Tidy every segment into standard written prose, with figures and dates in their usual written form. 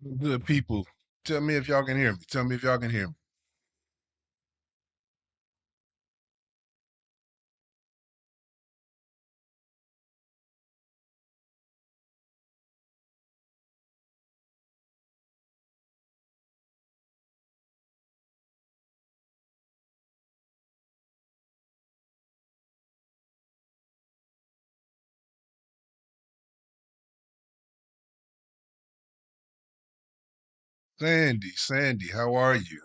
Good people, tell me if y'all can hear me. Tell me if y'all can hear me. Sandy, how are you?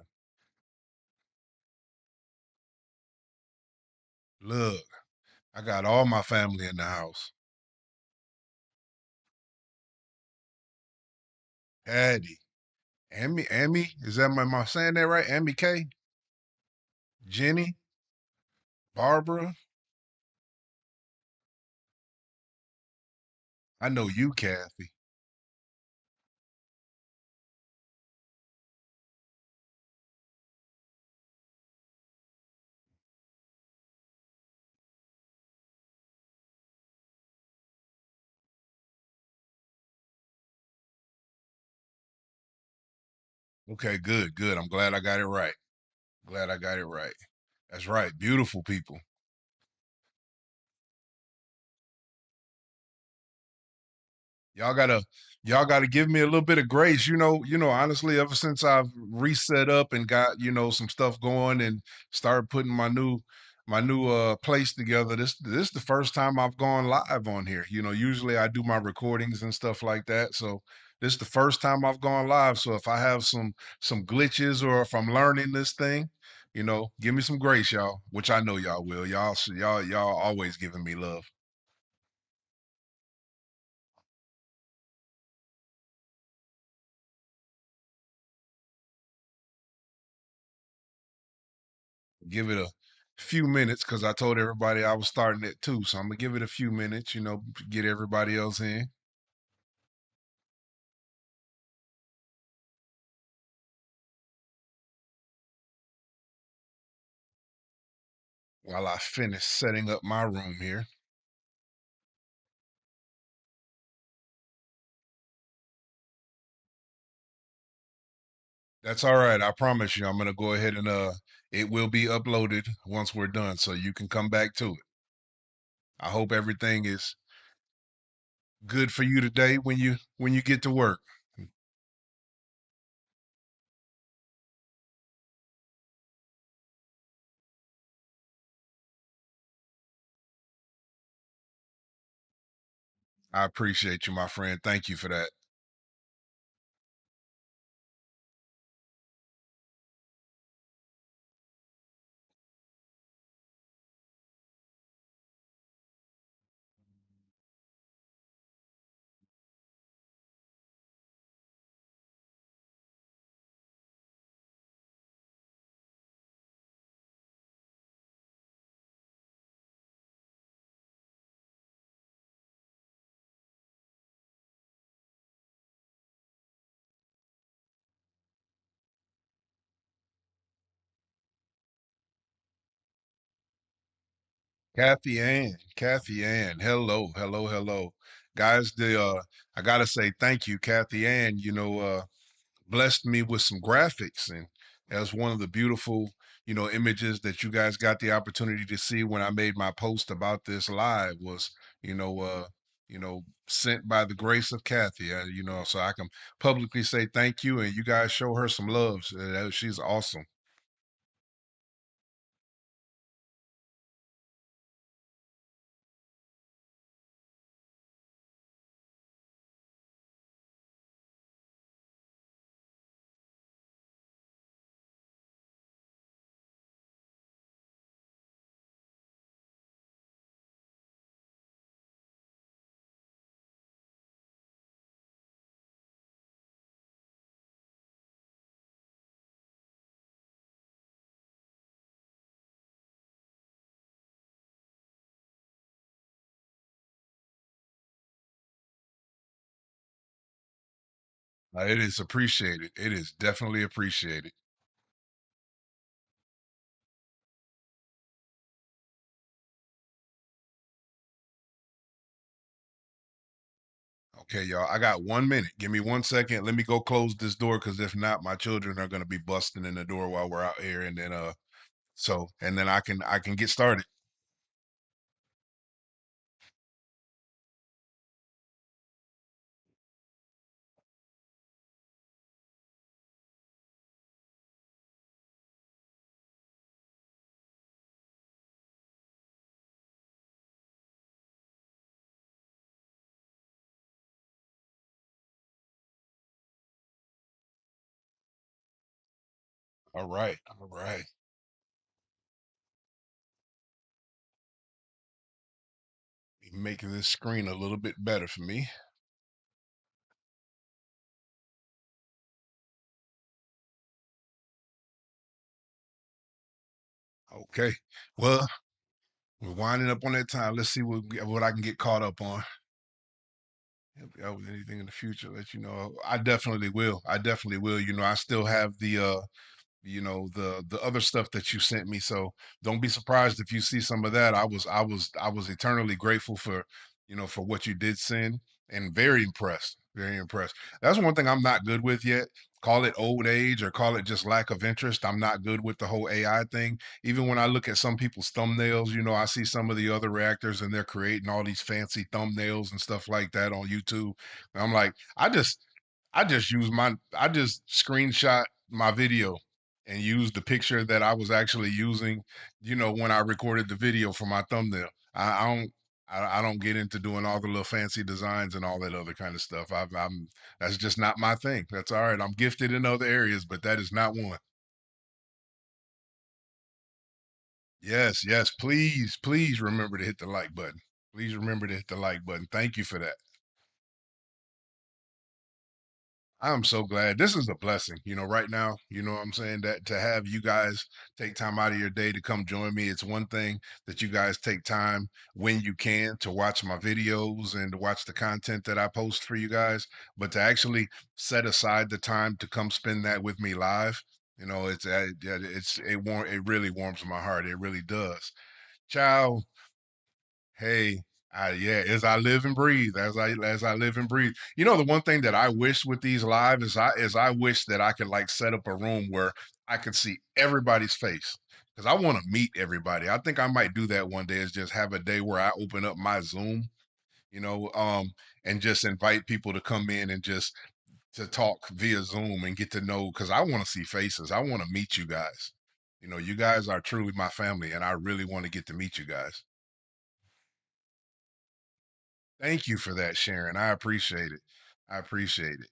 Look, I got all my family in the house. Hattie, Amy, is that am I saying that right? Amy K, Jenny, Barbara. I know you, Kathy. Okay, good. I'm glad I got it right. Glad I got it right. That's right. Beautiful people. Y'all gotta y'all gotta give me a little bit of grace. Honestly, ever since I've reset up and got, some stuff going and started putting my new place together, this the first time I've gone live on here. Usually I do my recordings and stuff like that. So this is the first time I've gone live. So if I have some glitches or if I'm learning this thing, give me some grace, y'all, which I know y'all will. Y'all always giving me love. Give it a few minutes because I told everybody I was starting at 2. So I'm gonna give it a few minutes, get everybody else in while I finish setting up my room here. That's all right. I promise you, I'm gonna go ahead and it will be uploaded once we're done, so you can come back to it. I hope everything is good for you today when you get to work. I appreciate you, my friend. Thank you for that. Kathy Ann, hello. Guys, the I gotta say thank you, Kathy Ann. Blessed me with some graphics, and as one of the beautiful images that you guys got the opportunity to see when I made my post about this live was you know uh sent by the grace of Kathy, so I can publicly say thank you, and you guys show her some love. She's awesome. It is appreciated. It is definitely appreciated. Okay, y'all. I got 1 minute. Give me 1 second. Let me go close this door because if not, my children are gonna be busting in the door while we're out here, and then and then I can get started. All right, all right. Making this screen a little bit better for me. Okay. Well, we're winding up on that time. Let's see what I can get caught up on. Help you out with anything in the future, let you know. I definitely will. I definitely will. I still have the other stuff that you sent me, so don't be surprised if you see some of that. I was eternally grateful for what you did send, and very impressed, very impressed. That's one thing I'm not good with yet. Call it old age or call it just lack of interest. I'm not good with the whole AI thing. Even when I look at some people's thumbnails, I see some of the other reactors and they're creating all these fancy thumbnails and stuff like that on YouTube, and I'm like, I just screenshot my video and use the picture that I was actually using, when I recorded the video for my thumbnail. I don't get into doing all the little fancy designs and all that other kind of stuff. I'm That's just not my thing. That's all right. I'm gifted in other areas, but that is not one. Yes, yes. Please, please remember to hit the like button. Please remember to hit the like button. Thank you for that. I'm so glad. This is a blessing, right now, what I'm saying, that to have you guys take time out of your day to come join me. It's one thing that you guys take time when you can to watch my videos and to watch the content that I post for you guys, but to actually set aside the time to come spend that with me live, yeah, it really warms my heart. It really does. Ciao. Hey, yeah, as I live and breathe, as I live and breathe. The one thing that I wish with these live is I wish that I could like set up a room where I could see everybody's face because I want to meet everybody. I think I might do that one day. Is just have a day where I open up my Zoom, you know, um, and just invite people to come in and just to talk via Zoom and get to know because I want to see faces. I want to meet you guys. You guys are truly my family, and I really want to get to meet you guys. Thank you for that, Sharon. I appreciate it. I appreciate it.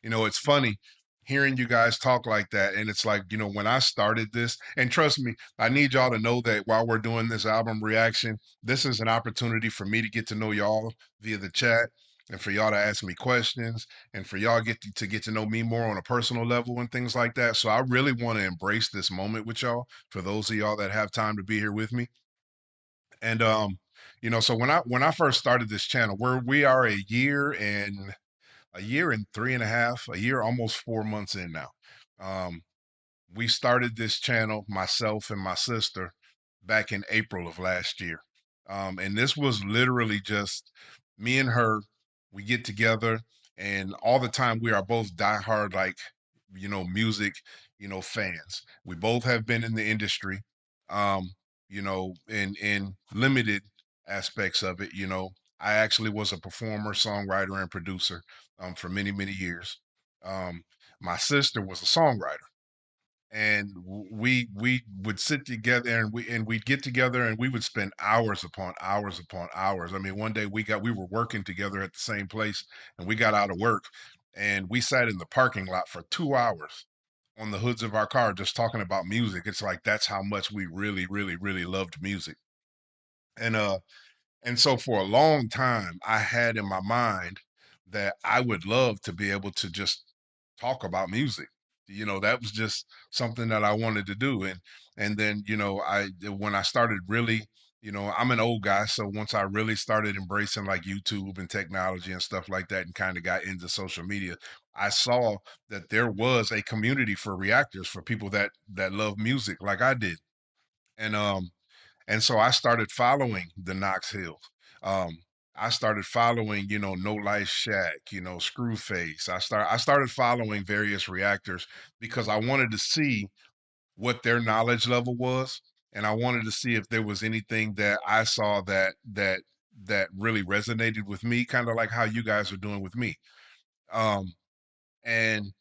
It's funny hearing you guys talk like that. And it's like, when I started this, and trust me, I need y'all to know that while we're doing this album reaction, this is an opportunity for me to get to know y'all via the chat and for y'all to ask me questions and for y'all get to know me more on a personal level and things like that. So I really want to embrace this moment with y'all for those of y'all that have time to be here with me. And so when I first started this channel, we are a year and 3.5, a year almost 4 months in now. Um, we started this channel, myself and my sister, back in April of last year. And this was literally just me and her. We get together, and all the time we are both diehard, like, music, fans. We both have been in the industry, in limited aspects of it. I actually was a performer, songwriter, and producer for many, many years. My sister was a songwriter, and we would sit together and we'd get together and we would spend hours upon hours upon hours. I mean, one day we were working together at the same place, and we got out of work and we sat in the parking lot for 2 hours on the hoods of our car just talking about music. It's like that's how much we really, really, really loved music. And so for a long time, I had in my mind that I would love to be able to just talk about music. That was just something that I wanted to do. And then, when I started really, I'm an old guy, so once I really started embracing like YouTube and technology and stuff like that and kind of got into social media, I saw that there was a community for reactors, for people that love music like I did. And And so I started following the Knox Hills. Um, I started following, No Life Shack, Screwface. I started following various reactors because I wanted to see what their knowledge level was, and I wanted to see if there was anything that I saw that really resonated with me, kind of like how you guys are doing with me. Um, and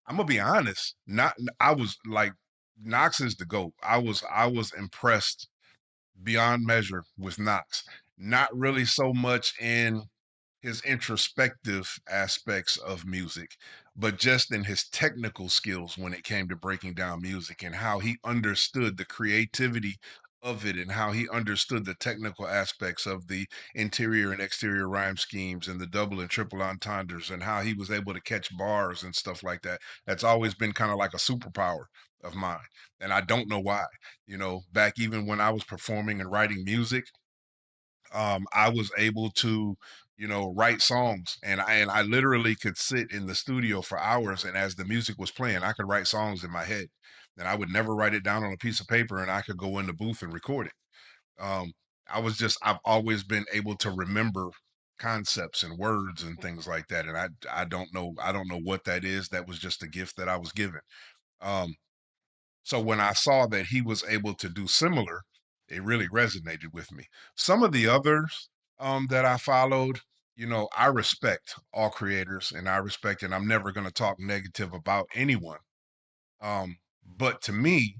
I'm gonna be honest, not I was like Knox is the GOAT. I was impressed beyond measure with Knox. Not really so much in his introspective aspects of music, but just in his technical skills when it came to breaking down music and how he understood the creativity of it and how he understood the technical aspects of the interior and exterior rhyme schemes and the double and triple entendres and how he was able to catch bars and stuff like that. That's always been kind of like a superpower of mine. And I don't know why. Back even when I was performing and writing music, I was able to, write songs, and I literally could sit in the studio for hours, and as the music was playing, I could write songs in my head, and I would never write it down on a piece of paper, and I could go in the booth and record it. Um, I've always been able to remember concepts and words and things like that, and I don't know what that is. That was just a gift that I was given. Um, so when I saw that he was able to do similar, it really resonated with me. Some of the others that I followed, I respect all creators and I respect, and I'm never going to talk negative about anyone. But to me,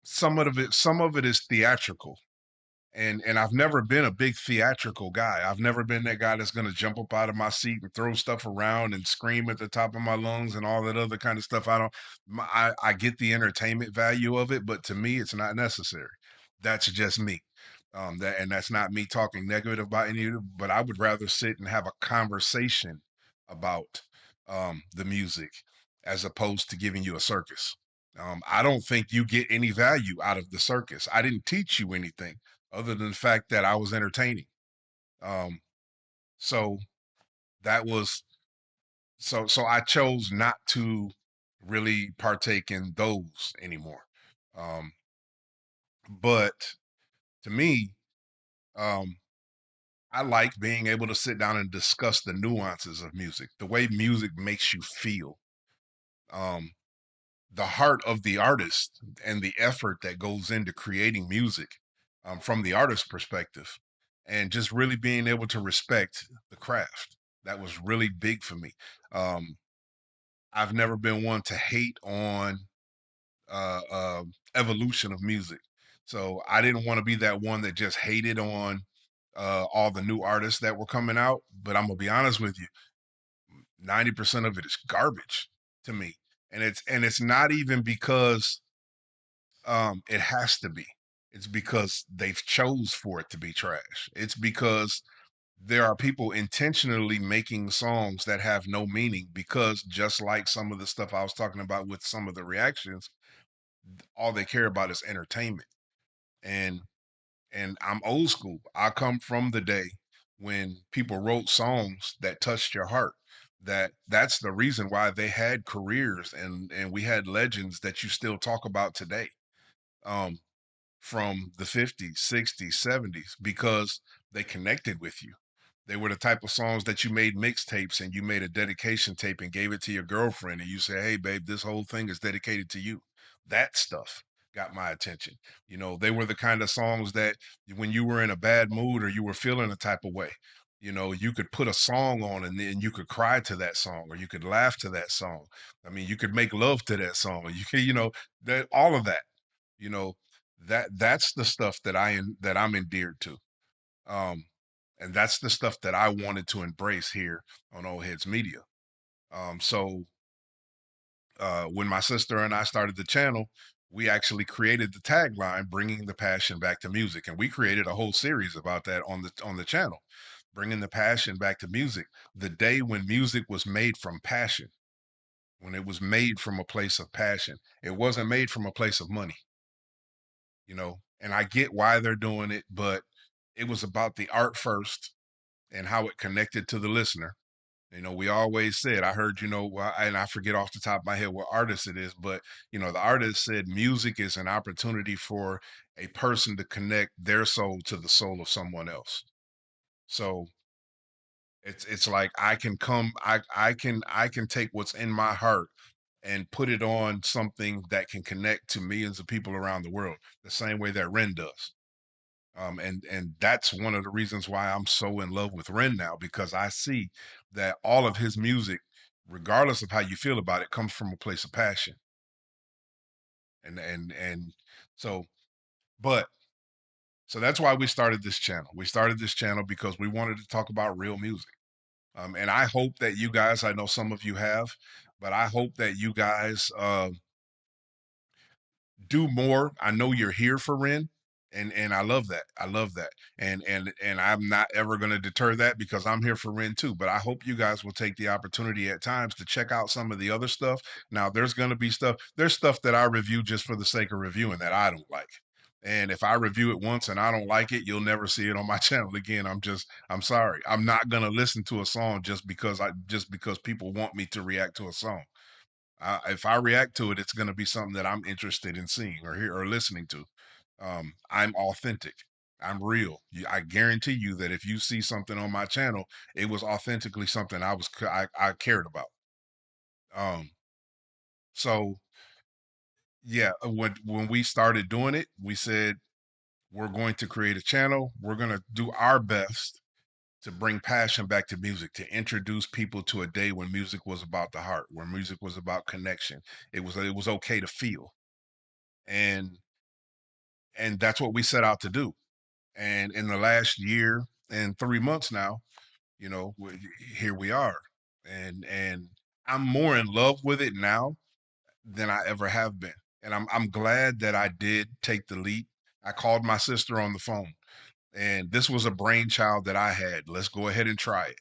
some of it is theatrical, and I've never been a big theatrical guy. I've never been that guy that's gonna jump up out of my seat and throw stuff around and scream at the top of my lungs and all that other kind of stuff. I don't. I get the entertainment value of it, but to me, it's not necessary. That's just me. That's not me talking negative about any of it. But I would rather sit and have a conversation about the music as opposed to giving you a circus. I don't think you get any value out of the circus. I didn't teach you anything other than the fact that I was entertaining. Um, so that was so I chose not to really partake in those anymore. Um, but to me, um, I like being able to sit down and discuss the nuances of music, the way music makes you feel. Um, the heart of the artist and the effort that goes into creating music from the artist's perspective, and just really being able to respect the craft. That was really big for me. Um, I've never been one to hate on uh, uh, evolution of music. So I didn't want to be that one that just hated on all the new artists that were coming out. But I'm gonna be honest with you, 90% of it is garbage to me, and it's not even because it has to be. It's because they've chose for it to be trash. It's because there are people intentionally making songs that have no meaning because just like some of the stuff I was talking about with some of the reactions, all they care about is entertainment. And I'm old school. I come from the day when people wrote songs that touched your heart. That's the reason why they had careers and we had legends that you still talk about today. Um, from the 50s, 60s, 70s because they connected with you. They were the type of songs that you made mixtapes and you made a dedication tape and gave it to your girlfriend and you say, "Hey babe, this whole thing is dedicated to you." That stuff got my attention. They were the kind of songs that when you were in a bad mood or you were feeling a type of way, you could put a song on and then you could cry to that song or you could laugh to that song. I mean, you could make love to that song. You could, that all of that you know that's the stuff that I'm endeared to. um and that's the stuff that I wanted to embrace here on Old Heads Media. So when my sister and I started the channel, we actually created the tagline, bringing the passion back to music, and we created a whole series about that on the channel, bringing the passion back to music, the day when music was made from passion, when it was made from a place of passion. It wasn't made from a place of money. And I get why they're doing it, but it was about the art first and how it connected to the listener. We always said, I heard, and I forget off the top of my head what artist it is, but the artist said music is an opportunity for a person to connect their soul to the soul of someone else. So it's like I can take what's in my heart and put it on something that can connect to millions of people around the world, the same way that Ren does. And that's one of the reasons why I'm so in love with Ren now, because I see that all of his music, regardless of how you feel about it, comes from a place of passion. And so, but so that's why we started this channel. We started this channel because we wanted to talk about real music. And I hope that you guys, I know some of you have, but I hope that you guys do more. I know you're here for Ren, and I love that. I love that. And I'm not ever going to deter that because I'm here for Ren too. But I hope you guys will take the opportunity at times to check out some of the other stuff. Now, there's going to be stuff. There's stuff that I review just for the sake of reviewing that I don't like. And if I review it once and I don't like it, you'll never see it on my channel again. I'm sorry. I'm not gonna listen to a song just because people want me to react to a song. If I react to it, it's going to be something that I'm interested in seeing or hear or listening to. I'm authentic. I'm real. I guarantee you that if you see something on my channel, it was authentically something I cared about. Um, so yeah, when we started doing it, we said we're going to create a channel. We're going to do our best to bring passion back to music, to introduce people to a day when music was about the heart, where music was about connection. It was okay to feel. And that's what we set out to do. And in the last year and 3 months now, here we are. And I'm more in love with it now than I ever have been. And I'm glad that I did take the leap. I called my sister on the phone, and this was a brainchild that I had. Let's go ahead and try it.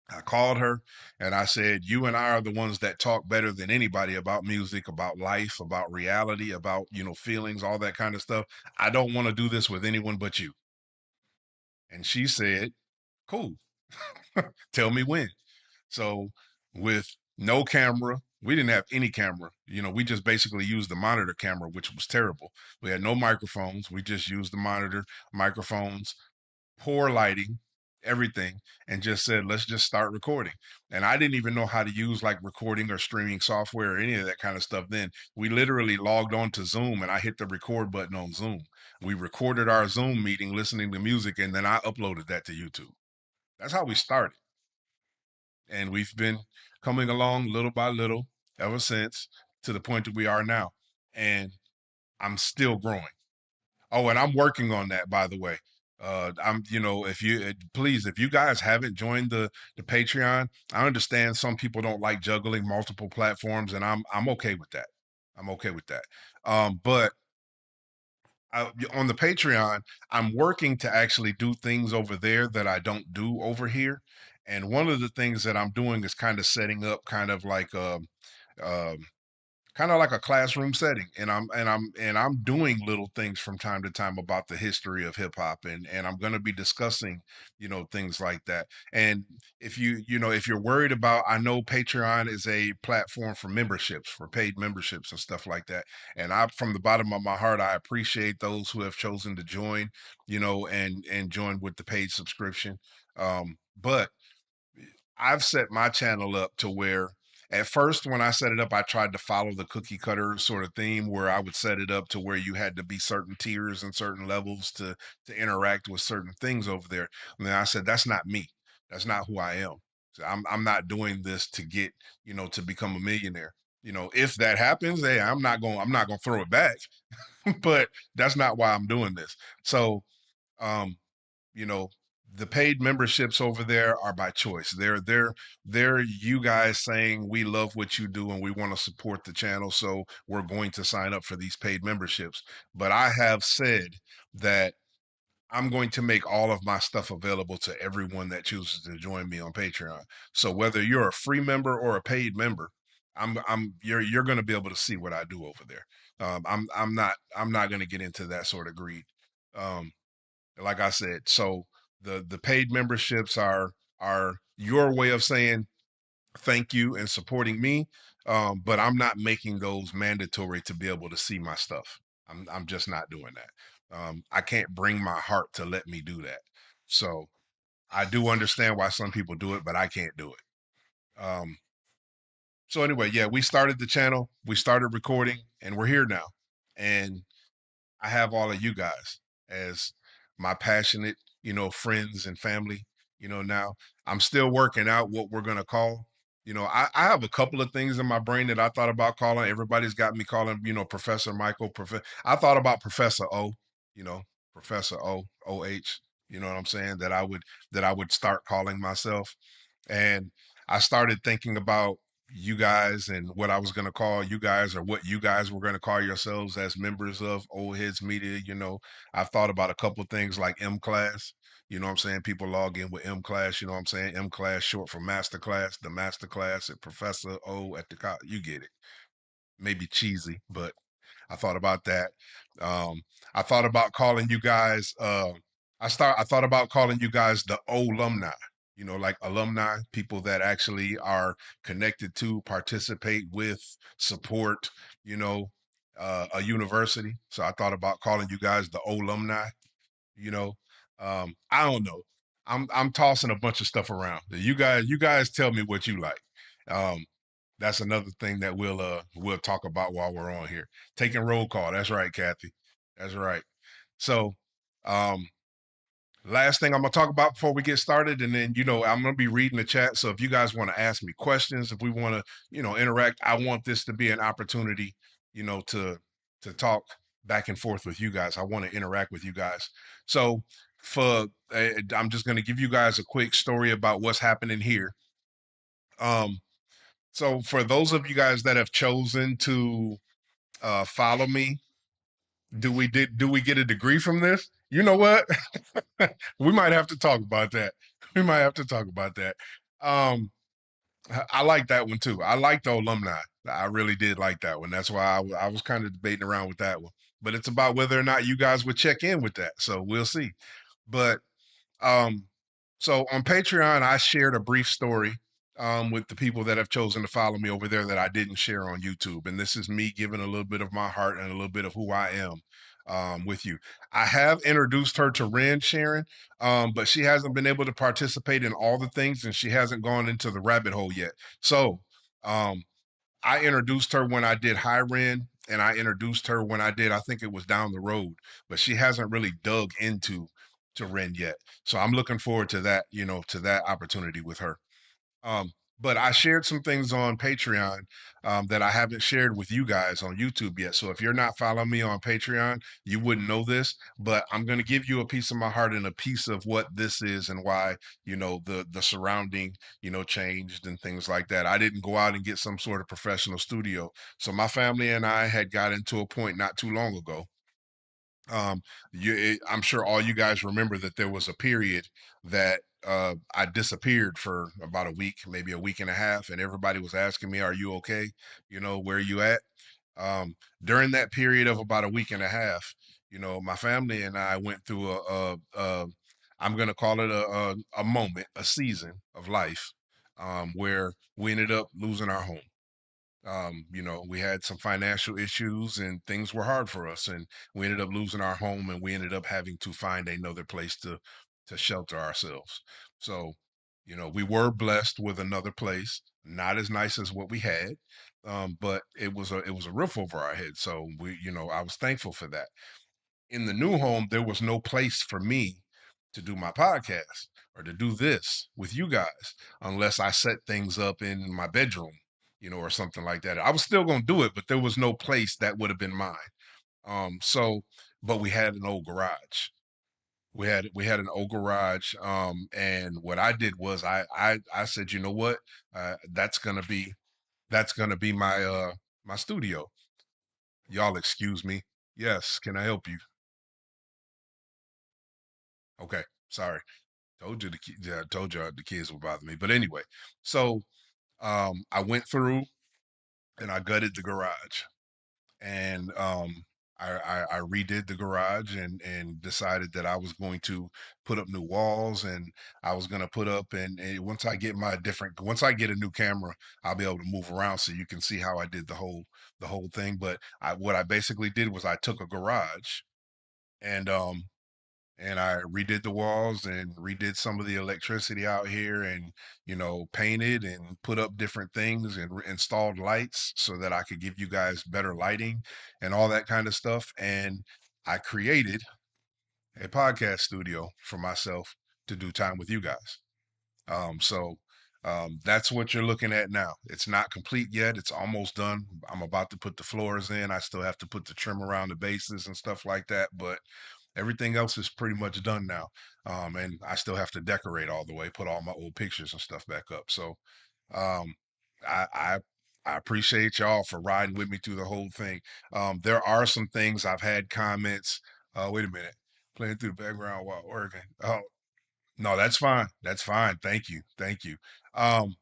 I called her and I said, "You and I are the ones that talk better than anybody about music, about life, about reality, about, feelings, all that kind of stuff. I don't want to do this with anyone but you." And she said, "Cool. Tell me when." So, with no camera, we didn't have any camera. We just basically used the monitor camera, which was terrible. We had no microphones. We just used the monitor, microphones, poor lighting, everything, and just said, let's just start recording. And I didn't even know how to use like recording or streaming software or any of that kind of stuff then. We literally logged on to Zoom and I hit the record button on Zoom. We recorded our Zoom meeting listening to music, and then I uploaded that to YouTube. That's how we started. And we've been coming along little by little ever since, to the point that we are now. And I'm still growing. Oh, and I'm working on that, by the way. If you please, if you guys haven't joined the Patreon, I understand some people don't like juggling multiple platforms, and I'm okay with that. I'm okay with that. But on the Patreon, I'm working to actually do things over there that I don't do over here. And one of the things that I'm doing is kind of setting up um, kind of like a classroom setting, and I'm doing little things from time to time about the history of hip hop, and I'm going to be discussing things like that. And if you're worried about, I know Patreon is a platform for memberships, for paid memberships and stuff like that, and I, from the bottom of my heart, I appreciate those who have chosen to join, and join with the paid subscription. But I've set my channel up to where, at first when I set it up, I tried to follow the cookie cutter sort of theme where I would set it up to where you had to be certain tiers and certain levels to interact with certain things over there. And then I said, that's not me. That's not who I am. So I'm not doing this to get, to become a millionaire. If that happens, hey, I'm not gonna throw it back. But that's not why I'm doing this. So um you know the paid memberships over there are by choice. They're you guys saying, we love what you do and we want to support the channel, so we're going to sign up for these paid memberships. But I have said that I'm going to make all of my stuff available to everyone that chooses to join me on Patreon. So whether you're a free member or a paid member, you're going to be able to see what I do over there. I'm not going to get into that sort of greed. Um, like I said, so the paid memberships are your way of saying thank you and supporting me. But I'm not making those mandatory to be able to see my stuff. I'm just not doing that. I can't bring my heart to let me do that. So I do understand why some people do it, but I can't do it. So anyway, yeah, we started the channel, we started recording, and we're here now. And I have all of you guys as my passionate, friends and family. Now I'm still working out what we're gonna call. I have a couple of things in my brain that I thought about calling. Everybody's got me calling, Professor Michael. I thought about Professor O, you know, Professor O H. You know what I'm saying? That I would start calling myself. And I started thinking about you guys and what I was going to call you guys or what you guys were going to call yourselves as members of Old Heads Media. I've thought about a couple of things like M Class. You know what I'm saying? People log in with M Class. You know what I'm saying? M Class short for Master Class, the Master Class at Professor O at the you get it. Maybe cheesy, but I thought about that. Um, I thought about calling you guys. I thought about calling you guys the alumni. Like alumni, people that actually are connected to, participate with, support. You know, a university. So I thought about calling you guys the alumni. You know, I don't know. I'm tossing a bunch of stuff around. You guys tell me what you like. Um, that's another thing that we'll talk about while we're on here. Taking roll call. That's right, Kathy. That's right. So, um, last thing I'm gonna talk about before we get started, and then I'm gonna be reading the chat. So if you guys want to ask me questions, if we want to interact, I want this to be an opportunity, to talk back and forth with you guys. I want to interact with you guys. So for I'm just gonna give you guys a quick story about what's happening here. Um, so for those of you guys that have chosen to follow me, do we get a degree from this? You know what? We might have to talk about that. We might have to talk about that. Um, I like that one too. I like the alumni. I really did like that one. That's why I was kind of debating around with that one. But it's about whether or not you guys would check in with that. So we'll see. But um, so on Patreon, I shared a brief story with the people that have chosen to follow me over there that I didn't share on YouTube. And this is me giving a little bit of my heart and a little bit of who I am with you. I have introduced her to Ren Sharon, but she hasn't been able to participate in all the things and she hasn't gone into the rabbit hole yet. So um, I introduced her when I did High Ren, and I introduced her when I did, I think it was Down the Road, but she hasn't really dug into to Ren yet. So I'm looking forward to that, to that opportunity with her. Um, but I shared some things on Patreon that I haven't shared with you guys on YouTube yet. So if you're not following me on Patreon, you wouldn't know this. But I'm going to give you a piece of my heart and a piece of what this is and why the surrounding changed and things like that. I didn't go out and get some sort of professional studio. So my family and I had got into a point not too long ago. um I'm sure all you guys remember that there was a period that I disappeared for about a week, maybe a week and a half, and everybody was asking me, are you okay? Where are you at? During that period of about a week and a half, my family and I went through I'm going to call it a moment, a season of life, where we ended up losing our home. We had some financial issues and things were hard for us, and we ended up losing our home, and we ended up having to find another place to shelter ourselves. So, we were blessed with another place, not as nice as what we had, but it was a roof over our head. So I was thankful for that. In the new home, there was no place for me to do my podcast or to do this with you guys unless I set things up in my bedroom, or something like that. I was still going to do it, but there was no place that would have been mine. So, but we had an old garage. We had an old garage, and what I did was I said, you know what, that's gonna be my studio. Y'all excuse me. Yes, can I help you? Okay, sorry. Told you yeah, I told you the kids would bother me. But anyway, so I went through and I gutted the garage. And I redid the garage and decided that I was going to put up new walls and I was going to put up and once I get a new camera, I'll be able to move around so you can see how I did the whole thing. But what I basically did was I took a garage and I redid the walls and redid some of the electricity out here and, painted and put up different things and installed lights so that I could give you guys better lighting and all that kind of stuff. And I created a podcast studio for myself to do time with you guys. That's what you're looking at now. It's not complete yet. It's almost done. I'm about to put the floors in. I still have to put the trim around the bases and stuff like that, but everything else is pretty much done now. And I still have to decorate all the way, put all my old pictures and stuff back up. So um, I, I I appreciate y'all for riding with me through the whole thing. There are some things I've had comments. Wait a minute, playing through the background while working. Oh no, that's fine. That's fine. Thank you. Thank you. Um,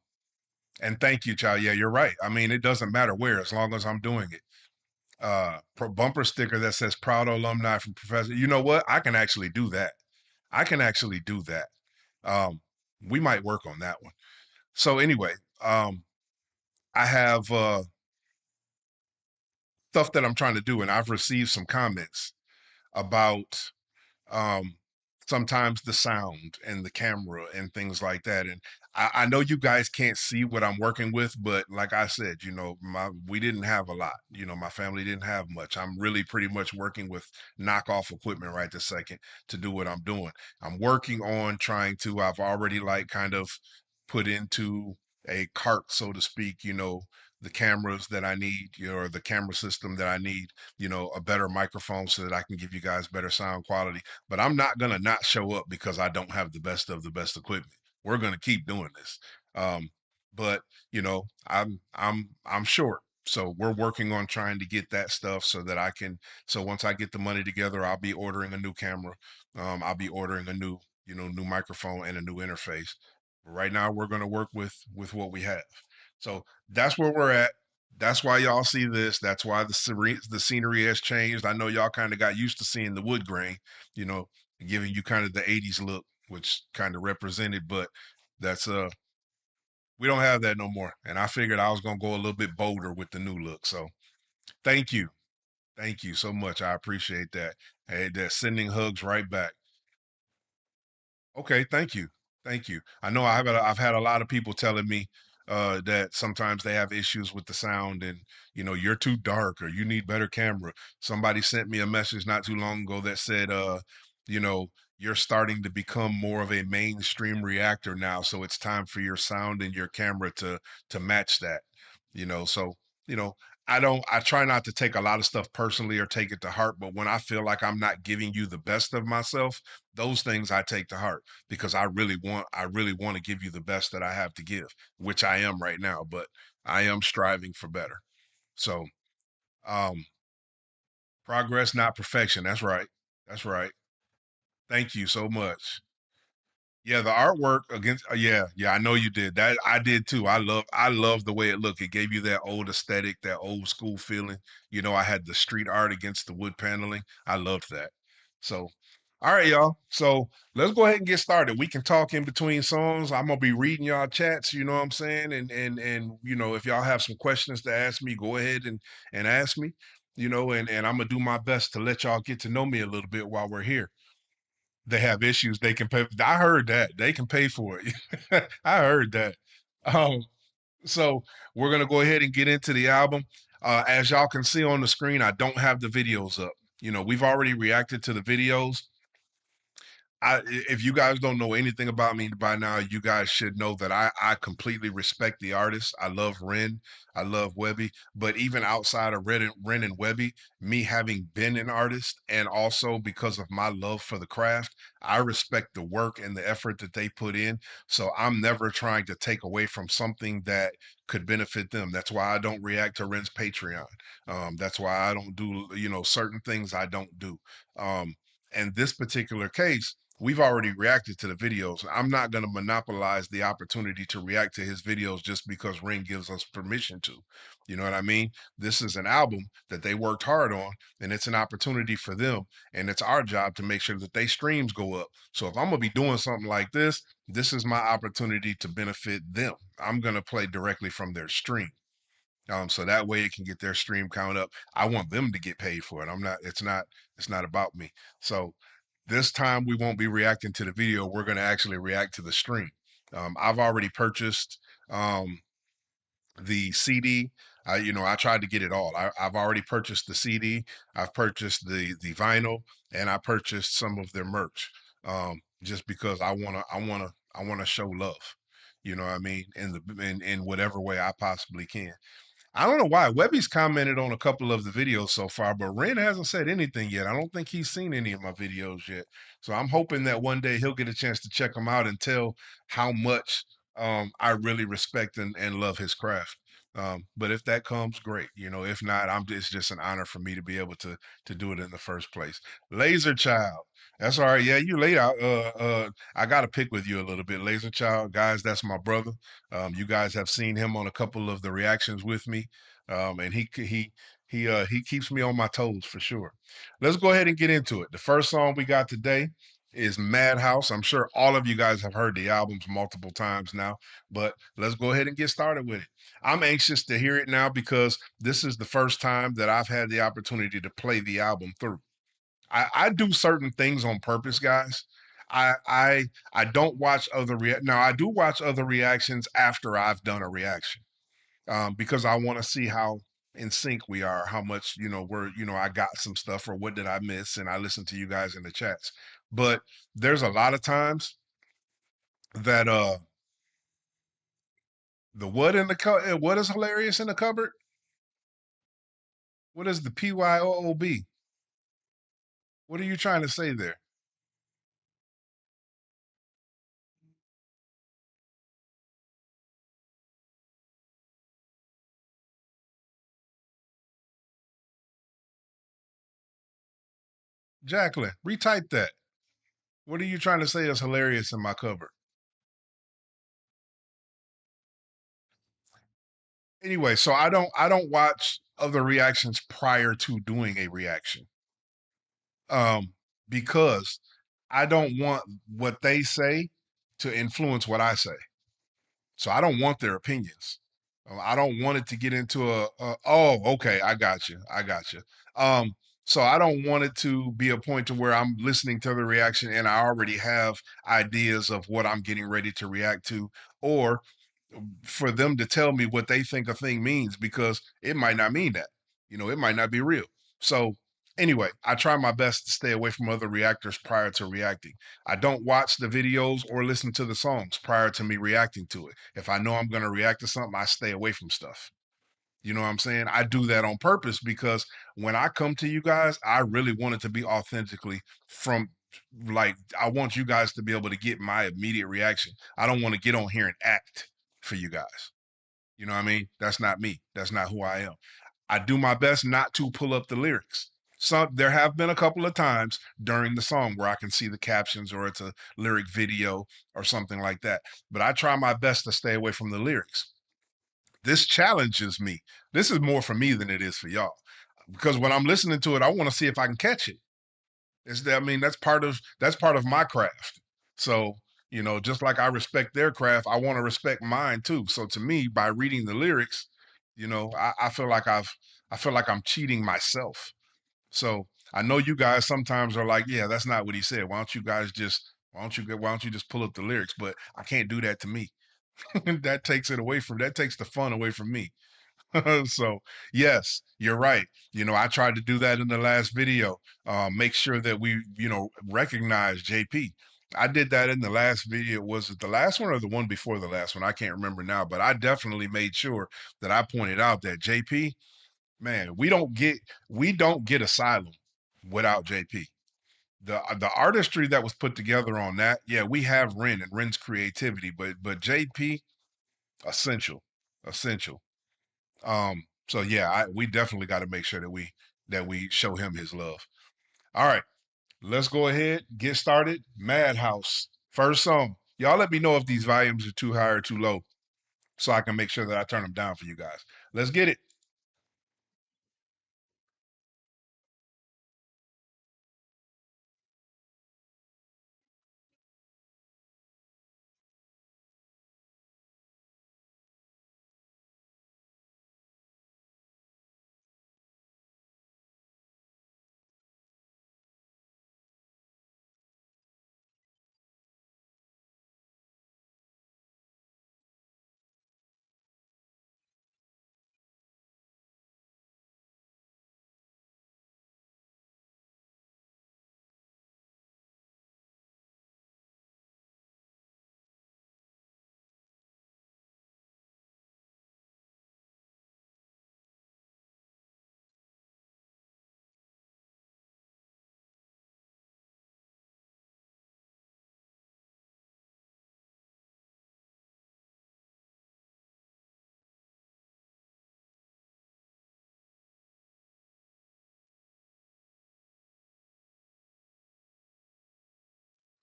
and thank you, child. Yeah, you're right. I mean, it doesn't matter where, as long as I'm doing it. Bumper sticker that says proud alumni from Professor. You know what? I can actually do that. I can actually do that. Um, we might work on that one. So anyway, I have stuff that I'm trying to do, and I've received some comments about um sometimes the sound and the camera and things like that. And I know you guys can't see what I'm working with, but like I said, we didn't have a lot. My family didn't have much. I'm really pretty much working with knockoff equipment right this second to do what I'm doing. I'm working on trying to, I've already like kind of put into a cart, so to speak, the cameras that I need, or the camera system that I need, a better microphone so that I can give you guys better sound quality. But I'm not gonna not show up because I don't have the best of the best equipment. We're gonna keep doing this. But I'm short. So we're working on trying to get that stuff so that I can. So once I get the money together, I'll be ordering a new camera. I'll be ordering a new microphone and a new interface. Right now, we're gonna work with what we have. So that's where we're at. That's why y'all see this. That's why the scenery has changed. I know y'all kind of got used to seeing the wood grain, you know, giving you kind of the 80s look, which kind of represented, but that's we don't have that no more. And I figured I was gonna go a little bit bolder with the new look. So thank you. Thank you so much. I appreciate that. Hey, that sending hugs right back. Okay, thank you. Thank you. I know I've had a lot of people telling me that sometimes they have issues with the sound and you're too dark or you need better camera. Somebody sent me a message not too long ago that said you know, you're starting to become more of a mainstream reactor now, so it's time for your sound and your camera to match that. So, you know, I try not to take a lot of stuff personally or take it to heart, but when I feel like I'm not giving you the best of myself, those things I take to heart because I really want to give you the best that I have to give, which I am right now, but I am striving for better. So, um, progress, not perfection. That's right. That's right. Thank you so much. Yeah, the artwork against yeah, I know you did. That I did too. I love the way it looked. It gave you that old aesthetic, that old school feeling. I had the street art against the wood paneling. I loved that. So, all right, y'all. So let's go ahead and get started. We can talk in between songs. I'm gonna be reading y'all chats, you know what I'm saying? And if y'all have some questions to ask me, go ahead and ask me, and I'm gonna do my best to let y'all get to know me a little bit while we're here. They have issues they can pay. I heard that they can pay for it. I heard that. Um, so we're gonna go ahead and get into the album. As y'all can see on the screen, I don't have the videos up. We've already reacted to the videos. If you guys don't know anything about me by now, you guys should know that I completely respect the artists. I love Ren, I love Webby, but even outside of Ren and Webby, me having been an artist and also because of my love for the craft, I respect the work and the effort that they put in. So I'm never trying to take away from something that could benefit them. That's why I don't react to Ren's Patreon. That's why I don't do certain things I don't do. And this particular case. we've already reacted to the videos. I'm not going to monopolize the opportunity to react to his videos just because Ring gives us permission to. You know what I mean? This is an album that they worked hard on, and it's an opportunity for them. And it's our job to make sure that they streams go up. So if I'm going to be doing something like this is my opportunity to benefit them. I'm going to play directly from their stream. So that way it can get their stream count up. I want them to get paid for it. It's not about me. So this time we won't be reacting to the video. We're going to actually react to the stream. I've already purchased the CD. I tried to get it all. I've already purchased the CD. I've purchased the vinyl, and I purchased some of their merch. Just because I wanna show love. You know what I mean? In whatever way I possibly can. I don't know why. Webby's commented on a couple of the videos so far, but Ren hasn't said anything yet. I don't think he's seen any of my videos yet. So I'm hoping that one day he'll get a chance to check them out and tell how much I really respect and love his craft. But if that comes, great. If not, it's just an honor for me to be able to do it in the first place. Laser Child. That's all right. Yeah, you late out. I gotta pick with you a little bit. Laser Child, guys, that's my brother. You guys have seen him on a couple of the reactions with me, and he keeps me on my toes for sure. Let's go ahead and get into it. The first song we got today is Madhouse. I'm sure all of you guys have heard the albums multiple times now, but let's go ahead and get started with it. I'm anxious to hear it now because this is the first time that I've had the opportunity to play the album through. I do certain things on purpose, guys. I don't watch now I do watch other reactions after I've done a reaction, because I want to see how in sync we are, how much I got some stuff or what did I miss, and I listen to you guys in the chats. But there's a lot of times that the what is hilarious in the cupboard? What is the PYOOB? What are you trying to say there? Jacqueline, retype that. What are you trying to say is hilarious in my cupboard? Anyway, so I don't watch other reactions prior to doing a reaction. Um, because I don't want what they say to influence what I say. So I don't want their opinions. I don't want it to get into oh, okay, I got you. I got you. So I don't want it to be a point to where I'm listening to the reaction and I already have ideas of what I'm getting ready to react to, or for them to tell me what they think a thing means, because it might not mean that. It might not be real. So anyway, I try my best to stay away from other reactors prior to reacting. I don't watch the videos or listen to the songs prior to me reacting to it. If I know I'm going to react to something, I stay away from stuff. You know what I'm saying? I do that on purpose because when I come to you guys, I really want it to be authentically from, like, I want you guys to be able to get my immediate reaction. I don't want to get on here and act for you guys. You know what I mean? That's not me. That's not who I am. I do my best not to pull up the lyrics. There have been a couple of times during the song where I can see the captions or it's a lyric video or something like that. But I try my best to stay away from the lyrics. This challenges me. This is more for me than it is for y'all. Because when I'm listening to it, I want to see if I can catch it. I mean, that's part of my craft. So, just like I respect their craft, I want to respect mine too. So to me, by reading the lyrics, I feel like I'm cheating myself. So I know you guys sometimes are like, yeah, that's not what he said. Why don't you just pull up the lyrics? But I can't do that to me. That takes the fun away from me. So yes, you're right. I tried to do that in the last video. Make sure that we, recognize JP. I did that in the last video. Was it the last one or the one before the last one? I can't remember now, but I definitely made sure that I pointed out that JP, man, we don't get asylum without JP. The artistry that was put together on that, yeah, we have Ren and Ren's creativity, but JP, essential, essential. So yeah, we definitely got to make sure that we show him his love. All right, Let's go ahead, get started. Madhouse. First song. Y'all let me know if these volumes are too high or too low so I can make sure that I turn them down for you guys. Let's get it.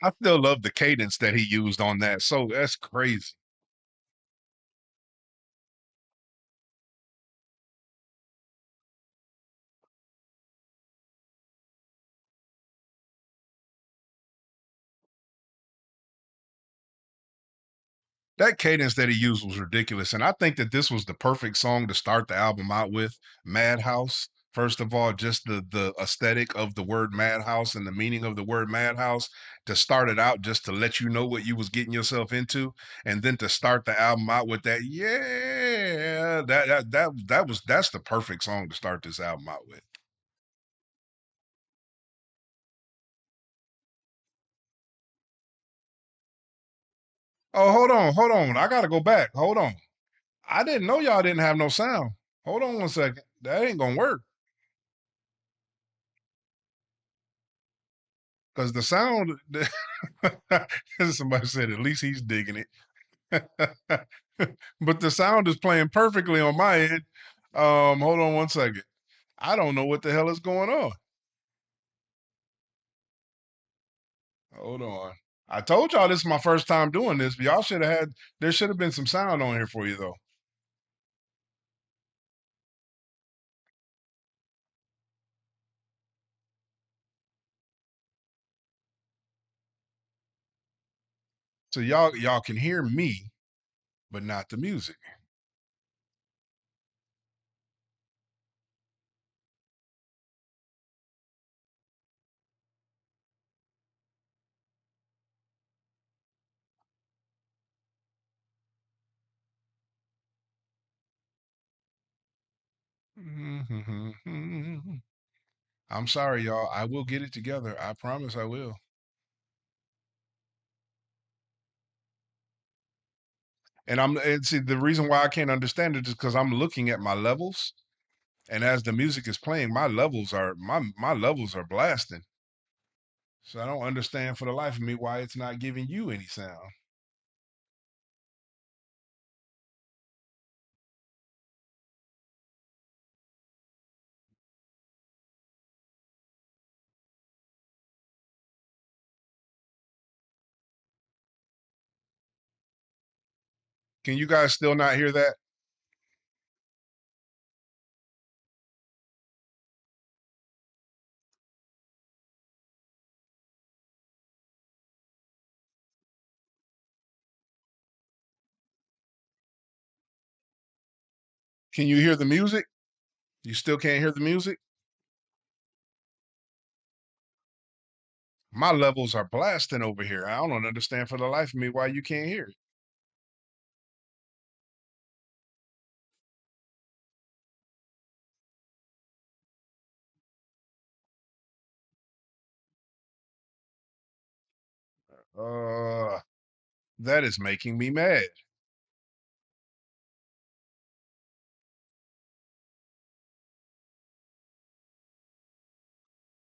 I still love the cadence that he used on that. So that's crazy. That cadence that he used was ridiculous. And I think that this was the perfect song to start the album out with. Madhouse. First of all, just the aesthetic of the word madhouse and the meaning of the word madhouse to start it out, just to let you know what you was getting yourself into, and then to start the album out with that, yeah, that's the perfect song to start this album out with. Oh, hold on. I gotta go back. Hold on. I didn't know y'all didn't have no sound. Hold on one second. That ain't gonna work. Because the sound, somebody said, at least he's digging it. But the sound is playing perfectly on my end. Hold on one second. I don't know what the hell is going on. Hold on. I told y'all this is my first time doing this, but y'all should have had, there should have been some sound on here for you though. So y'all can hear me, but not the music. I'm sorry, y'all. I will get it together. I promise I will. And see the reason why I can't understand it is because I'm looking at my levels, and as the music is playing, my levels are blasting. So I don't understand for the life of me why it's not giving you any sound. Can you guys still not hear that? Can you hear the music? You still can't hear the music? My levels are blasting over here. I don't understand for the life of me why you can't hear it. Uh, that is making me mad.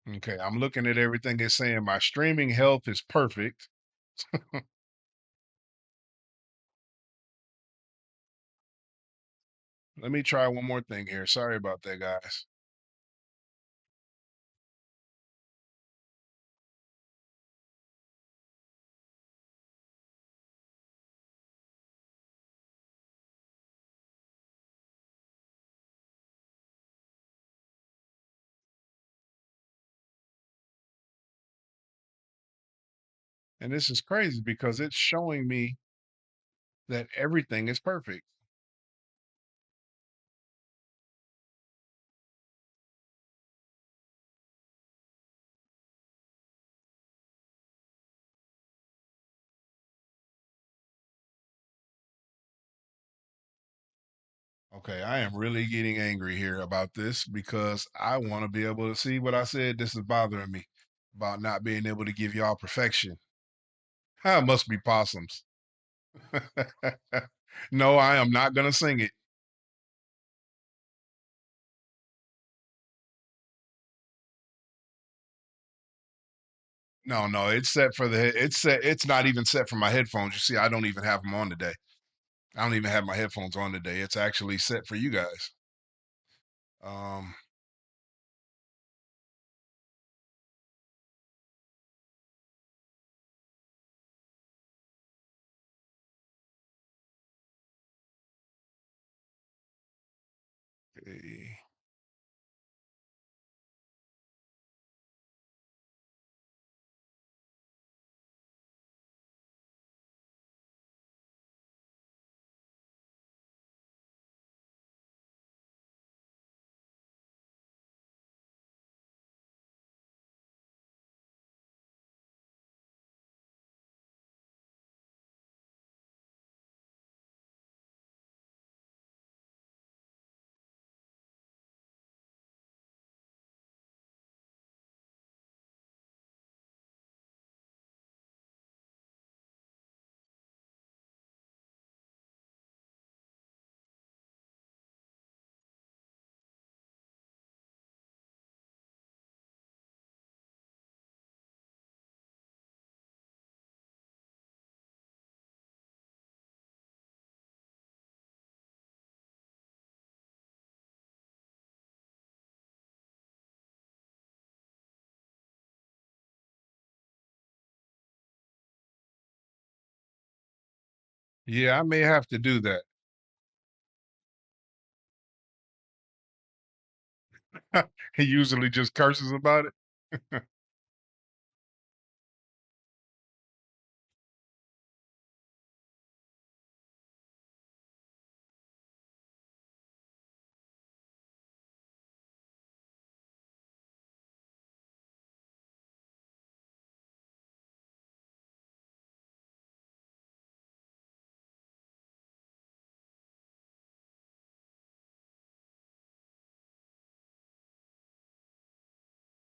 Okay, I'm looking at everything it's saying. My streaming health is perfect. Let me try one more thing here. Sorry about that, guys. And this is crazy because it's showing me that everything is perfect. Okay, I am really getting angry here about this because I want to be able to see what I said. This is bothering me about not being able to give y'all perfection. It must be possums. No, I am not going to sing it. No, no, it's set for it's set. It's not even set for my headphones. You see, I don't even have them on today. I don't even have my headphones on today. It's actually set for you guys. Um, eh, yeah, I may have to do that. He usually just curses about it.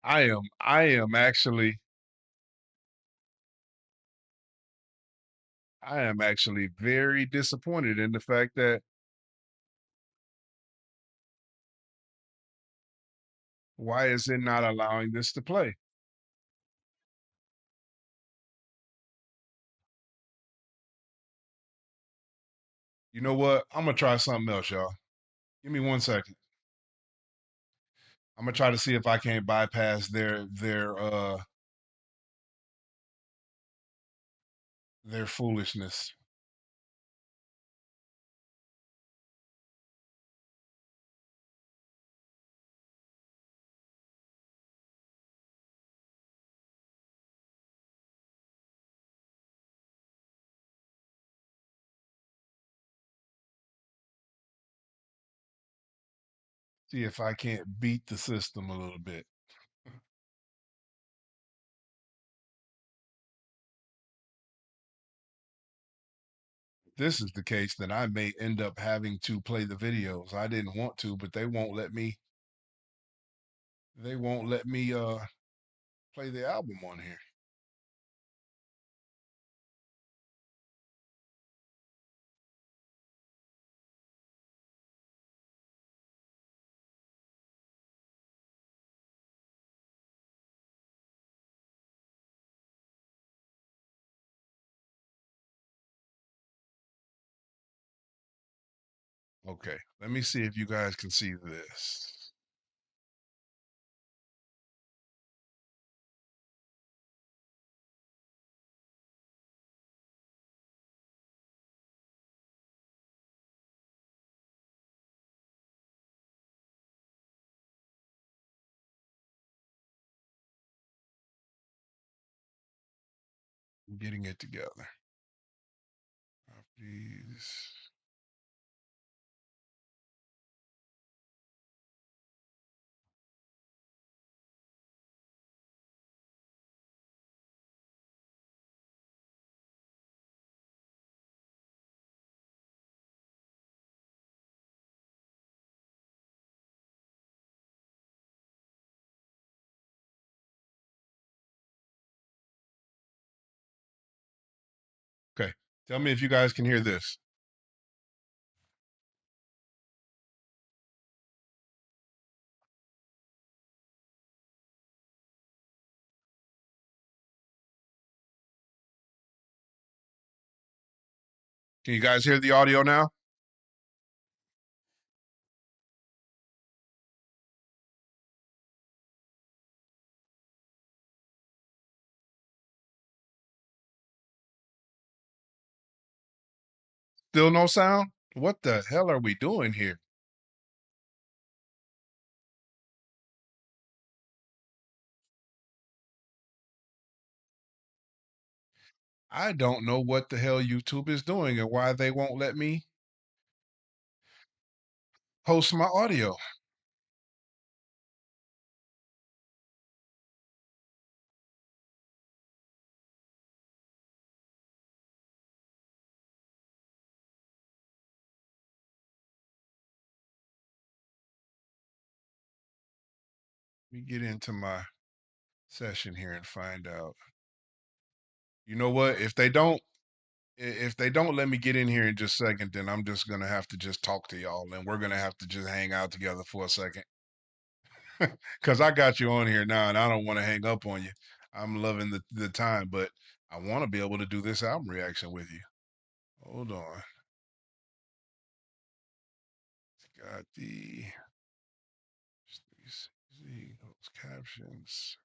I am actually very disappointed in the fact that why is it not allowing this to play? You know what? I'm gonna try something else, y'all. Give me 1 second. I'm gonna try to see if I can't bypass their foolishness. See if I can't beat the system a little bit. If this is the case, then I may end up having to play the videos. I didn't want to, but they won't let me play the album on here. Okay, let me see if you guys can see this. getting it together. Properties. Okay. Tell me if you guys can hear this. Can you guys hear the audio now? Still no sound? What the hell are we doing here? I don't know what the hell YouTube is doing and why they won't let me post my audio. Let me get into my session here and find out. You know what? If they don't let me get in here in just a second, then I'm just gonna have to just talk to y'all and we're gonna have to just hang out together for a second. Cause I got you on here now and I don't want to hang up on you. I'm loving the time, but I want to be able to do this album reaction with you. Hold on. Got those captions.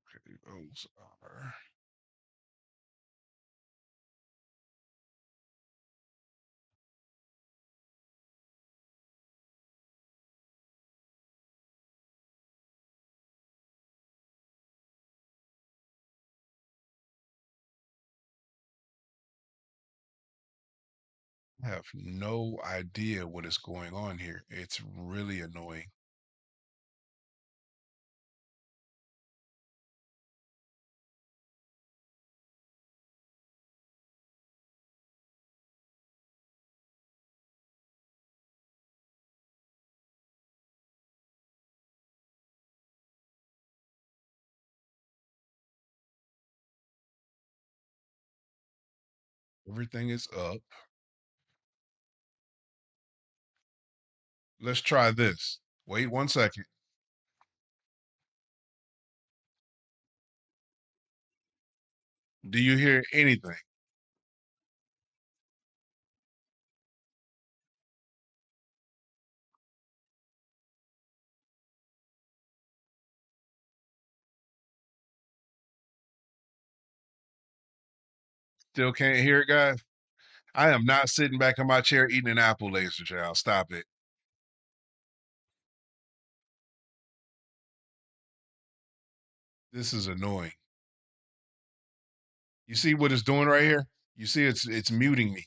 Okay, those are I have no idea what is going on here. It's really annoying. Everything is up. Let's try this. Wait 1 second. Do you hear anything? Still can't hear it, guys? I am not sitting back in my chair eating an apple, ladies and gentlemen. Stop it. This is annoying. You see what it's doing right here? You see it's muting me.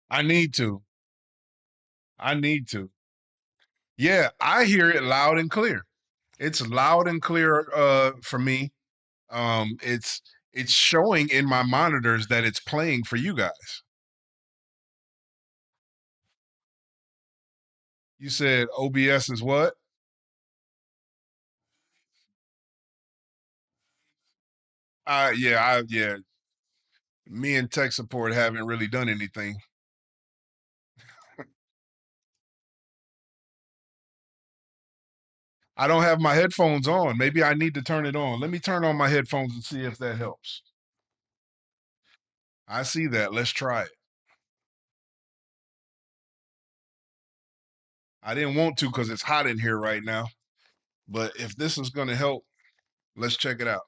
I need to. I need to. Yeah, I hear it loud and clear. It's loud and clear for me. It's showing in my monitors that it's playing for you guys. You said OBS is what? Yeah. Me and tech support haven't really done anything. I don't have my headphones on. Maybe I need to turn it on. Let me turn on my headphones and see if that helps. I see that. Let's try it. I didn't want to because it's hot in here right now. But if this is going to help, let's check it out.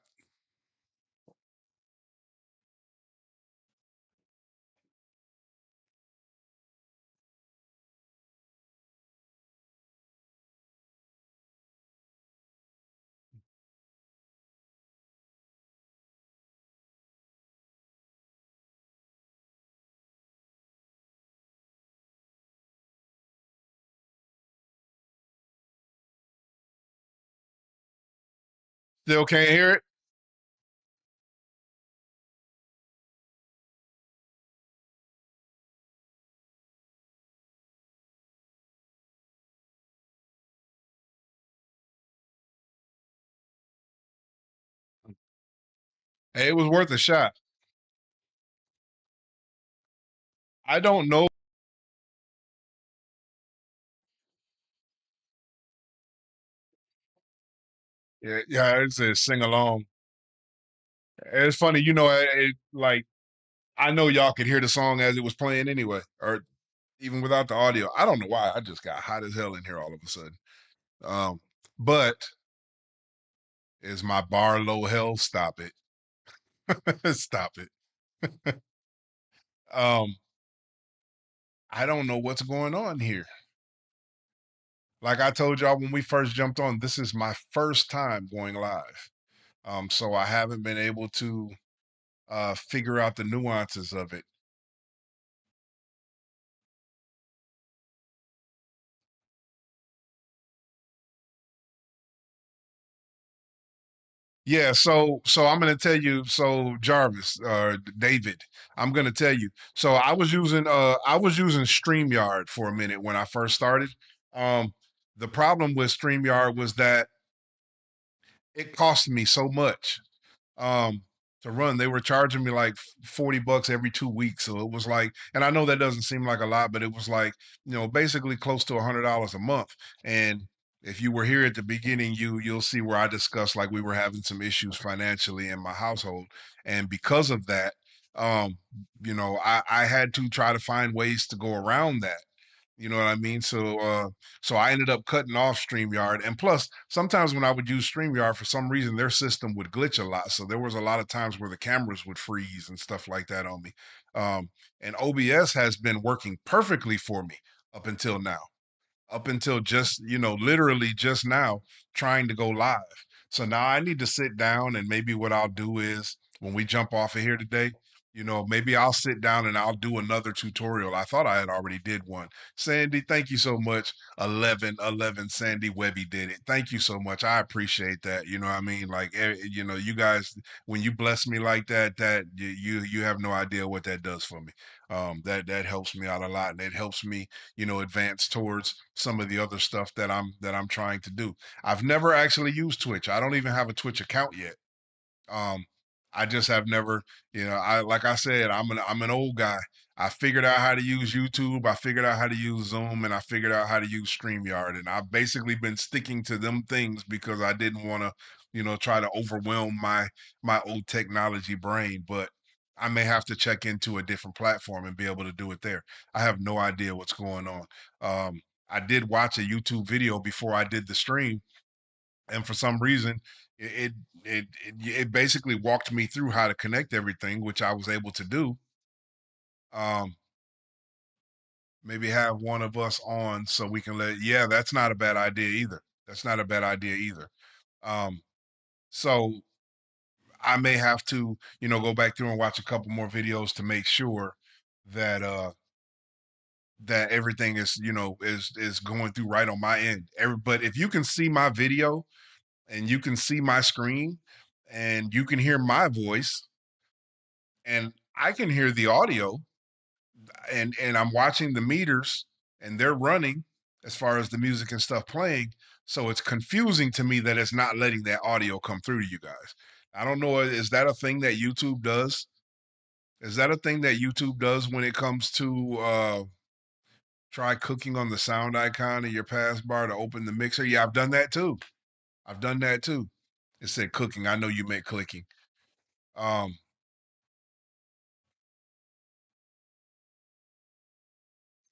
Still can't hear it? Hey, it was worth a shot. I don't know. Yeah, it says sing along. It's funny, like I know y'all could hear the song as it was playing anyway, or even without the audio. I don't know why. I just got hot as hell in here all of a sudden. Um, but is my bar low hell? Stop it. Stop it. Um, I don't know what's going on here. Like I told y'all when we first jumped on, this is my first time going live. So I haven't been able to figure out the nuances of it. Yeah, so I'm gonna tell you, so Jarvis, David, I'm gonna tell you. So I was using StreamYard for a minute when I first started. Um, the problem with StreamYard was that it cost me so much um to run. They were charging me like $40 every 2 weeks. So it was like, and I know that doesn't seem like a lot, but it was like, basically close to $100 a month. And if you were here at the beginning, you'll see where I discussed like we were having some issues financially in my household. And because of that, um, I had to try to find ways to go around that. You know what I mean? So I ended up cutting off StreamYard. And plus, sometimes when I would use StreamYard, for some reason, their system would glitch a lot. So there was a lot of times where the cameras would freeze and stuff like that on me. And OBS has been working perfectly for me up until now, up until just, literally just now trying to go live. So now I need to sit down, and maybe what I'll do is when we jump off of here today, maybe I'll sit down and I'll do another tutorial. I thought I had already did one. Sandy, thank you so much. 1111 Sandy Webby did it. Thank you so much. I appreciate that. You know what I mean? Like, you guys, when you bless me like that, you have no idea what that does for me. That helps me out a lot, and it helps me advance towards some of the other stuff that I'm trying to do. I've never actually used Twitch. I don't even have a Twitch account yet. Um, I just have never, I like I said, I'm an old guy. I figured out how to use YouTube, I figured out how to use Zoom, and I figured out how to use StreamYard. And I've basically been sticking to them things because I didn't want to, try to overwhelm my old technology brain. But I may have to check into a different platform and be able to do it there. I have no idea what's going on. I did watch a YouTube video before I did the stream, and for some reason it it basically walked me through how to connect everything, which I was able to do. um Maybe have one of us on so we can yeah, that's not a bad idea either. That's not a bad idea either. um so I may have to go back through and watch a couple more videos to make sure that that everything is going through right on my end. But if you can see my video and you can see my screen and you can hear my voice and I can hear the audio, and I'm watching the meters and they're running as far as the music and stuff playing. So it's confusing to me that it's not letting that audio come through to you guys. I don't know. Is that a thing that YouTube does? Is that a thing that YouTube does when it comes to try cooking on the sound icon of your pass bar to open the mixer? Yeah, I've done that too. I've done that too. It said cooking. I know you meant clicking. Um,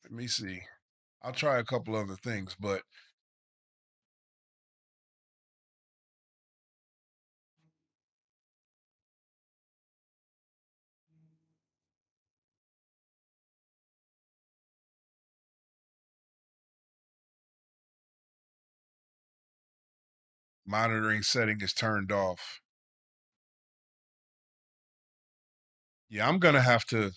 Let me see. I'll try a couple other things, but monitoring setting is turned off. Yeah, I'm gonna have to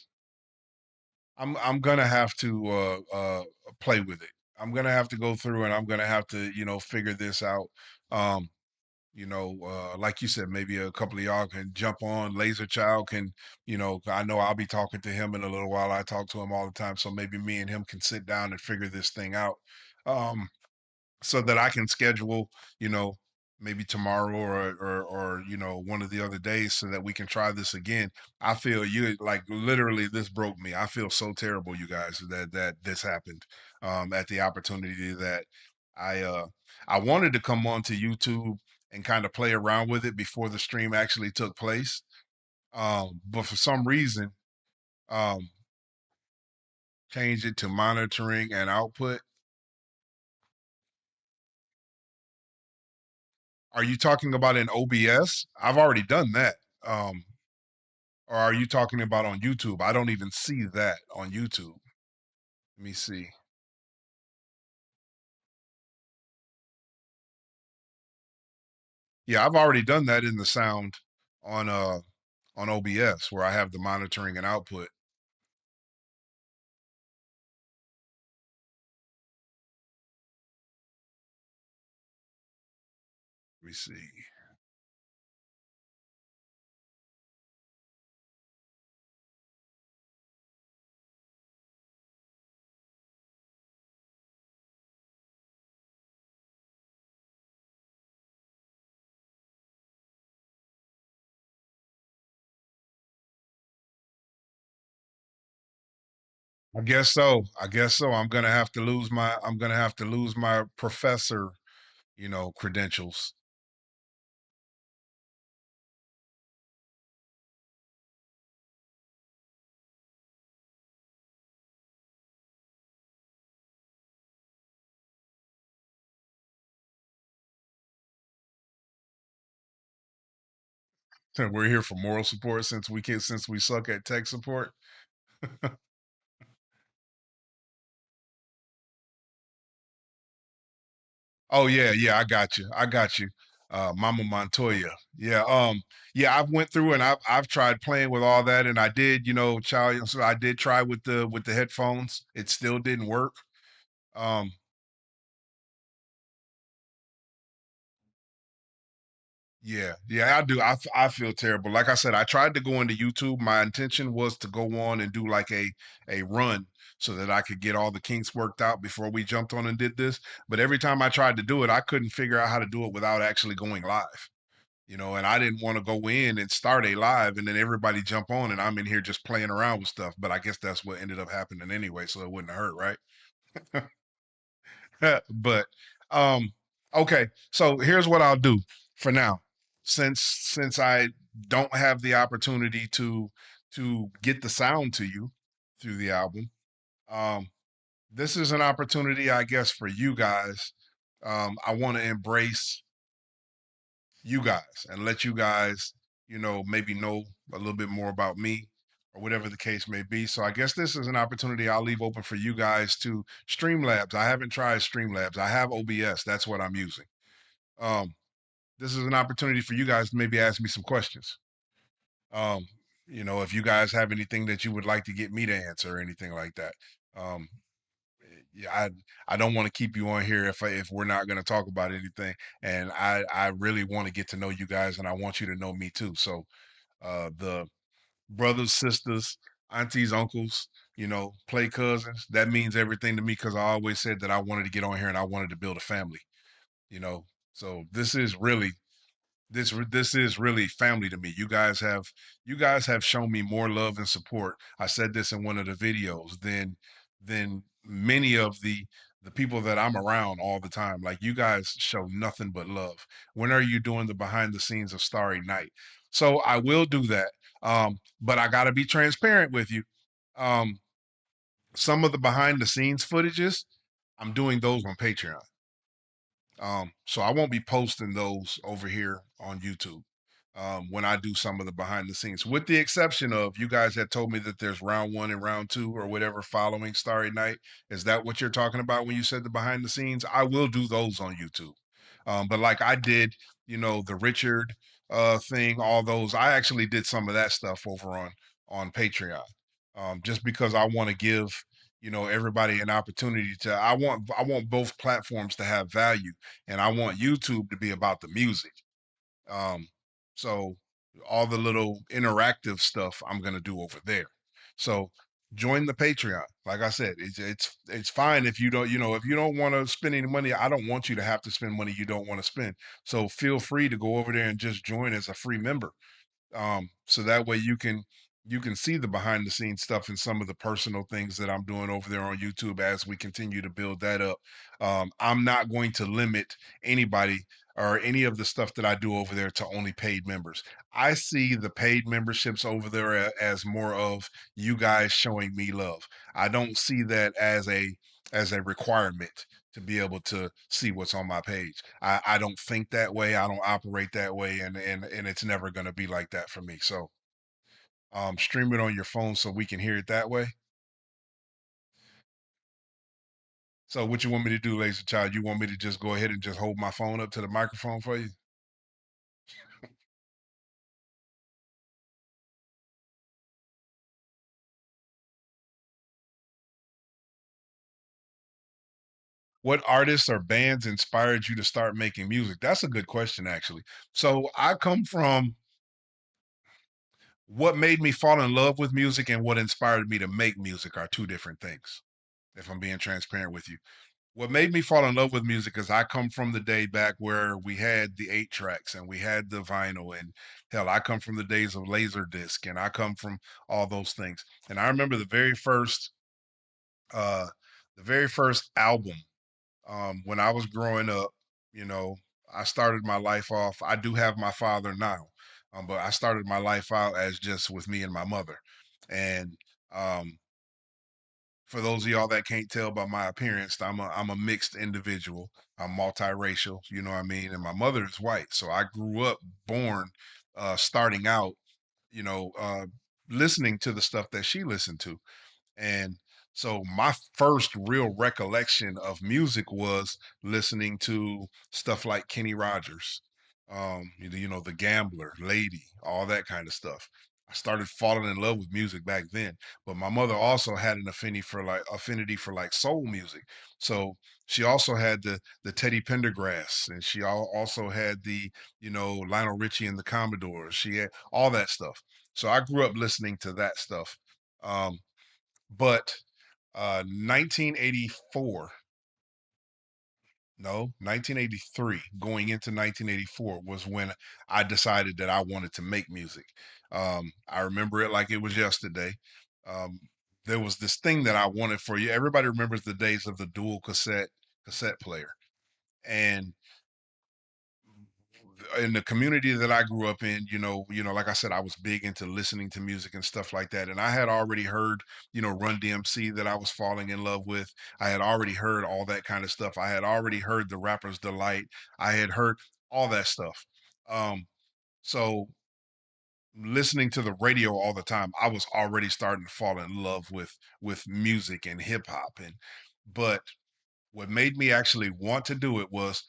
play with it. I'm gonna have to go through and I'm gonna have to, figure this out. Um, like you said, maybe a couple of y'all can jump on. Laser Child can, I know I'll be talking to him in a little while. I talk to him all the time, so maybe me and him can sit down and figure this thing out. Um, so that I can schedule, you know, maybe tomorrow or one of the other days so that we can try this again. I feel you like literally this broke me. I feel so terrible, you guys, that this happened. At the opportunity that I uh I wanted to come on to YouTube and kind of play around with it before the stream actually took place. But for some reason, um change it to monitoring and output. Are you talking about in OBS? I've already done that. Or are you talking about on YouTube? I don't even see that on YouTube. Let me see. Yeah, I've already done that in the sound on on OBS where I have the monitoring and output. Let me see. I guess so. I guess so. I'm gonna have to lose my professor, credentials. We're here for moral support since we suck at tech support. Oh yeah, yeah, I got you. I got you. Mama Montoya. Yeah, yeah, I've went through and I've tried playing with all that and I did, child so I did try with the headphones. It still didn't work. Um, yeah, yeah, I do. I feel terrible. Like I said, I tried to go into YouTube. My intention was to go on and do like a run so that I could get all the kinks worked out before we jumped on and did this. But every time I tried to do it, I couldn't figure out how to do it without actually going live. And I didn't want to go in and start a live and then everybody jump on and I'm in here just playing around with stuff. But I guess that's what ended up happening anyway, so it wouldn't hurt, right? But um okay, so here's what I'll do for now. Since I don't have the opportunity to get the sound to you through the album, um this is an opportunity I guess for you guys. I want to embrace you guys and let you guys, maybe know a little bit more about me or whatever the case may be. So I guess this is an opportunity I'll leave open for you guys to Streamlabs. I haven't tried Streamlabs. I have OBS. That's what I'm using. Um, this is an opportunity for you guys to maybe ask me some questions. Um, if you guys have anything that you would like to get me to answer or anything like that. Um, yeah, I don't want to keep you on here if we're not going to talk about anything. And I really want to get to know you guys, and I want you to know me too. So the brothers, sisters, aunties, uncles, play cousins. That means everything to me because I always said that I wanted to get on here and I wanted to build a family. You know, so this is really this is really family to me. You guys have shown me more love and support. I said this in one of the videos than many of the people that I'm around all the time. Like you guys show nothing but love. When are you doing the behind the scenes of Starry Night? So I will do that. But I got to be transparent with you. Um, some of the behind the scenes footages, I'm doing those on Patreon. So I won't be posting those over here on YouTube when I do some of the behind the scenes, with the exception of you guys had told me that there's round one and round two or whatever following Starry Night. Is that what you're talking about when you said the behind the scenes? I will do those on YouTube. But like I did, the Richard thing, all those, I actually did some of that stuff over on Patreon. Just because I want to give everybody an opportunity to I want both platforms to have value, and I want YouTube to be about the music. um so all the little interactive stuff I'm going to do over there. So join the Patreon. Like I said, it's fine if you don't, if you don't want to spend any money. I don't want you to have to spend money you don't want to spend. So feel free to go over there and just join as a free member, so that way you can see the behind the scenes stuff and some of the personal things that I'm doing over there on YouTube as we continue to build that up. I'm not going to limit anybody or any of the stuff that I do over there to only paid members. I see the paid memberships over there as more of you guys showing me love. I don't see that as a requirement to be able to see what's on my page. I don't think that way. I don't operate that way, and it's never going to be like that for me. So stream it on your phone so we can hear it that way. So what you want me to do, lazy child? You want me to just go ahead and just hold my phone up to the microphone for you? What artists or bands inspired you to start making music? That's a good question, actually. So I come from what made me fall in love with music and what inspired me to make music are two different things, if I'm being transparent with you. What made me fall in love with music is I come from the day back where we had the 8 tracks and we had the vinyl, and hell, I come from the days of Laserdisc, and I come from all those things. And I remember uh the very first album, when I was growing up. you know I started my life off. I do have my father now, but I started my life out as just with me and my mother. And um for those of y'all that can't tell by my appearance, I'm a mixed individual. I'm multiracial, you know what I mean? And my mother is white. So I grew up born starting out, you know, uh listening to the stuff that she listened to. And so my first real recollection of music was listening to stuff like Kenny Rogers, The Gambler, Lady, all that kind of stuff. I started falling in love with music back then, but my mother also had an affinity for like soul music. So she also had the Teddy Pendergrass, and she also had the Lionel Richie and the Commodores. She had all that stuff. So I grew up listening to that stuff. Um, but 1984, no, 1983, going into 1984 was when I decided that I wanted to make music. I remember it like it was yesterday. Um, there was this thing that I wanted for you. Everybody remembers the days of the dual cassette player. And in the community that I grew up in, like I said, I was big into listening to music and stuff like that. And I had already heard, Run DMC that I was falling in love with. I had already heard all that kind of stuff. I had already heard the Rapper's Delight. I had heard all that stuff. Um, so listening to the radio all the time, I was already starting to fall in love with music and hip hop. But what made me actually want to do it was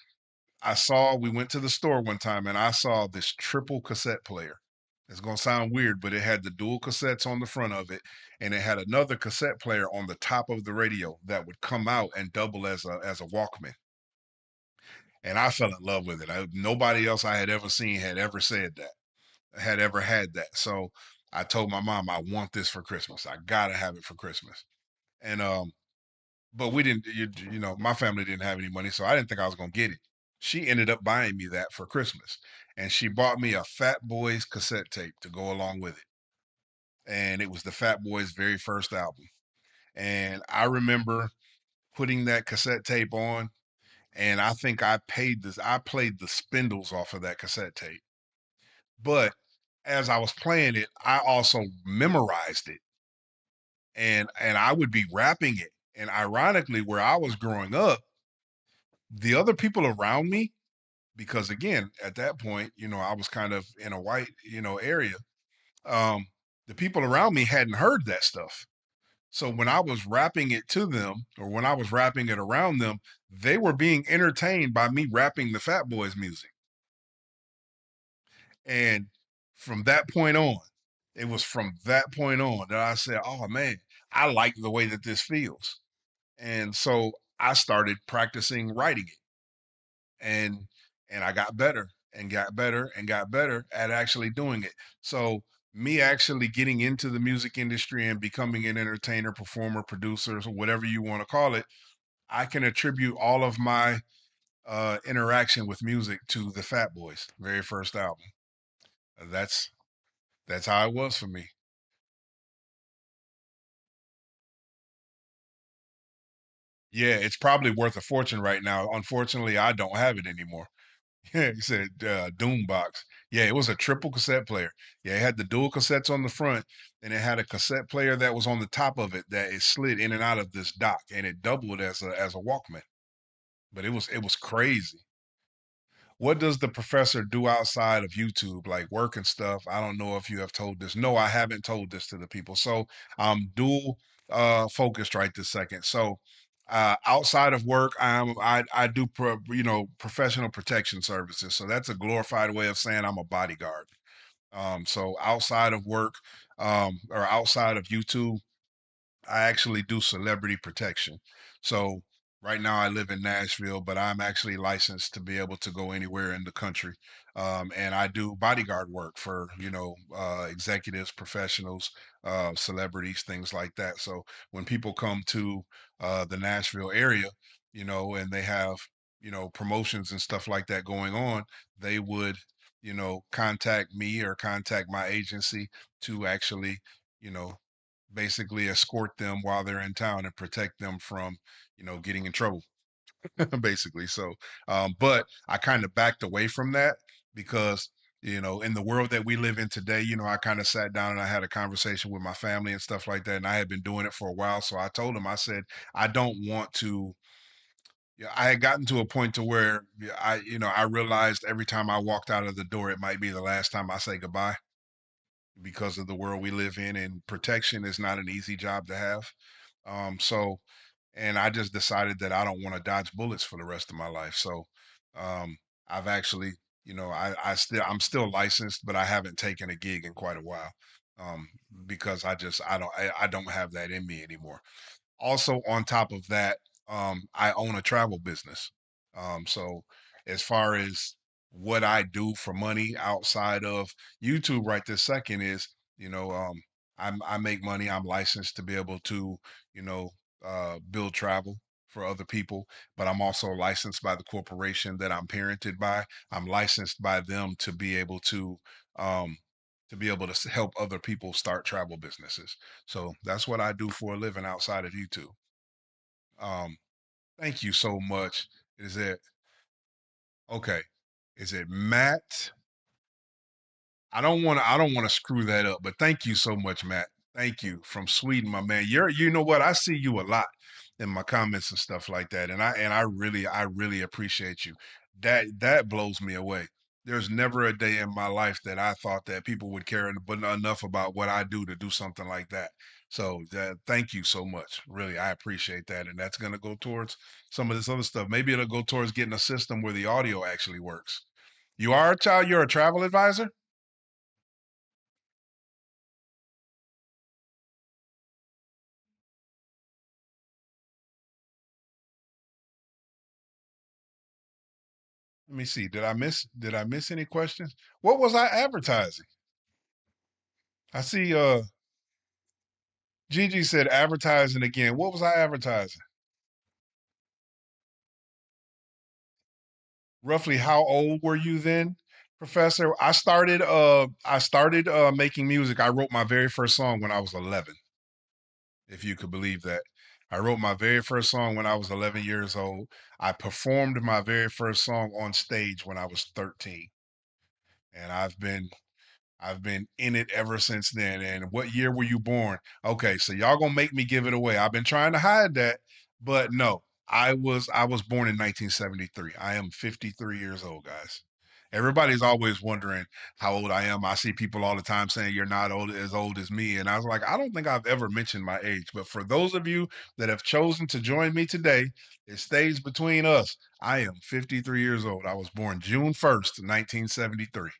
we went to the store one time and I saw this triple cassette player. It's going to sound weird, but it had the dual cassettes on the front of it, and it had another cassette player on the top of the radio that would come out and double as a Walkman. And I fell in love with it. Nobody else I had ever seen had ever said that, had ever had that. So I told my mom, I want this for Christmas. I got to have it for Christmas. And but we didn't, my family didn't have any money, so I didn't think I was going to get it. She ended up buying me that for Christmas, and she bought me a Fat Boys cassette tape to go along with it, and it was the Fat Boys' very first album. And I remember putting that cassette tape on, and I think I played the spindles off of that cassette tape. But as I was playing it, I also memorized it, and I would be rapping it. And ironically, where I was growing up, the other people around me, because again, at that point, I was kind of in a white, area. Um, the people around me hadn't heard that stuff. So when I was rapping it to them, or when I was rapping it around them, they were being entertained by me rapping the Fat Boys music. And from that point on, it was from that point on that I said, "Oh man, I like the way that this feels." And so I started practicing writing it, and I got better and got better and got better at actually doing it. So me actually getting into the music industry and becoming an entertainer, performer, producer, or whatever you want to call it, I can attribute all of my interaction with music to the Fat Boys' very first album. That's that's how it was for me. Yeah, it's probably worth a fortune right now. Unfortunately, I don't have it anymore. Yeah, he said Doom Box. Yeah, it was a triple cassette player. Yeah, it had the dual cassettes on the front, and it had a cassette player that was on the top of it that it slid in and out of this dock, and it doubled as a Walkman. But it was crazy. What does the professor do outside of YouTube, like work and stuff? I don't know if you have told this. No, I haven't told this to the people. So I'm dual focused right this second. So outside of work, I do professional protection services. So that's a glorified way of saying I'm a bodyguard. So outside of work, or outside of YouTube, I actually do celebrity protection. So right now I live in Nashville, but I'm actually licensed to be able to go anywhere in the country. And I do bodyguard work for, executives, professionals, celebrities, things like that. So when people come to the Nashville area, and they have, promotions and stuff like that going on, they would, contact me or contact my agency to actually, you know, basically escort them while they're in town and protect them from, getting in trouble, basically. So, but I kind of backed away from that because, in the world that we live in today, I kind of sat down and I had a conversation with my family and stuff like that. And I had been doing it for a while. So I told them, I said, I don't want to. Yeah, I had gotten to a point to where yeah, I realized every time I walked out of the door, it might be the last time I say goodbye because of the world we live in, and protection is not an easy job to have. So, and I just decided that I don't want to dodge bullets for the rest of my life. So, um, I've actually, I'm still licensed, but I haven't taken a gig in quite a while, um, because I don't have that in me anymore. Also, on top of that, I own a travel business. So as far as what I do for money outside of YouTube right this second is, you know, um, I make money. I'm licensed to be able to, you know, build travel for other people, but I'm also licensed by the corporation that I'm parented by. I'm licensed by them um, to be able to help other people start travel businesses. So that's what I do for a living outside of YouTube. Um, Thank you so much. Is it okay? Is it Matt? I don't want to screw that up, but thank you so much, Matt. Thank you from Sweden, my man. You know what? I see you a lot in my comments and stuff like that, and I really appreciate you. That blows me away. There's never a day in my life that I thought that people would care but enough about what I do to do something like that. So thank you so much. Really, I appreciate that, and that's gonna go towards some of this other stuff. Maybe it'll go towards getting a system where the audio actually works. You are a child. You're a travel advisor. Let me see. Did I miss any questions? What was I advertising? I see Gigi said advertising again. What was I advertising? Roughly how old were you then, Professor? I started making music. I wrote my very first song when I was 11, if you could believe that. I wrote my very first song when I was 11 years old. I performed my very first song on stage when I was 13. And I've been in it ever since then. And what year were you born? Okay, so y'all gonna make me give it away. I've been trying to hide that, but no, I was born in 1973. I am 53 years old, guys. Everybody's always wondering how old I am. I see people all the time saying you're not old as me, and I was like, I don't think I've ever mentioned my age. But for those of you that have chosen to join me today, it stays between us. I am 53 years old. I was born June 1st, 1973.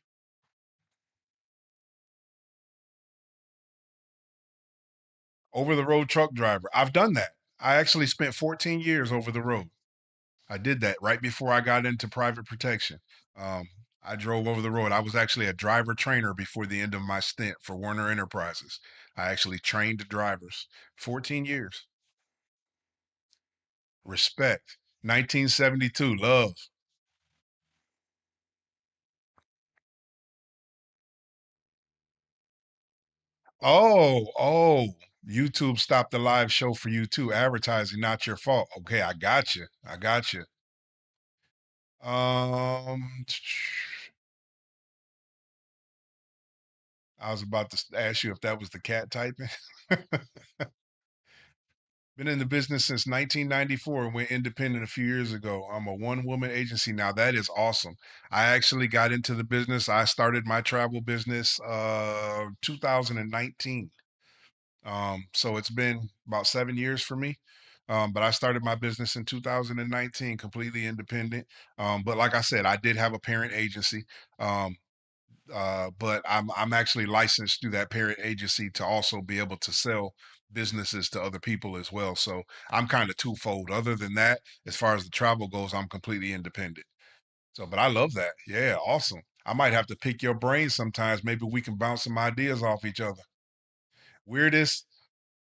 Over the road truck driver. I've done that. I actually spent 14 years over the road. I did that right before I got into private protection. Um, I drove over the road. I was actually a driver trainer before the end of my stint for Werner Enterprises. I actually trained the drivers. 14 years. Respect. 1972. Love. Oh. YouTube stopped the live show for you too. Advertising, not your fault. Okay, I got you. I got you. Um, I was about to ask you if that was the cat typing. Been in the business since 1994 and went independent a few years ago. I'm a one woman agency now. That is awesome. I actually got into the business. I started my travel business 2019. So it's been about 7 years for me. But I started my business in 2019, completely independent. But like I said, I did have a parent agency. Um, but I'm actually licensed through that parent agency to also be able to sell businesses to other people as well. So I'm kind of twofold. Other than that, as far as the travel goes, I'm completely independent. So, but I love that. Yeah, awesome. I might have to pick your brain sometimes. Maybe we can bounce some ideas off each other. Weirdest,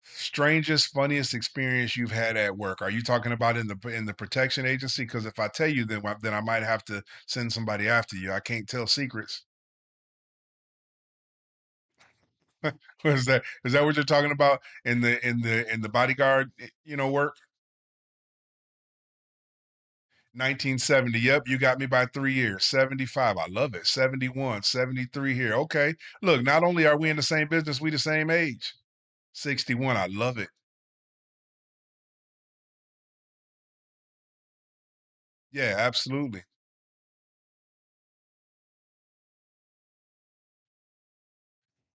strangest, funniest experience you've had at work? Are you talking about in the protection agency? Because if I tell you, then I might have to send somebody after you. I can't tell secrets. Was that is that what you're talking about in the bodyguard work? 1970. Yep, you got me by 3 years. 75. I love it. 71, 73 here. Okay. Look, not only are we in the same business, we the same age. 61. I love it. Yeah, absolutely.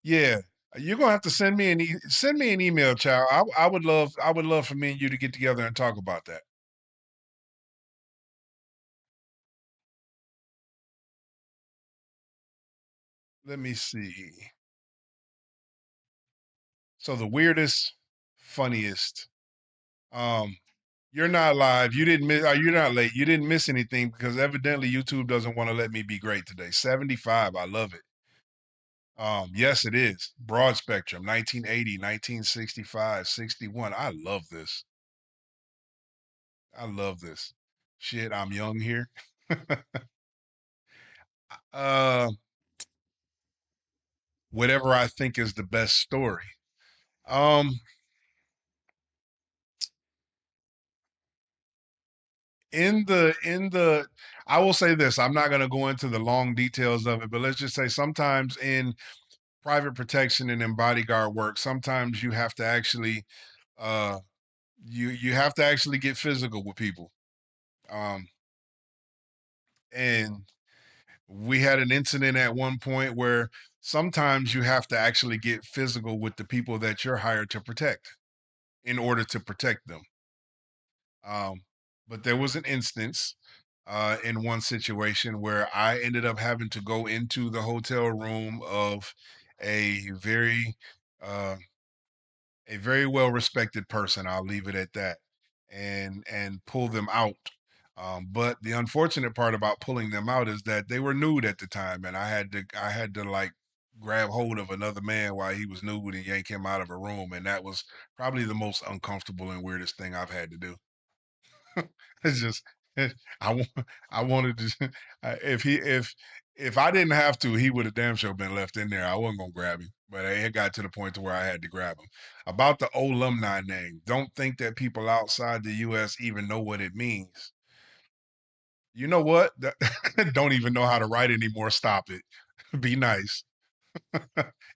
Yeah. You're gonna have to send me an email, child. I would love for me and you to get together and talk about that. Let me see. So the weirdest, funniest. Um, You're not live. You didn't miss. You're not late. You didn't miss anything because evidently YouTube doesn't want to let me be great today. 75. I love it. Yes, it is. Broad spectrum. 1980, 1965, 61. I love this. I love this. Shit, I'm young here. uh, Whatever I think is the best story. Um, in the I will say this. I'm not gonna go into the long details of it, but let's just say sometimes in private protection and in bodyguard work, sometimes you have to actually uh you have to actually get physical with people. Um and we had an incident at one point where sometimes you have to actually get physical with the people that you're hired to protect in order to protect them. Um but there was an instance in one situation where I ended up having to go into the hotel room of a very uh a very well respected person. I'll leave it at that, and pull them out. But the unfortunate part about pulling them out is that they were nude at the time, and I had to like grab hold of another man while he was nude and yank him out of a room, and that was probably the most uncomfortable and weirdest thing I've had to do. It's just I want I wanted to if I didn't have to, he would have damn sure been left in there. I wasn't gonna grab him, but it got to the point to where I had to grab him. About the alumni name, don't think that people outside the U.S. even know what it means. You know what? Don't even know how to write anymore. Stop it. Be nice.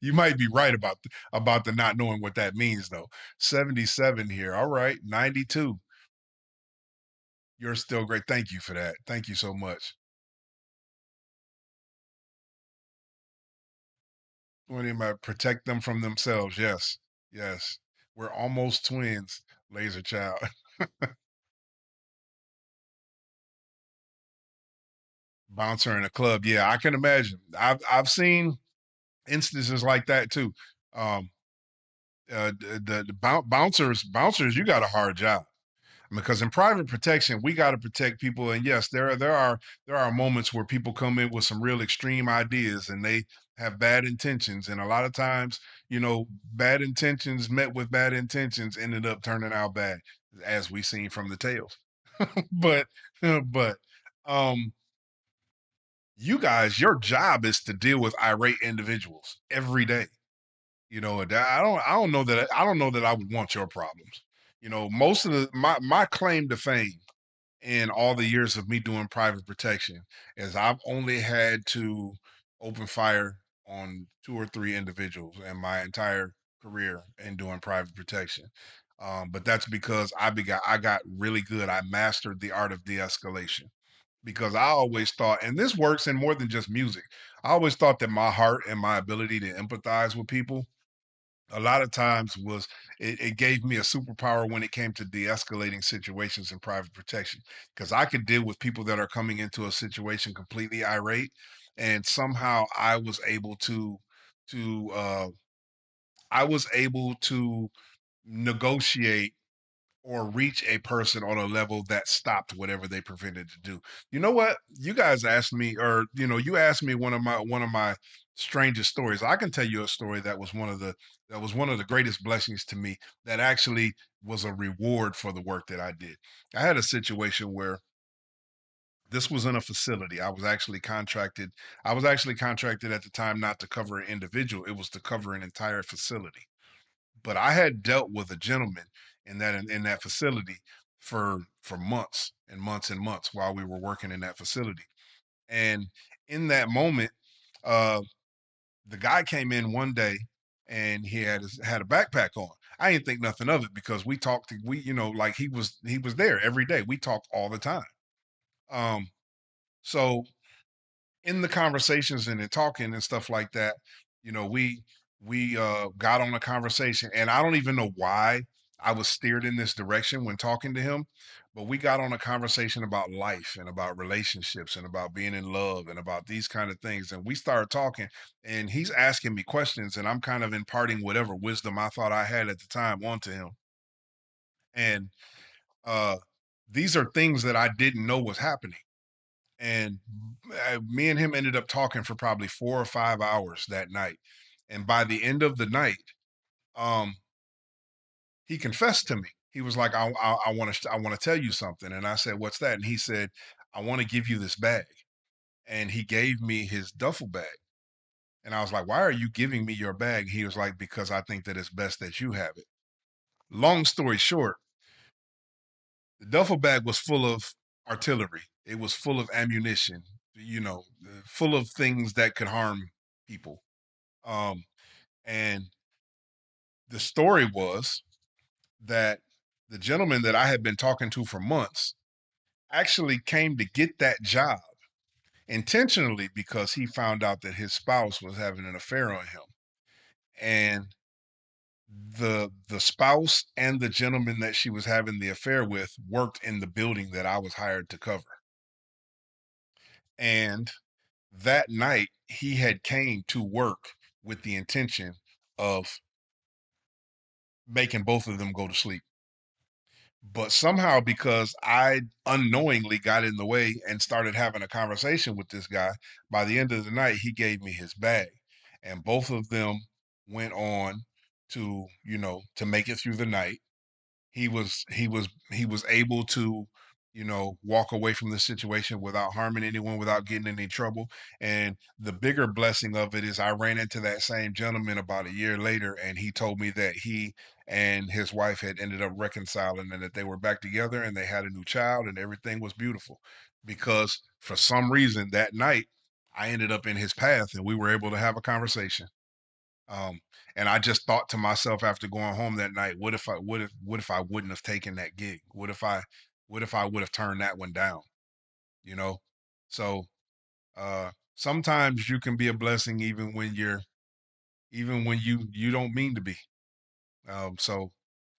You might be right about the not knowing what that means though. 77 here. All right, 92. You're still great. Thank you for that. Thank you so much. What do you mean protect them from themselves? Yes. Yes. We're almost twins, laser child. Bouncer in a club. Yeah, I can imagine. I've seen instances like that too. Um the bouncers, you got a hard job. Because in private protection, we got to protect people. And yes, there are moments where people come in with some real extreme ideas and they have bad intentions. And a lot of times, bad intentions met with bad intentions ended up turning out bad, as we seen from the tales. but but um you guys, your job is to deal with irate individuals every day. I don't know that I would want your problems. Most of my claim to fame in all the years of me doing private protection is I've only had to open fire on two or three individuals in my entire career in doing private protection. But that's because I got really good. I mastered the art of de-escalation because I always thought, and this works in more than just music. I always thought that my heart and my ability to empathize with people a lot of times it gave me a superpower when it came to de-escalating situations in private protection because I could deal with people that are coming into a situation completely irate, and somehow to I was able to negotiate or reach a person on a level that stopped whatever they prevented to do. You know what? You guys asked me, or you asked me one of my strangest stories. I can tell you a story that was one of the greatest blessings to me. That actually was a reward for the work that I did. I had a situation where this was in a facility. I was actually contracted at the time not to cover an individual. It was to cover an entire facility, but I had dealt with a gentleman in that facility for months and months and months while we were working in that facility. And in that moment, uh, the guy came in one day and he had a backpack on. I didn't think nothing of it because we talked. Like he was there every day. We talked all the time. Um, so in the conversations and in talking and stuff like that, we got on a conversation, and I don't even know why I was steered in this direction when talking to him, but we got on a conversation about life and about relationships and about being in love and about these kind of things. And we started talking, and he's asking me questions, and I'm kind of imparting whatever wisdom I thought I had at the time onto him. And uh, these are things that I didn't know was happening, and me and him ended up talking for probably 4 or 5 hours that night. And by the end of the night, um, he confessed to me. He was like, "I want to tell you something," and I said, "What's that?" And he said, "I want to give you this bag," and he gave me his duffel bag. And I was like, "Why are you giving me your bag?" He was like, "Because I think that it's best that you have it." Long story short, the duffel bag was full of artillery. It was full of ammunition, full of things that could harm people. Um, and the story was that the gentleman that I had been talking to for months actually came to get that job intentionally because he found out that his spouse was having an affair on him. And the spouse and the gentleman that she was having the affair with worked in the building that I was hired to cover. And that night he had came to work with the intention of making both of them go to sleep. But somehow, because I unknowingly got in the way and started having a conversation with this guy, by the end of the night, he gave me his bag. And both of them went on to make it through the night. He was able to walk away from the situation without harming anyone, without getting in any trouble. And the bigger blessing of it is I ran into that same gentleman about a year later, and he told me that he and his wife had ended up reconciling and that they were back together and they had a new child and everything was beautiful. Because for some reason that night, I ended up in his path and we were able to have a conversation. Um, and I just thought to myself after going home that night, what if I wouldn't have taken that gig? What if I would have turned that one down? You know? So sometimes you can be a blessing even when you don't mean to be. So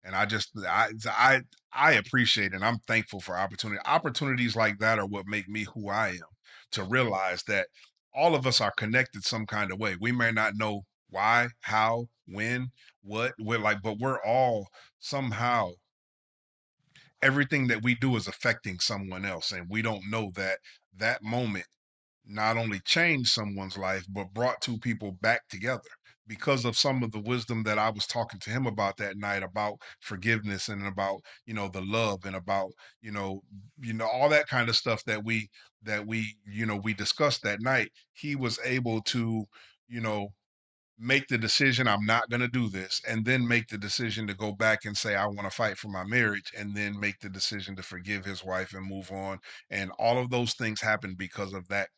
and I appreciate and I'm thankful for opportunity. Opportunities like that are what make me who I am, to realize that all of us are connected some kind of way. We may not know why, how, when, what, we're like, but we're all somehow, everything that we do is affecting someone else. And we don't know that that moment not only changed someone's life, but brought two people back together because of some of the wisdom that I was talking to him about that night, about forgiveness and about, the love and about, you know, all that kind of stuff that we discussed that night. He was able to, you know, make the decision, I'm not going to do this, and then make the decision to go back and say I want to fight for my marriage, and then make the decision to forgive his wife and move on. And all of those things happen because of that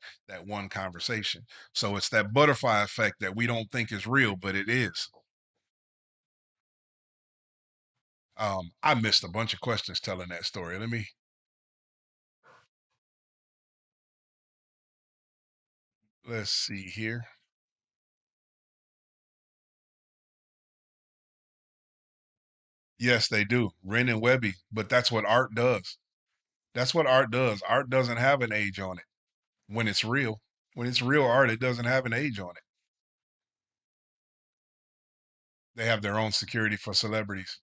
one conversation. So it's that butterfly effect that we don't think is real, but it is. I missed a bunch of questions telling that story. Let's see here. Yes, they do. Ren and Webby, but that's what art does. That's what art does. Art doesn't have an age on it when it's real. When it's real art, it doesn't have an age on it. They have their own security for celebrities.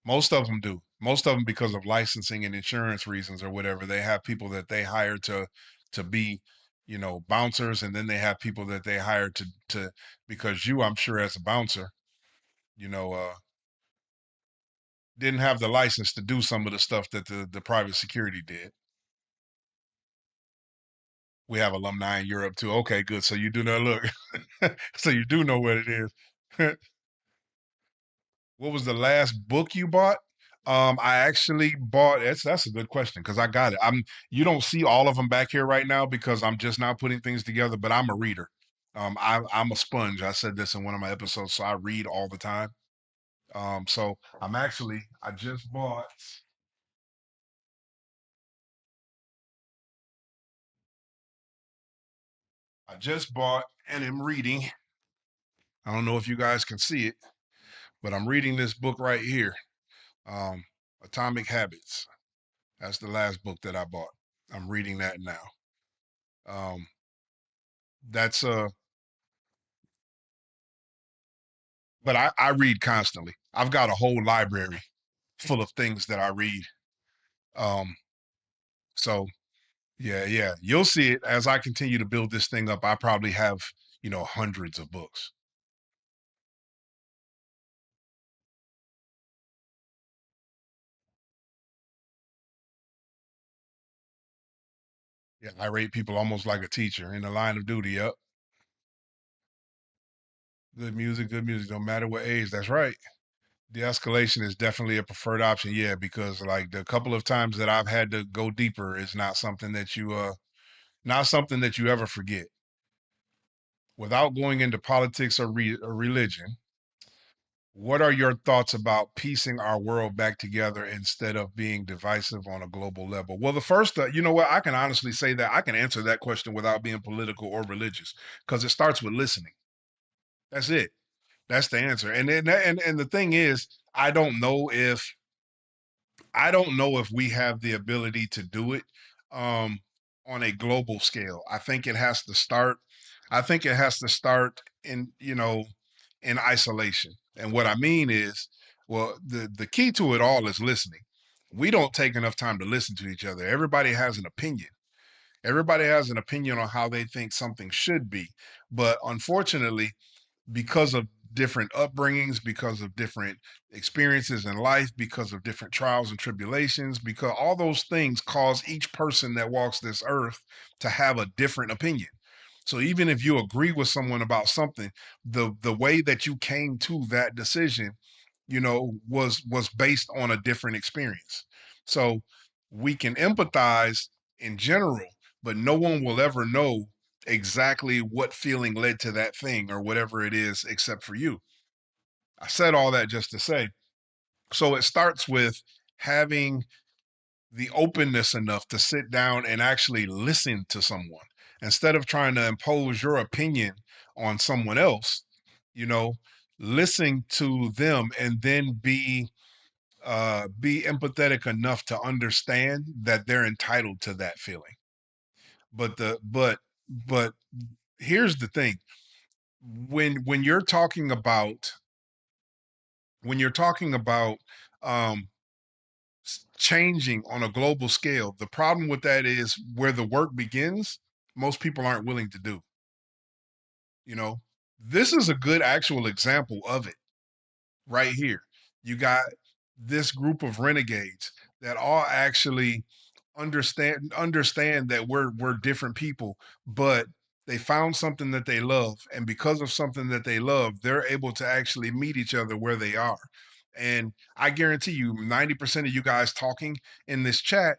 Most of them do. Most of them, because of licensing and insurance reasons or whatever, they have people that they hire to be, bouncers, and then they have people that they hire to because I'm sure, as a bouncer, you know, didn't have the license to do some of the stuff that the private security did. We have alumni in Europe too. Okay, good. So you do know. Look, so you do know what it is. What was the last book you bought? I actually bought. That's a good question because I got it. You don't see all of them back here right now because I'm just not putting things together. But I'm a reader. I'm a sponge. I said this in one of my episodes, so I read all the time. So I just bought. I just bought and am reading. I don't know if you guys can see it, but I'm reading this book right here. Um, Atomic Habits. That's the last book that I bought. I'm reading that now. Um, that's but I read constantly. I've got a whole library full of things that I read. Um, so yeah, yeah, you'll see it as I continue to build this thing up. I probably have, hundreds of books. Yeah, I rate people almost like a teacher in the line of duty. Yep. Good music, no matter what age. That's right. De-escalation is definitely a preferred option. Yeah, because like the couple of times that I've had to go deeper is not something that you ever forget. Without going into politics or religion, what are your thoughts about piecing our world back together instead of being divisive on a global level? Well, the first, you know what, I can honestly say that I can answer that question without being political or religious because it starts with listening. That's it. That's the answer. And the thing is, I don't know if I don't know if we have the ability to do it um, on a global scale. I think it has to start in isolation. And what I mean is, well, the key to it all is listening. We don't take enough time to listen to each other. Everybody has an opinion. Everybody has an opinion on how they think something should be. But unfortunately, because of different upbringings, because of different experiences in life, because of different trials and tribulations, because all those things cause each person that walks this earth to have a different opinion. So even if you agree with someone about something, the way that you came to that decision, was based on a different experience. So we can empathize in general, but no one will ever know exactly what feeling led to that thing or whatever it is except for you. I said all that just to say, so it starts with having the openness enough to sit down and actually listen to someone instead of trying to impose your opinion on someone else, you know, listening to them and then be empathetic enough to understand that they're entitled to that feeling. But here's the thing. When you're talking about when you're talking about um changing on a global scale, the problem with that is where the work begins, most people aren't willing to do. You know, this is a good actual example of it right here. You got this group of renegades that all actually understand that we're different people, but they found something that they love, and because of something that they love, they're able to actually meet each other where they are. And I guarantee you, 90% of you guys talking in this chat,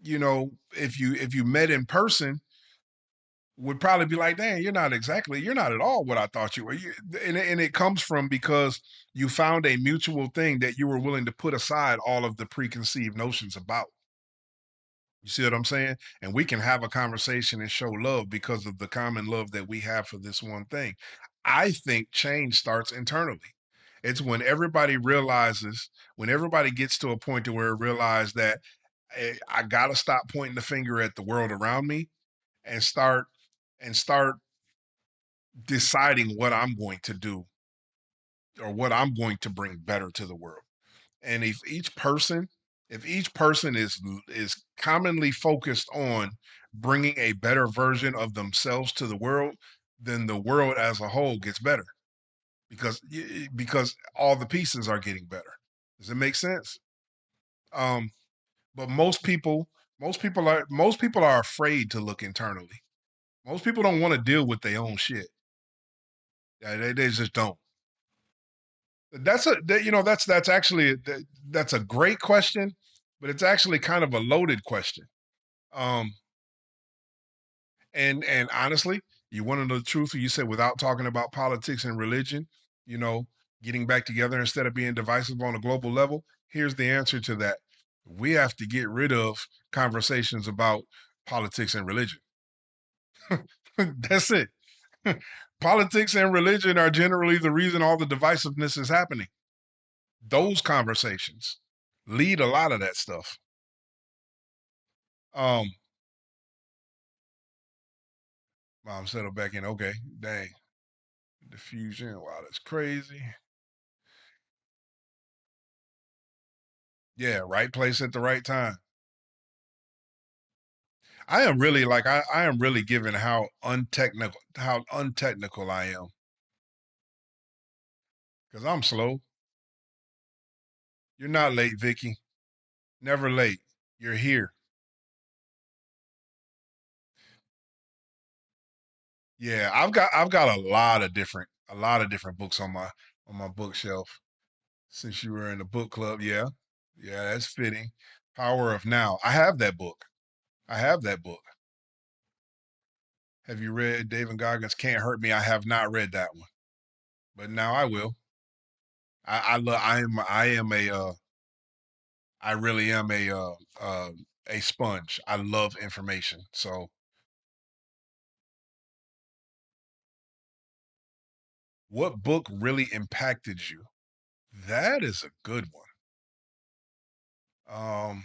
if you met in person, would probably be like, "Dang, you're not at all what I thought you were." And it comes from because you found a mutual thing that you were willing to put aside all of the preconceived notions about. You see what I'm saying? And we can have a conversation and show love because of the common love that we have for this one thing. I think change starts internally. It's when everybody gets to a point to where it realize that, I gotta stop pointing the finger at the world around me and start deciding what I'm going to do or what I'm going to bring better to the world. And if each person is commonly focused on bringing a better version of themselves to the world, then the world as a whole gets better because all the pieces are getting better. Does it make sense? Um, but most people are afraid to look internally. Most people don't want to deal with their own shit. They just don't. That's actually that's a great question, but it's actually kind of a loaded question. Um, and honestly, you want to know the truth? You said without talking about politics and religion, you know, getting back together instead of being divisive on a global level. Here's the answer to that: we have to get rid of conversations about politics and religion. That's it. Politics and religion are generally the reason all the divisiveness is happening. Those conversations lead a lot of that stuff. Um, Mom settled back in. Okay, dang, diffusion. Wow, that's crazy. Yeah, right place at the right time. I am really given how untechnical I am because I'm slow. You're not late, Vicky. Never late. You're here. Yeah, I've got a lot of different books on my bookshelf since you were in the book club. Yeah. Yeah, that's fitting. Power of Now. I have that book. I have that book. Have you read David Goggins' Can't Hurt Me? I have not read that one, but now I will. I really am a sponge. I love information. So, what book really impacted you? That is a good one. Um,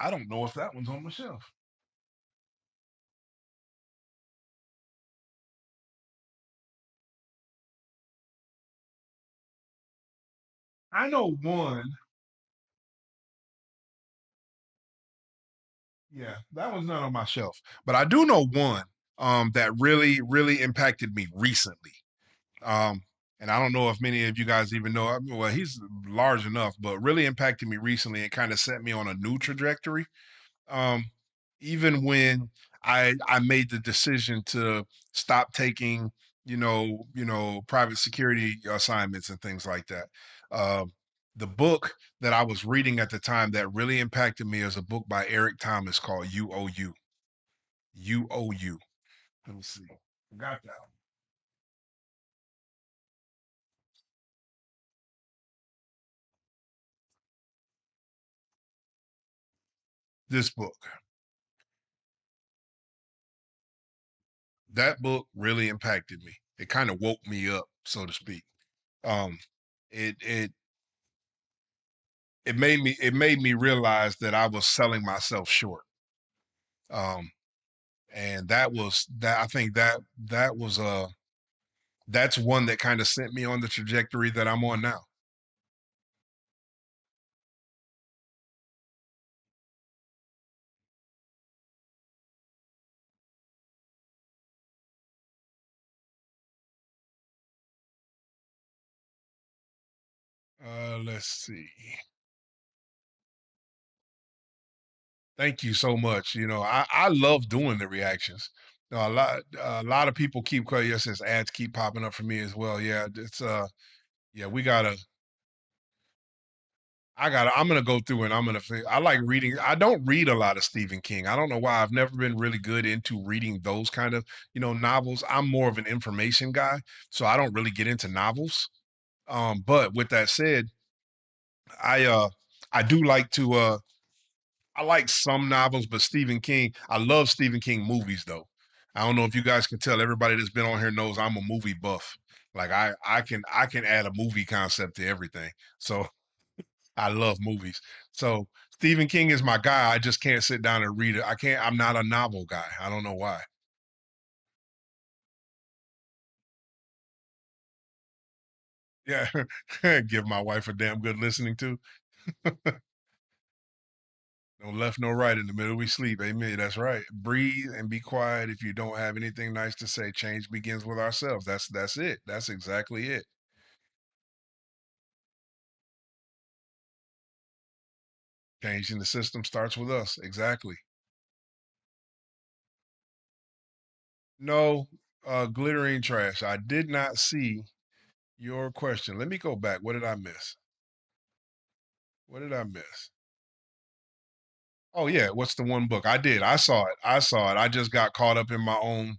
I don't know if that one's on my shelf. I know one. Yeah, that one's not on my shelf, but I do know one that really, really impacted me recently. Um, And I don't know if many of you guys even know. Well, he's large enough, but really impacted me recently and kind of set me on a new trajectory. Um, Even when I made the decision to stop taking, private security assignments and things like that. Uh, the book that I was reading at the time that really impacted me is a book by Eric Thomas called "You Owe You." You owe you. Let me see. Got that. This book. That book really impacted me. It kind of woke me up, so to speak. Um, it it made me realize that I was selling myself short. Um, and that I think that was that's one that kind of sent me on the trajectory that I'm on now. Let's see. Thank you so much. I love doing the reactions. A lot of people keep calling. Yes, as ads keep popping up for me as well. Yeah, it's yeah, we gotta I'm gonna go through and I like reading. I don't read a lot of Stephen King. I don't know why. I've never been really good into reading those kind of, novels. I'm more of an information guy, so I don't really get into novels. But with that said, I uh I do like to I like some novels, but Stephen King, I love Stephen King movies though. I don't know if you guys can tell, everybody that's been on here knows I'm a movie buff. Like I can add a movie concept to everything. So I love movies. So Stephen King is my guy. I just can't sit down and read it. I can't. I'm not a novel guy. I don't know why. Yeah, give my wife a damn good listening to. No left, no right. In the middle we sleep. Amen. That's right. Breathe and be quiet. If you don't have anything nice to say, change begins with ourselves. That's it. That's exactly it. Changing the system starts with us. Exactly. No, glittering trash. I did not see your question. Let me go back. What did I miss? What did I miss? Oh yeah, what's the one book? I did. I saw it. I saw it. I just got caught up in my own.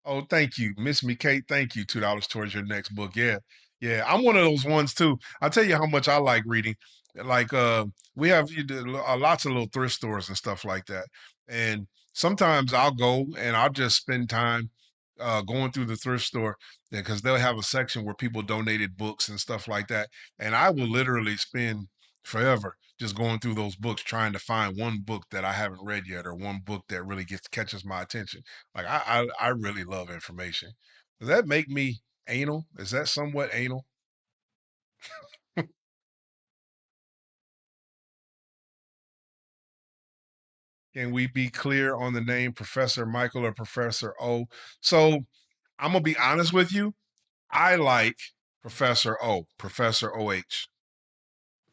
Oh, thank you. Miss Me Kate, thank you. $2 towards your next book. Yeah. Yeah. I'm one of those ones too. I'll tell you how much I like reading. Like we have lots of little thrift stores and stuff like that. And sometimes I'll go and I'll just spend time going through the thrift store because they'll have a section where people donated books and stuff like that. And I will literally spend forever just going through those books trying to find one book that I haven't read yet or one book that really gets catches my attention. Like I really love information. Does that make me anal? Is that somewhat anal? Can we be clear on the name Professor Michael or Professor O? So I'm gonna be honest with you. I like Professor O, Professor OH.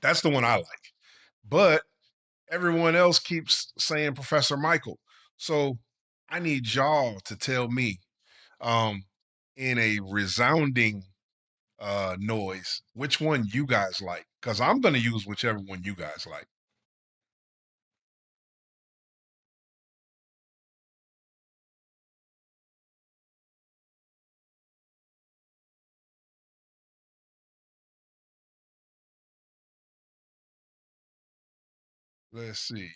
That's the one I like. But everyone else keeps saying Professor Michael. So I need y'all to tell me um in a resounding noise which one you guys like, because I'm going to use whichever one you guys like. Let's see.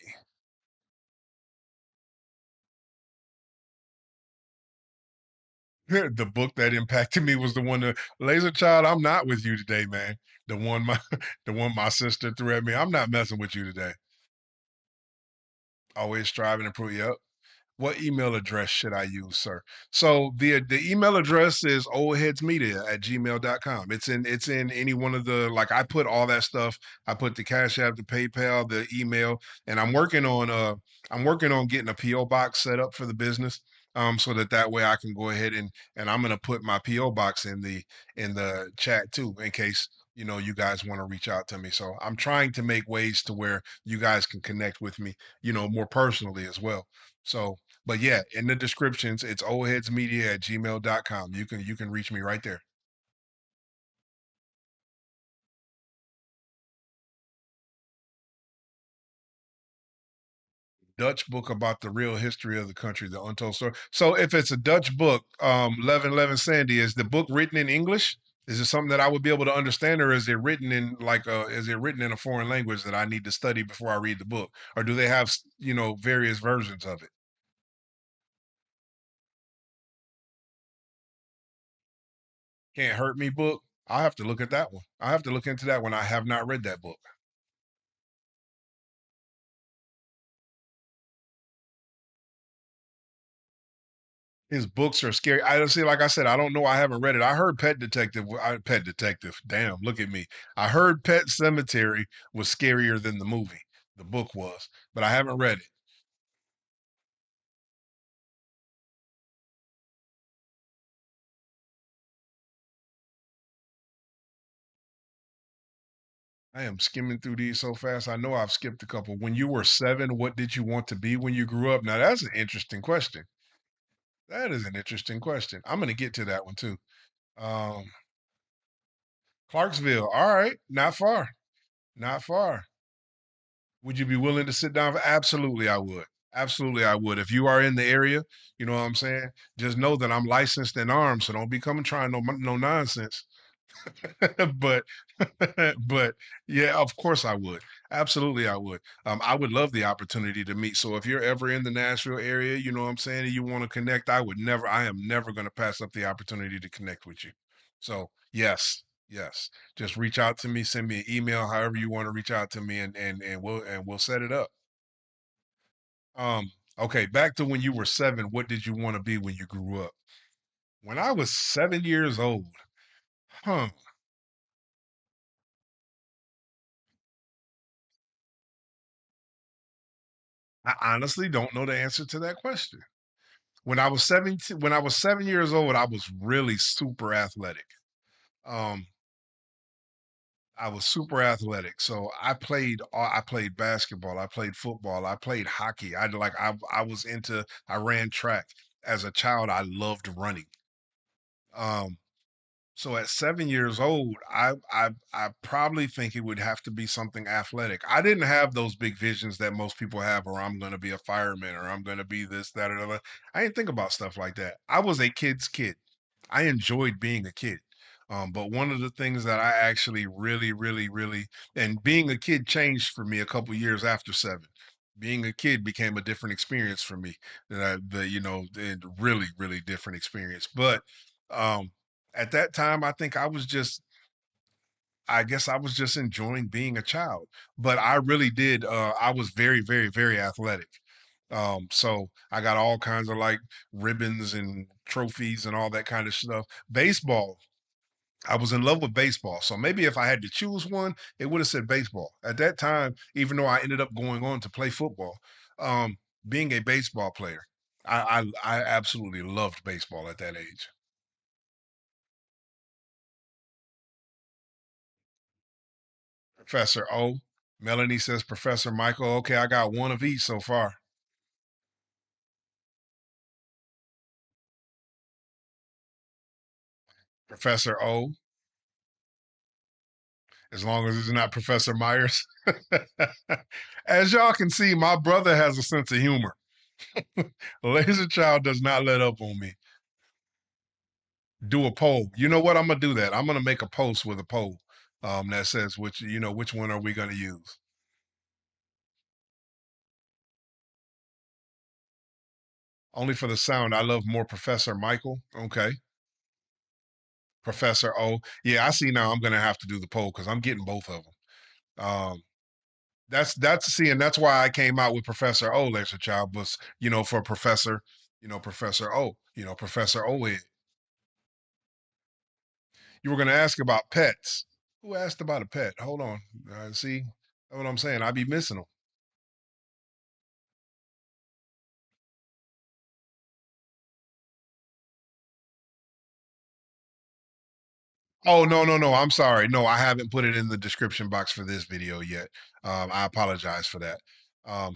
The book that impacted me was the one that Laser Child. I'm not with you today, man. The one my the one my sister threw at me. I'm not messing with you today. Always striving to improve. Yep. What email address should I use, sir? So the email address is oldheadsmedia@gmail.com. It's in any one of the, like, I put all that stuff. I put the Cash App, the PayPal, the email, and I'm working on getting a PO box set up for the business. so that way I can go ahead and I'm gonna put my PO box in the chat too, in case you guys want to reach out to me. So I'm trying to make ways to where you guys can connect with me, more personally as well. So, but yeah, in the descriptions, it's oldheadsmedia@gmail.com. You can reach me right there. Dutch book about the real history of the country, the untold story. So if it's a Dutch book, Levin Levin Sandy, is the book written in English? Is it something that I would be able to understand, or is it written in is it written in a foreign language that I need to study before I read the book, or do they have various versions of it? Can't hurt me book. I have to look at that one. I have to look into that one. I have not read that book. His books are scary. I don't see, like I said, I don't know. I haven't read it. I heard Pet Detective. Pet Detective. Damn, look at me. I heard Pet Cemetery was scarier than the movie. The book was, but I haven't read it. I am skimming through these so fast. I know I've skipped a couple. When you were 7, what did you want to be when you grew up? Now that's an interesting question. That is an interesting question. I'm gonna get to that one too. Um, Clarksville. All right, not far. Not far. Would you be willing to sit down? Absolutely, I would. Absolutely, I would. If you are in the area, you know what I'm saying. Just know that I'm licensed and armed, so don't be coming trying no nonsense. but but yeah, of course I would. Absolutely, I would. I would love the opportunity to meet. So if you're ever in the Nashville area, you know what I'm saying, and you want to connect, I am never going to pass up the opportunity to connect with you. So yes, yes. Just reach out to me, send me an email, however you want to reach out to me, and we'll set it up. Okay, back to when you were 7. What did you want to be when you grew up? When I was 7 years old, huh? I honestly don't know the answer to that question. When I was 7 years old, I was really super athletic. Um, I was super athletic. So I played basketball, I played football, I played hockey. I was into I ran track. As a child, I loved running. Um, So at 7 years old, I probably think it would have to be something athletic. I didn't have those big visions that most people have, or I'm gonna be a fireman, or I'm gonna be this, that, or the other. I didn't think about stuff like that. I was a kid's kid. I enjoyed being a kid. But one of the things that I actually really, really, really, and being a kid changed for me a couple years after 7. Being a kid became a different experience for me. Really, really different experience. But um, at that time, I guess I was just enjoying being a child. But I really did. I was very, very, very athletic. So I got all kinds of like ribbons and trophies and all that kind of stuff. Baseball, I was in love with baseball. So maybe if I had to choose one, it would have said baseball. At that time, even though I ended up going on to play football, um, being a baseball player, I absolutely loved baseball at that age. Professor O. Melanie says Professor Michael. Okay, I got one of each so far. Professor O, as long as it's not Professor Myers. As y'all can see, my brother has a sense of humor. Laser Child does not let up on me. Do a poll. You know what? I'm gonna do that. I'm gonna make a post with a poll that says which one are we gonna use? Only for the sound. I love more Professor Michael. Okay. Professor O. Yeah, I see now I'm gonna have to do the poll because I'm getting both of them. That's see, and that's why I came out with Professor O, Laser Child, was for Professor O, Professor O. You were gonna ask about pets. Who asked about a pet? Hold on. See, that's what I'm saying. I be missing them. Oh, no, no, no, I'm sorry. No, I haven't put it in the description box for this video yet. I apologize for that.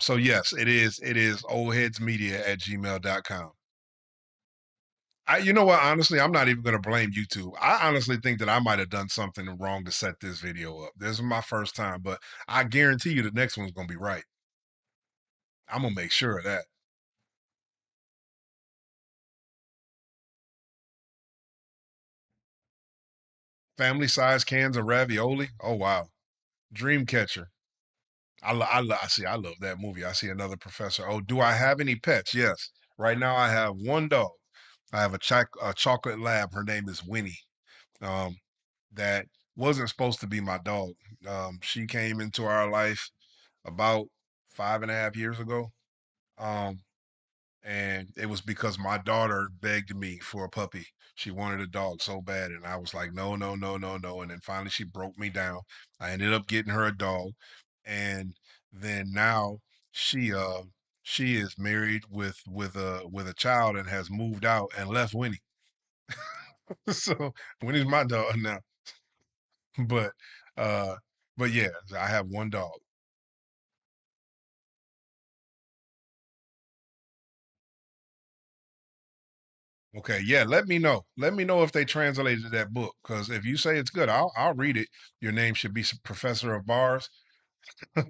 So yes, it is oldheadsmedia@gmail.com. You know what? Honestly, I'm not even going to blame YouTube. I honestly think that I might have done something wrong to set this video up. This is my first time, but I guarantee you the next one's going to be right. I'm going to make sure of that. Family size cans of ravioli. Oh wow. Dreamcatcher. I see. I love that movie. I see another professor. Oh, do I have any pets? Yes. Right now, I have one dog. I have a chocolate lab. Her name is Winnie. Um, that wasn't supposed to be my dog. She came into our life about 5.5 years ago. Um, and it was because my daughter begged me for a puppy. She wanted a dog so bad, and I was like, no, no, no, no, no. And then finally, she broke me down. I ended up getting her a dog, and then now she uh she is married with a child and has moved out and left Winnie. So Winnie's my dog now. But uh, but yeah, I have one dog. Okay, yeah, let me know. Let me know if they translated that book, because if you say it's good, I'll read it. Your name should be Professor of Bars. I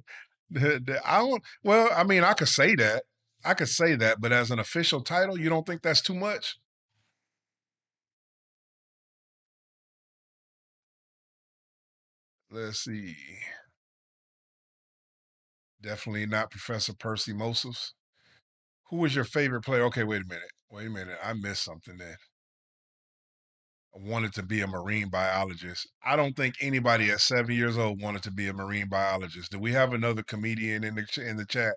don't. Well, I mean, I could say that. I could say that, but as an official title, you don't think that's too much? Let's see. Definitely not Professor Percy Moses. Who was your favorite player? Okay, wait a minute. Wait a minute. I missed something there. I wanted to be a marine biologist. I don't think anybody at 7 years old wanted to be a marine biologist. Do we have another comedian in the chat?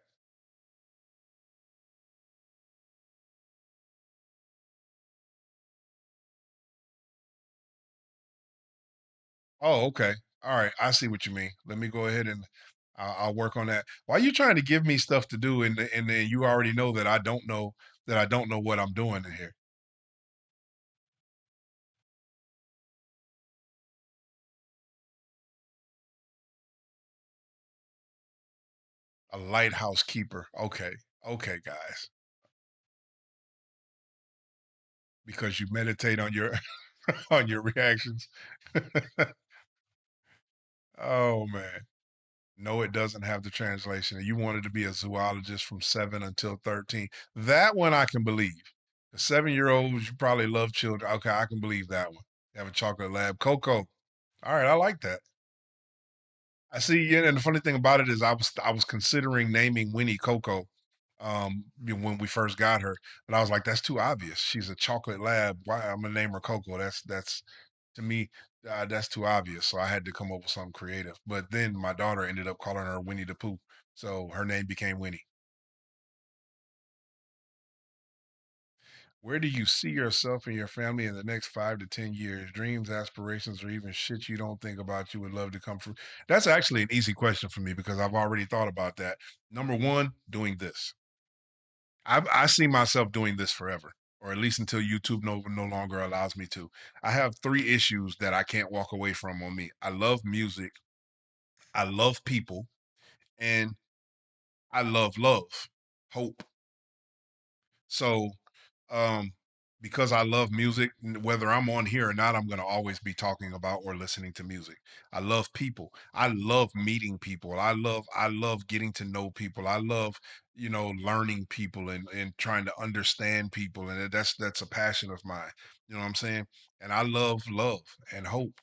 Oh, okay. All right. I see what you mean. Let me go ahead and I'll work on that. Why are you trying to give me stuff to do and then you already know that I don't know what I'm doing in here? A lighthouse keeper. Okay. Okay, guys. Because you meditate on your on your reactions. Oh man. No, it doesn't have the translation. You wanted to be a zoologist from 7 until 13. That one I can believe. The 7 year olds, you probably love children. Okay, I can believe that one. You have a chocolate lab. Coco. All right, I like that. I see. Yeah, and the funny thing about it is, I was considering naming Winnie Coco, when we first got her, but I was like, that's too obvious. She's a chocolate lab. Why I'm gonna name her Coco? That's to me, that's too obvious. So I had to come up with something creative. But then my daughter ended up calling her Winnie the Pooh, so her name became Winnie. Where do you see yourself and your family in the next 5 to 10 years? Dreams, aspirations, or even shit you don't think about you would love to come true? That's actually an easy question for me because I've already thought about that. Number one, doing this. I see myself doing this forever, or at least until YouTube no longer allows me to. I have three issues that I can't walk away from on me. I love music, I love people, and I love, hope. So, um, because I love music, whether I'm on here or not, I'm going to always be talking about or listening to music. I love people. I love meeting people. I love getting to know people. I love, learning people and trying to understand people. And that's a passion of mine. You know what I'm saying? And I love and hope.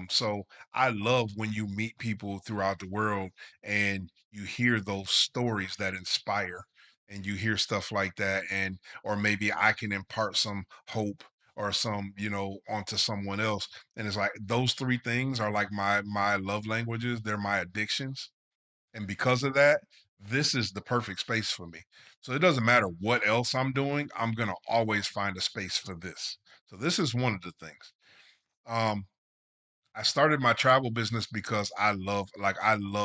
So I love when you meet people throughout the world and you hear those stories that inspire and you hear stuff like that, and or maybe I can impart some hope or some, onto someone else. And it's like those three things are like my love languages. They're my addictions. And because of that, this is the perfect space for me. So it doesn't matter what else I'm doing, I'm gonna always find a space for this. So this is one of the things. Um, I started my travel business because I love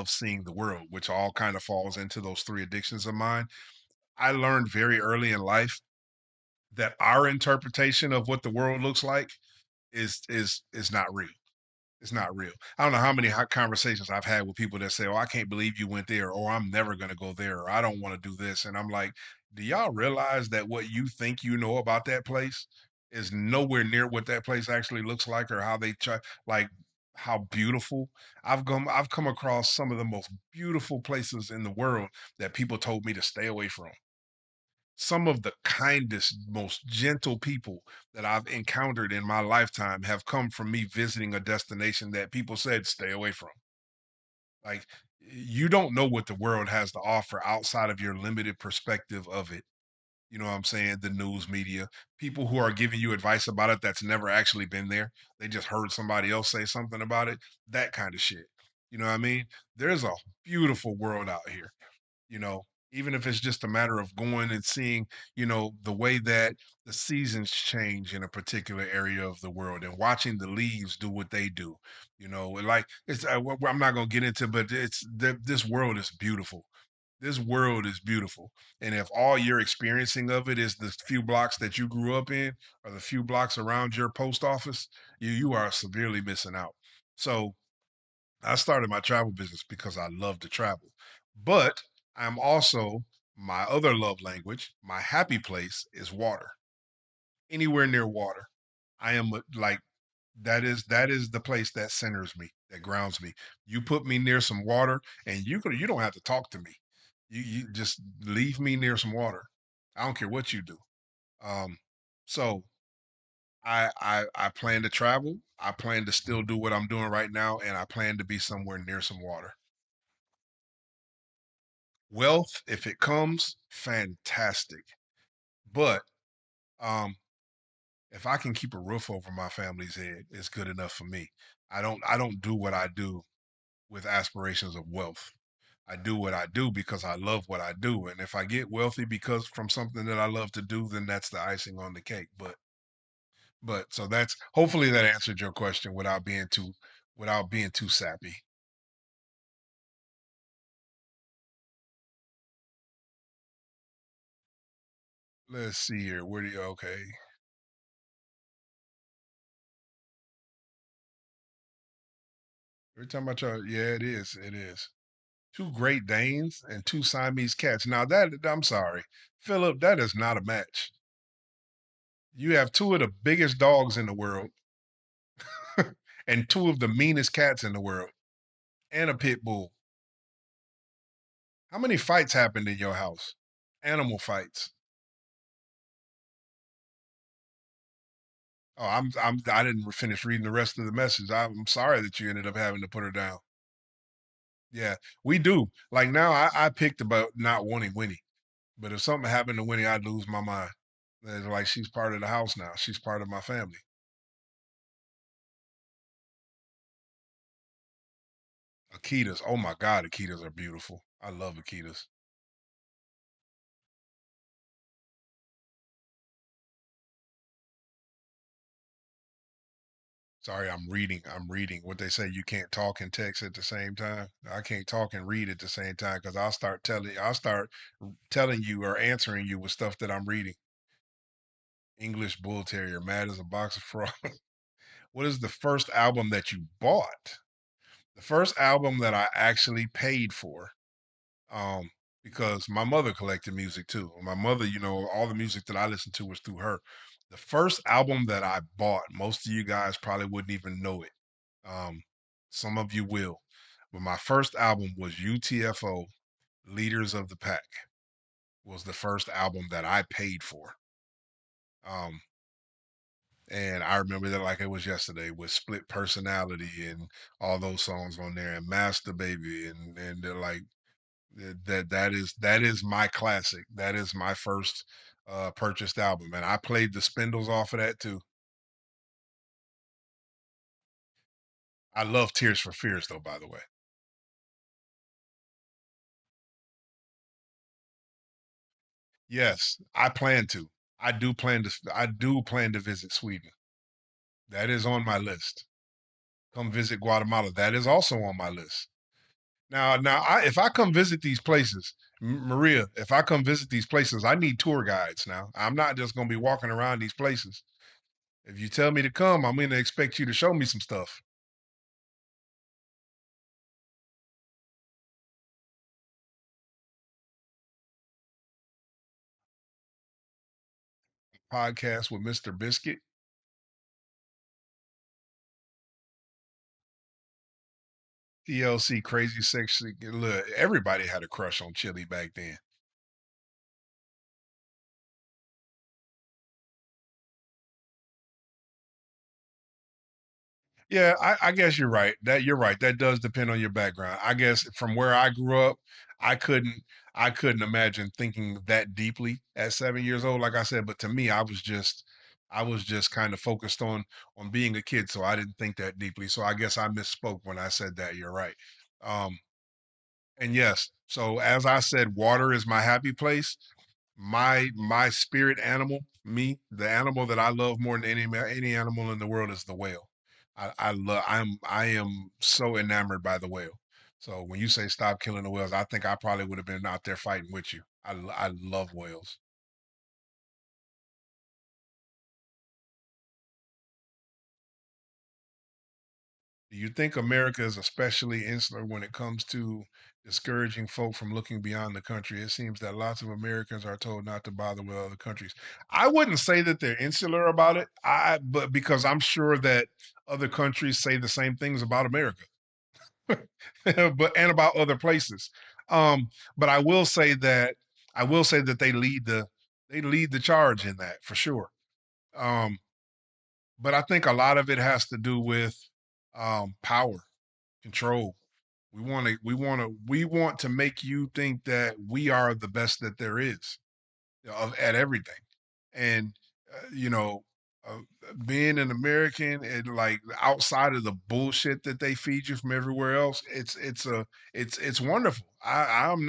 seeing the world, which all kind of falls into those three addictions of mine. I learned very early in life that our interpretation of what the world looks like is not real. It's not real. I don't know how many hot conversations I've had with people that say, "Oh, I can't believe you went there," or "I'm never gonna go there," or "I don't want to do this." And I'm like, do y'all realize that what you think you know about that place is nowhere near what that place actually looks like, or how they try, like how beautiful. I've come across some of the most beautiful places in the world that people told me to stay away from. Some of the kindest, most gentle people that I've encountered in my lifetime have come from me visiting a destination that people said stay away from. Like, you don't know what the world has to offer outside of your limited perspective of it. You know what I'm saying? The news media, people who are giving you advice about it that's never actually been there. They just heard somebody else say something about it, that kind of shit. You know what I mean? There's a beautiful world out here, you know, even if it's just a matter of going and seeing, the way that the seasons change in a particular area of the world and watching the leaves do what they do, like it's, I'm not going to get into, but this world is beautiful. This world is beautiful. And if all you're experiencing of it is the few blocks that you grew up in or the few blocks around your post office, you are severely missing out. So I started my travel business because I love to travel. But I'm also, my other love language, my happy place is water. Anywhere near water. I am like, that is the place that centers me, that grounds me. You put me near some water and you don't have to talk to me. You just leave me near some water. I don't care what you do. Um so I plan to travel. I plan to still do what I'm doing right now, and I plan to be somewhere near some water. Wealth, if it comes, fantastic. But um, if I can keep a roof over my family's head, it's good enough for me. I don't do what I do with aspirations of wealth. I do what I do because I love what I do. And if I get wealthy because from something that I love to do, then that's the icing on the cake. But so that's, hopefully that answered your question without being too sappy. Let's see here. Where do you okay? We're talking about your, yeah, it is. It is. Two Great Danes and two Siamese cats. Now that, I'm sorry, Philip, that is not a match. You have two of the biggest dogs in the world and two of the meanest cats in the world and a pit bull. How many fights happened in your house? Animal fights. Oh, I didn't finish reading the rest of the message. I'm sorry that you ended up having to put her down. Yeah, we do. Like now, I picked about not wanting Winnie, but if something happened to Winnie, I'd lose my mind. It's like she's part of the house now. She's part of my family. Akitas. Oh my God, Akitas are beautiful. I love Akitas. Sorry, I'm reading. I'm reading. What they say, you can't talk and text at the same time. I can't talk and read at the same time because I'll start telling you or answering you with stuff that I'm reading. English Bull Terrier, mad as a box of frogs. What is the first album that you bought? The first album that I actually paid for, um, because my mother collected music too. My mother, all the music that I listened to was through her. The first album that I bought, most of you guys probably wouldn't even know it. Um, some of you will. But my first album was UTFO, Leaders of the Pack, was the first album that I paid for. Um, and I remember that like it was yesterday with Split Personality and all those songs on there and Master Baby and they're like that is my classic. That is my first purchased album. And I played the spindles off of that too. I love Tears for Fears though, by the way. Yes, I plan to. I do plan to visit Sweden. That is on my list. Come visit Guatemala. That is also on my list. If I come visit these places, Maria, if I come visit these places, I need tour guides now. I'm not just going to be walking around these places. If you tell me to come, I'm gonna expect you to show me some stuff. Podcast with Mr. Biscuit. TLC Crazy Sexy. Look, everybody had a crush on Chili back then. Yeah, I guess you're right. You're right. That does depend on your background. I guess from where I grew up, I couldn't I couldn't imagine thinking that deeply at 7 years old. Like I said, but to me, I was just kind of focused on being a kid, so I didn't think that deeply. So I guess I misspoke when I said that. You're right. Um, and yes, so as I said, water is my happy place. My spirit animal, me, the animal that I love more than any animal in the world is the whale. I am so enamored by the whale. So when you say stop killing the whales, I think I probably would have been out there fighting with you. I love whales. Do you think America is especially insular when it comes to discouraging folk from looking beyond the country? It seems that lots of Americans are told not to bother with other countries. I wouldn't say that they're insular about it. But because I'm sure that other countries say the same things about America, but and about other places. But I will say that they lead the charge in that for sure. Um, but I think a lot of it has to do with power, control. We want to make you think that we are the best that there is at everything. And you know, uh, being an American and like outside of the bullshit that they feed you from everywhere else, it's wonderful. I am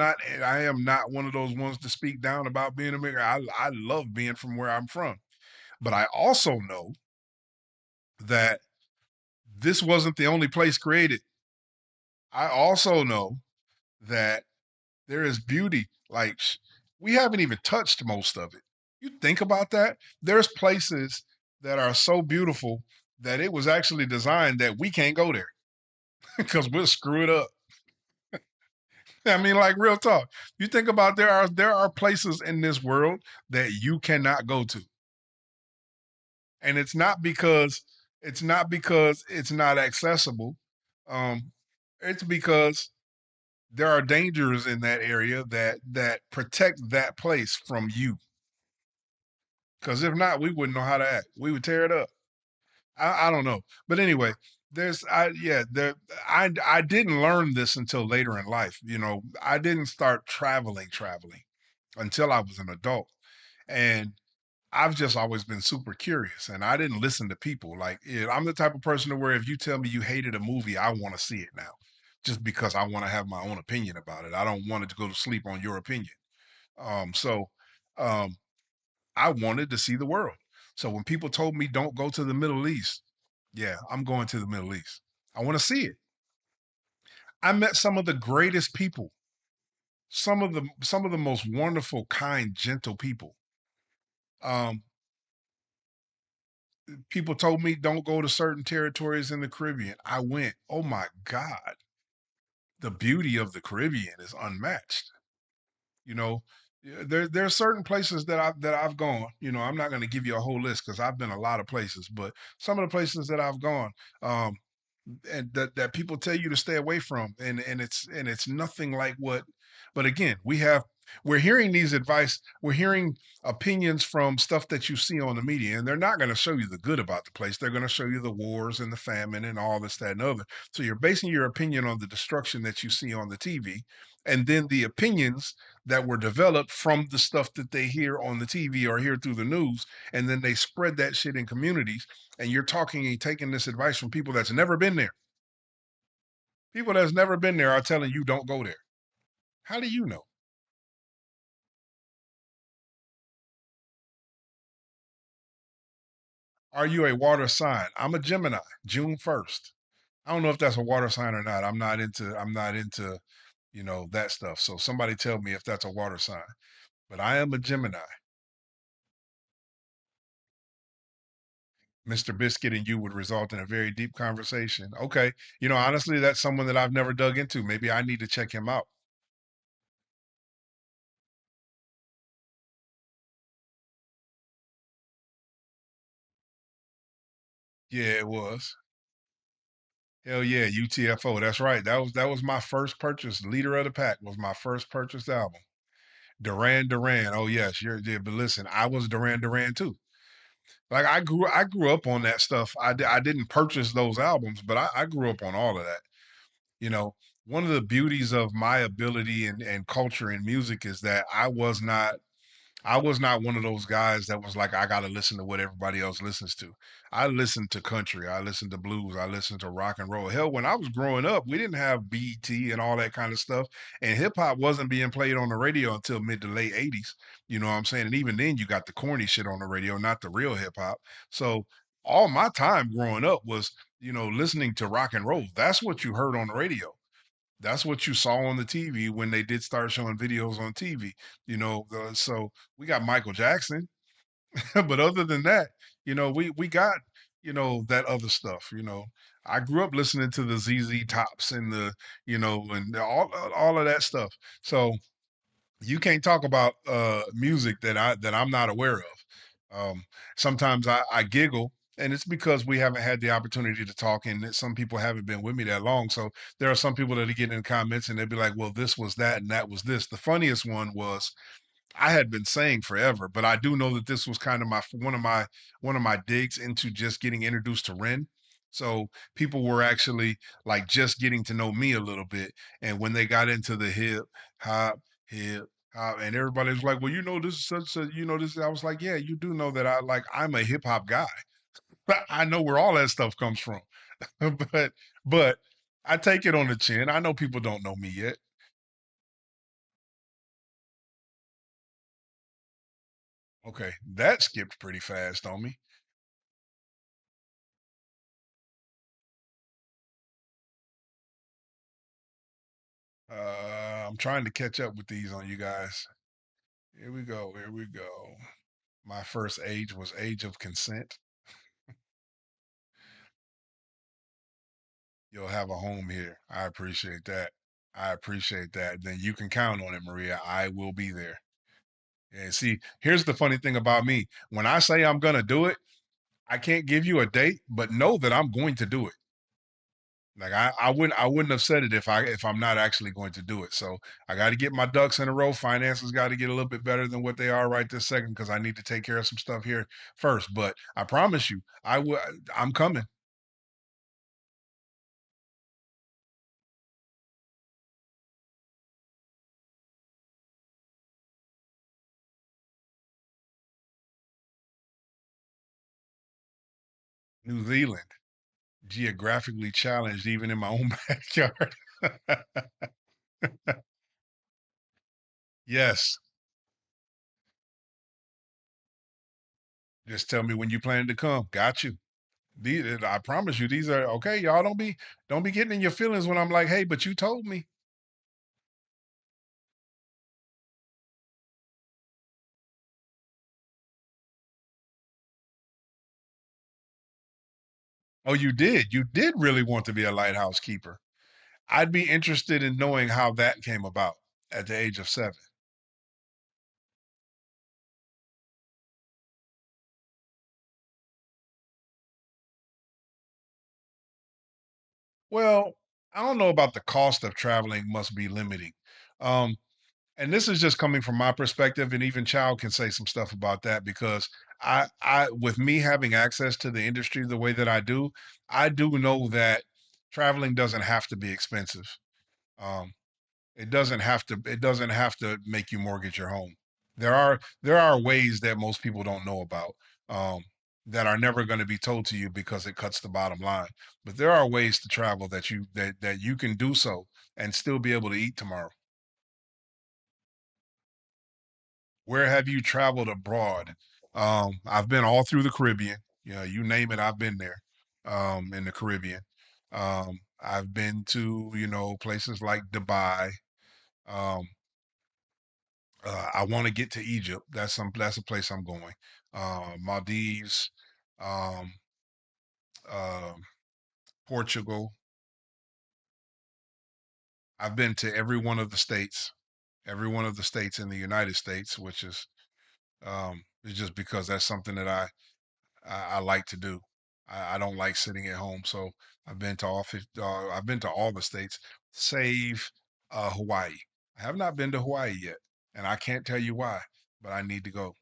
not one of those ones to speak down about being American. I love being from where I'm from, but I also know that this wasn't the only place created. I also know that there is beauty. Like we haven't even touched most of it. You think about that. There's places that are so beautiful that it was actually designed that we can't go there because we'll screw it up. I mean, like real talk. You think about there are places in this world that you cannot go to, and it's not because it's not accessible. Um, it's because there are dangers in that area that protect that place from you. Because if not, we wouldn't know how to act. We would tear it up. I don't know, but anyway, there's I yeah there I didn't learn this until later in life. I didn't start traveling until I was an adult, and I've just always been super curious, and I didn't listen to people. Like I'm the type of person to where if you tell me you hated a movie, I want to see it now, just because I want to have my own opinion about it. I don't want it to go to sleep on your opinion. So um, I wanted to see the world. So when people told me don't go to the Middle East, yeah, I'm going to the Middle East. I want to see it. I met some of the greatest people, some of the most wonderful, kind, gentle people. Um, People told me don't go to certain territories in the Caribbean. I went. Oh my God, the beauty of the Caribbean is unmatched. You know, there are certain places that I've gone. I'm not going to give you a whole list because I've been a lot of places, but some of the places that I've gone, um, and that people tell you to stay away from, and it's nothing like what. But again, we're hearing these advice, we're hearing opinions from stuff that you see on the media, and they're not going to show you the good about the place. They're going to show you the wars and the famine and all this, that, and other. So you're basing your opinion on the destruction that you see on the TV, and then the opinions that were developed from the stuff that they hear on the TV or hear through the news, and then they spread that shit in communities. And you're talking and taking this advice from people that's never been there. People that's never been there are telling you don't go there. How do you know? Are you a water sign? I'm a Gemini, June 1st. I don't know if that's a water sign or not. I'm not into that stuff. So somebody tell me if that's a water sign. But I am a Gemini. Mr. Biscuit and you would result in a very deep conversation. Okay. Honestly, that's someone that I've never dug into. Maybe I need to check him out. Yeah, it was. Hell yeah, UTFO. That's right. That was my first purchase. Leader of the Pack was my first purchased album. Duran Duran. Oh yes, you're yeah, but listen, I was Duran Duran too. Like I grew up on that stuff. I didn't purchase those albums, but I grew up on all of that. You know, one of the beauties of my ability and culture in music is that I was not one of those guys that was like, I got to listen to what everybody else listens to. I listened to country, I listened to blues, I listened to rock and roll. Hell, when I was growing up, we didn't have BET and all that kind of stuff. And hip hop wasn't being played on the radio until mid to late 80s. You know what I'm saying? And even then, you got the corny shit on the radio, not the real hip hop. So all my time growing up was, listening to rock and roll. That's what you heard on the radio. That's what you saw on the TV when they did start showing videos on TV. So we got Michael Jackson, but other than that, we got that other stuff. I grew up listening to the ZZ Tops and and all of that stuff. So you can't talk about music that I'm not aware of. Sometimes I giggle, and it's because we haven't had the opportunity to talk, and that some people haven't been with me that long. So there are some people that are getting in comments, and they'll be like, "Well, this was that, and that was this." The funniest one was I had been saying forever, but I do know that this was kind of one of my digs into just getting introduced to Ren. So people were actually like just getting to know me a little bit, and when they got into the hop, hip hop, and everybody was like, "Well, this is such a, this." I was like, "Yeah, you do know that I'm a hip hop guy. I know where all that stuff comes from." but but I take it on the chin. I know people don't know me yet. Okay, that skipped pretty fast on me. I'm trying to catch up with these on you guys. Here we go. Here we go. My first age was age of consent. You'll have a home here. I appreciate that. I appreciate that. Then you can count on it, Maria. I will be there. And see, here's the funny thing about me. When I say I'm gonna do it, I can't give you a date, but know that I'm going to do it. Like I wouldn't have said it if I'm not actually going to do it. So I got to get my ducks in a row. Finances got to get a little bit better than what they are right this second because I need to take care of some stuff here first. But I promise you, I'm coming. New Zealand, geographically challenged, even in my own backyard. Yes, just tell me when you plan to come. Got you. I promise you, these are okay. Y'all don't be getting in your feelings when I'm like, hey, but you told me. Oh, you did. You did really want to be a lighthouse keeper. I'd be interested in knowing how that came about at the age of 7. Well, I don't know about the cost of traveling must be limiting. Um, and this is just coming from my perspective, and even Child can say some stuff about that because with me having access to the industry the way that I do know that traveling doesn't have to be expensive. Um, it doesn't have to make you mortgage your home. There are ways that most people don't know about, that are never going to be told to you because it cuts the bottom line. But there are ways to travel that you can do so and still be able to eat tomorrow. Where have you traveled abroad? I've been all through the Caribbean. You name it, I've been there. In the Caribbean. I've been to, places like Dubai. Um, I want to get to Egypt. That's a place I'm going. Maldives. Um, um, Portugal. I've been to every one of the states, every one of the states in the United States, which is just because that's something that I like to do. I don't like sitting at home, so I've been to all the states, save Hawaii. I have not been to Hawaii yet, and I can't tell you why, but I need to go.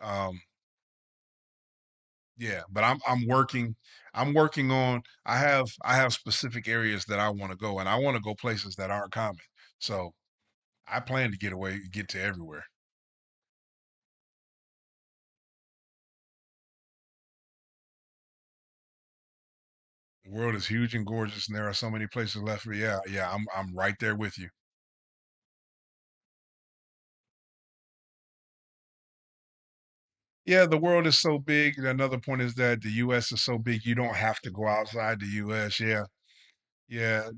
Um, yeah, but I'm working on I have specific areas that I want to go, and I want to go places that aren't common. So I plan to get to everywhere. The world is huge and gorgeous, and there are so many places left for yeah, yeah, I'm right there with you. Yeah, the world is so big. Another point is that the US is so big you don't have to go outside the US. Yeah. Yeah.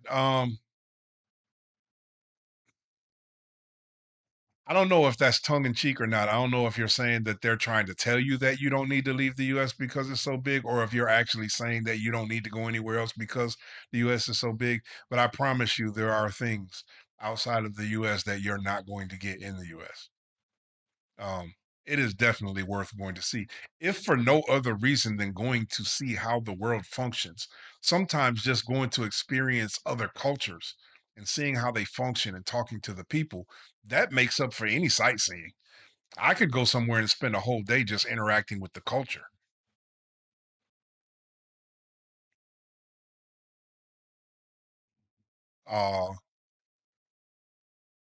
I don't know if that's tongue in cheek or not. I don't know if you're saying that they're trying to tell you that you don't need to leave the US because it's so big, or if you're actually saying that you don't need to go anywhere else because the US is so big. But I promise you, there are things outside of the US that you're not going to get in the US. Um, it is definitely worth going to see, if for no other reason than going to see how the world functions. Sometimes just going to experience other cultures and seeing how they function and talking to the people, that makes up for any sightseeing. I could go somewhere and spend a whole day just interacting with the culture. Uh,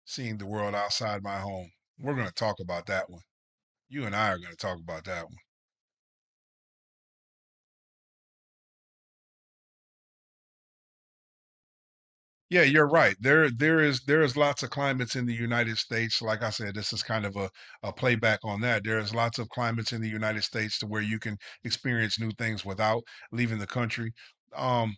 Seeing the world outside my home. We're going to talk about that one. You and I are going to talk about that one. Yeah, you're right. There is lots of climates in the United States. Like I said, this is kind of a playback on that. There is lots of climates in the United States to where you can experience new things without leaving the country. Um,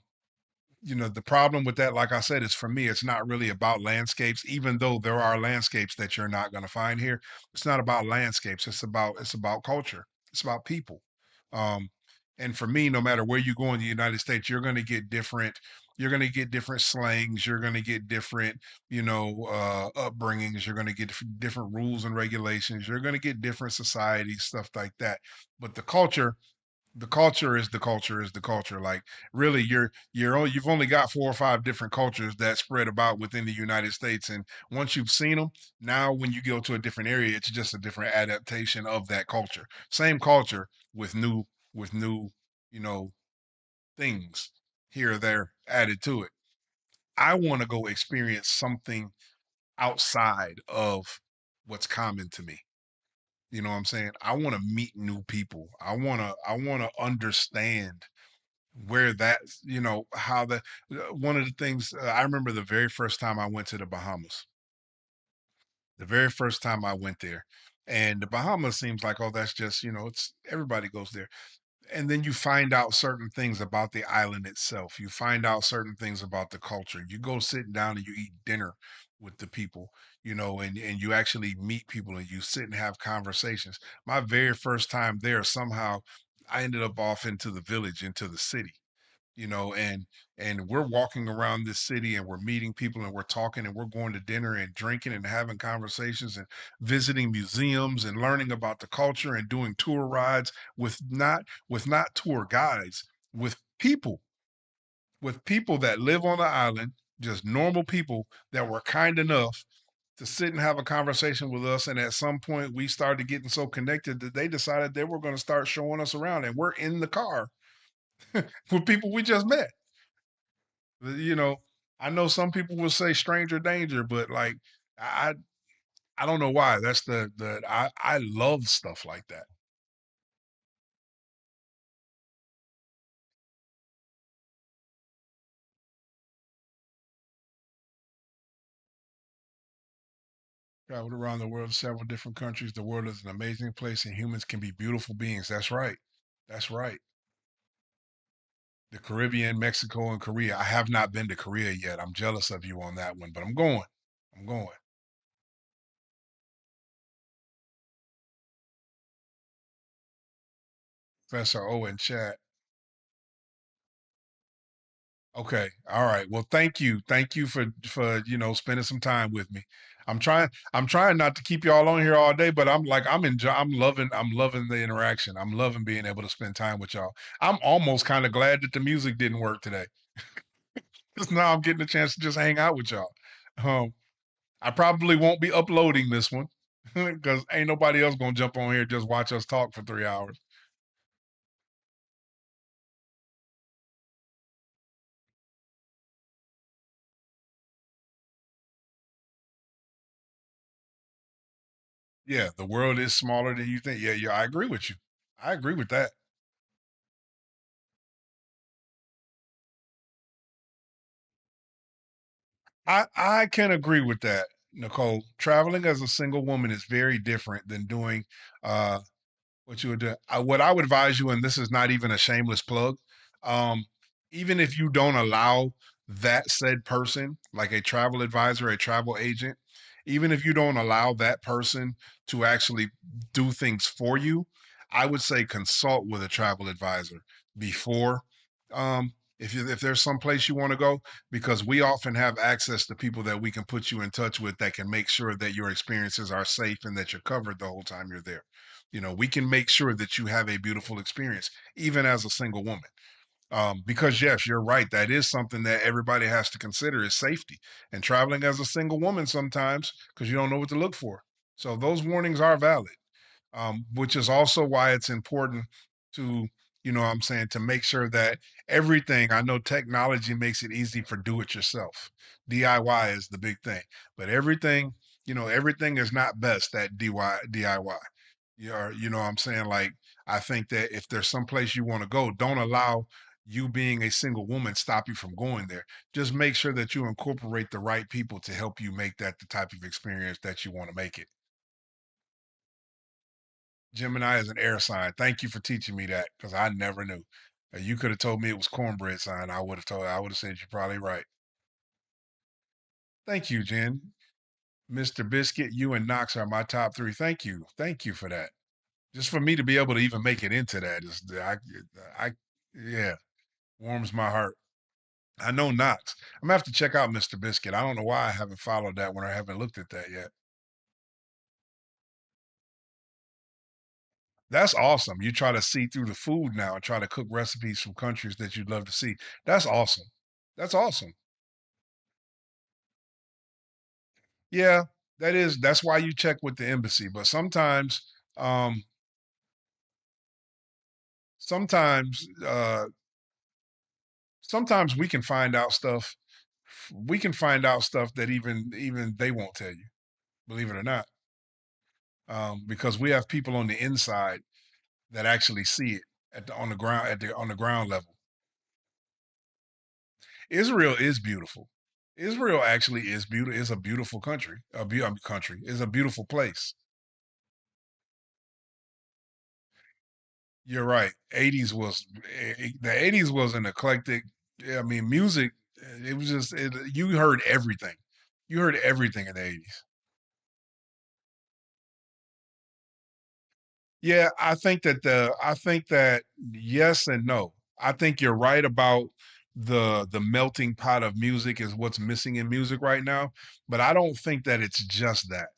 the problem with that, like I said, is for me, it's not really about landscapes, even though there are landscapes that you're not going to find here. It's not about landscapes. It's about culture. It's about people. Um, and for me, no matter where you go in the United States, you're going to get different slangs. You're going to get different, upbringings. You're going to get different rules and regulations. You're going to get different societies, stuff like that. But the culture is the culture is the culture. Like really, you've only got 4 or 5 different cultures that spread about within the United States, and once you've seen them, now when you go to a different area, it's just a different adaptation of that culture. Same culture with new, you know, things here or there added to it. I want to go experience something outside of what's common to me. You know what I'm saying? I want to meet new people. I want to understand where that how the one of the things I remember the very first time I went to the Bahamas. The very first time I went there, and the Bahamas seems like, oh, that's just, it's everybody goes there. And then you find out certain things about the island itself. You find out certain things about the culture. You go sit down and you eat dinner with the people, and you actually meet people and you sit and have conversations. My very first time there, somehow I ended up off into the village, into the city, and we're walking around this city and we're meeting people and we're talking and we're going to dinner and drinking and having conversations and visiting museums and learning about the culture and doing tour rides with not tour guides, with people, with people that live on the island, just normal people that were kind enough to sit and have a conversation with us. And at some point we started getting so connected that they decided they were going to start showing us around, and we're in the car with people we just met. You know, I know some people will say stranger danger, but like I I don't know why. That's the I love stuff like that. Traveled around the world, several different countries. The world is an amazing place and humans can be beautiful beings. That's right. That's right. The Caribbean, Mexico, and Korea. I have not been to Korea yet. I'm jealous of you on that one, but I'm going. I'm going. Professor O in chat. Okay. All right. Well, thank you. Thank you for, spending some time with me. I'm trying not to keep y'all on here all day, but I'm loving the interaction. I'm loving being able to spend time with y'all. I'm almost kind of glad that the music didn't work today. Cuz now I'm getting a chance to just hang out with y'all. Um I probably won't be uploading this one cuz ain't nobody else going to jump on here and just watch us talk for 3 hours. Yeah, the world is smaller than you think. Yeah, yeah, I agree with you. I agree with that. I can agree with that, Nicole. Traveling as a single woman is very different than doing uh what you would do. What I would advise you, and this is not even a shameless plug, um, even if you don't allow that said person, like a travel advisor, a travel agent, even if you don't allow that person to actually do things for you, I would say consult with a travel advisor before. If there's some place you want to go, because we often have access to people that we can put you in touch with that can make sure that your experiences are safe and that you're covered the whole time you're there. We can make sure that you have a beautiful experience, even as a single woman. Because yes, you're right. That is something that everybody has to consider is safety and traveling as a single woman sometimes because you don't know what to look for. So those warnings are valid, which is also why it's important to, what I'm saying, to make sure that everything, I know technology makes it easy for do it yourself. DIY is the big thing, but everything is not best at DIY. You know what I'm saying? Like, I think that if there's some place you want to go, don't allow you being a single woman stop you from going there. Just make sure that you incorporate the right people to help you make that the type of experience that you want to make it. Gemini is an air sign. Thank you for teaching me that because I never knew. You could have told me it was cornbread sign. I would have said you're probably right. Thank you, Jen. Mr. Biscuit, you and Knox are my top three. Thank you. Thank you for that. Just for me to be able to even make it into that is, yeah, warms my heart. I know Knox. I'm gonna have to check out Mr. Biscuit. I don't know why I haven't followed that one or haven't looked at that yet. That's awesome. You try to see through the food now and try to cook recipes from countries that you'd love to see. That's awesome. That's awesome. Yeah, that's why you check with the embassy. But um, sometimes, sometimes we can find out stuff that even they won't tell you, believe it or not. Because we have people on the inside that actually see it on the ground level. Israel is beautiful. Israel actually is beautiful. Is a beautiful country. Country is a beautiful place. You're right. 80s was the 80s was an eclectic. I mean, music. It was just you heard everything. You heard everything in the 80s. Yeah, I think that yes and no. I think you're right about the melting pot of music is what's missing in music right now, but I don't think that it's just that.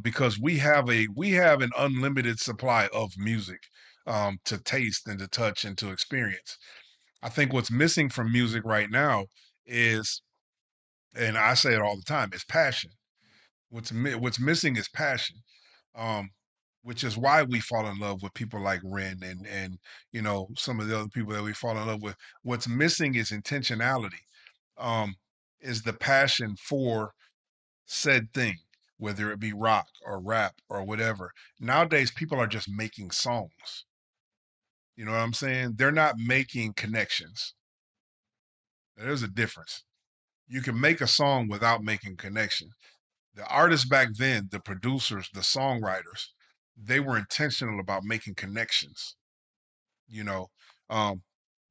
Because we have an unlimited supply of music to taste and to touch and to experience. I think what's missing from music right now is, and I say it all the time, is passion. What's missing is passion, um, which is why we fall in love with people like Ren and some of the other people that we fall in love with. What's missing is intentionality, um, is the passion for said thing, whether it be rock or rap or whatever. Nowadays, people are just making songs. You know what I'm saying? They're not making connections. There's a difference. You can make a song without making connection. The artists back then, the producers, the songwriters, they were intentional about making connections, you know, um,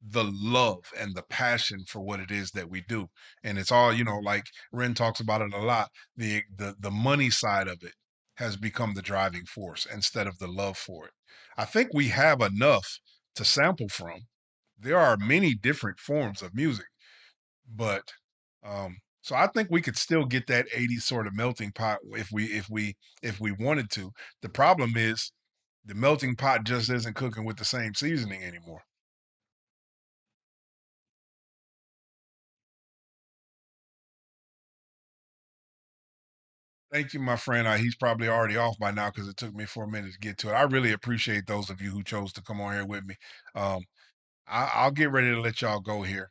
the love and the passion for what it is that we do. And it's all, like Ren talks about it a lot. The money side of it has become the driving force instead of the love for it. I think we have enough to sample from. There are many different forms of music. But so I think we could still get that 80s sort of melting pot if we wanted to. The problem is the melting pot just isn't cooking with the same seasoning anymore. Thank you, my friend. He's probably already off by now because it took me 4 minutes to get to it. I really appreciate those of you who chose to come on here with me. Um, I'll get ready to let y'all go here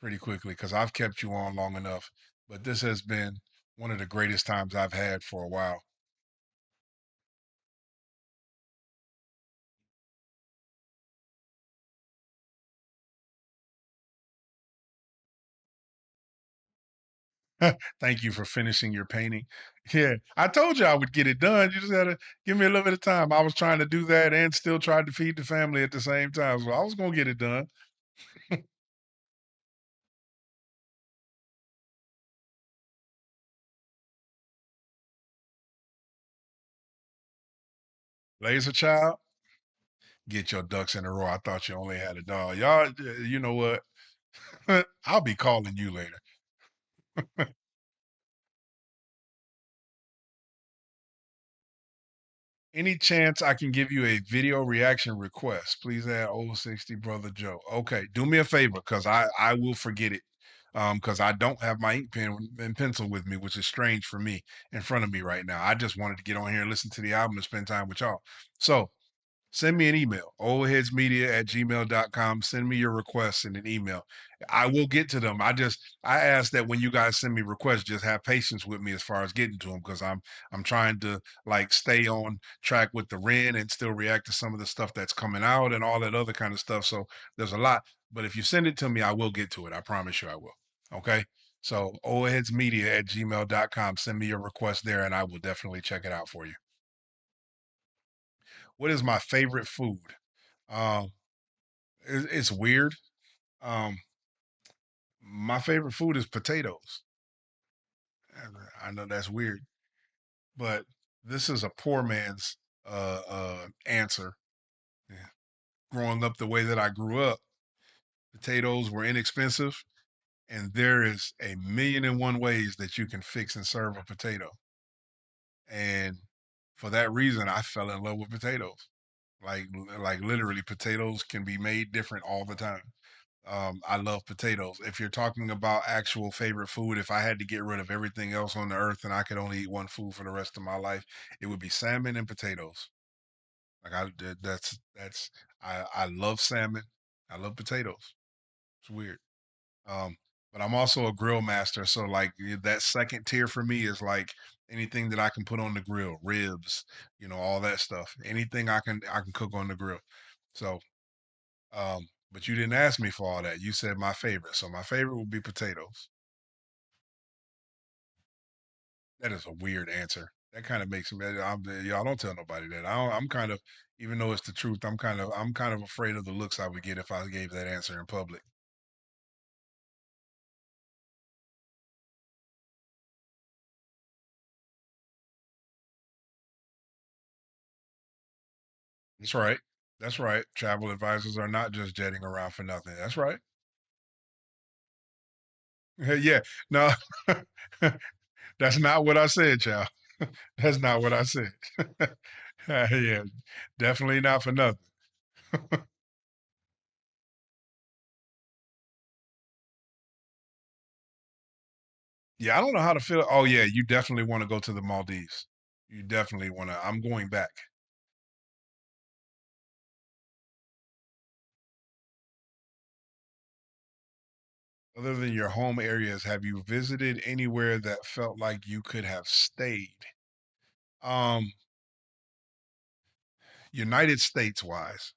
pretty quickly because I've kept you on long enough. But this has been one of the greatest times I've had for a while. Thank you for finishing your painting. Yeah, I told you I would get it done. You just had to give me a little bit of time. I was trying to do that and still tried to feed the family at the same time. So I was going to get it done. Laser child, get your ducks in a row. I thought you only had a dog. Y'all, you know what? I'll be calling you later. Any chance I can give you a video reaction request? Please add old 60 brother Joe. Okay, do me a favor because I will forget it. Because I don't have my ink pen and pencil with me, which is strange for me in front of me right now. I just wanted to get on here and listen to the album and spend time with y'all. So send me an email, oldheadsmedia@gmail.com. Send me your requests in an email. I will get to them. I ask that when you guys send me requests, just have patience with me as far as getting to them because I'm trying to like stay on track with the Ren and still react to some of the stuff that's coming out and all that other kind of stuff. So there's a lot. But if you send it to me, I will get to it. I promise you I will. Okay. So oldheadsmedia@gmail.com. Send me your request there and I will definitely check it out for you. What is my favorite food? Um, it's weird. Um, my favorite food is potatoes. I know that's weird, but this is a poor man's answer. Yeah. Growing up the way that I grew up, potatoes were inexpensive, and there is a million and one ways that you can fix and serve a potato. And for that reason, I fell in love with potatoes. Like literally, potatoes can be made different all the time. I love potatoes. If you're talking about actual favorite food, if I had to get rid of everything else on the earth and I could only eat one food for the rest of my life, it would be salmon and potatoes. Like that's I love salmon. I love potatoes. It's weird. Um, but I'm also a grill master, so like that second tier for me is like anything that I can put on the grill, ribs, all that stuff. Anything I can cook on the grill. So but you didn't ask me for all that. You said my favorite. So my favorite would be potatoes. That is a weird answer. That kind of makes me. Y'all don't tell nobody that. I'm kind of, even though it's the truth, I'm kind of afraid of the looks I would get if I gave that answer in public. That's right. That's right. Travel advisors are not just jetting around for nothing. That's right. Yeah. No, that's not what I said, child. That's not what I said. Yeah, definitely not for nothing. Yeah, I don't know how to feel. Oh yeah, you definitely want to go to the Maldives. You definitely want to. I'm going back. Other than your home areas, have you visited anywhere that felt like you could have stayed? Um, United States wise.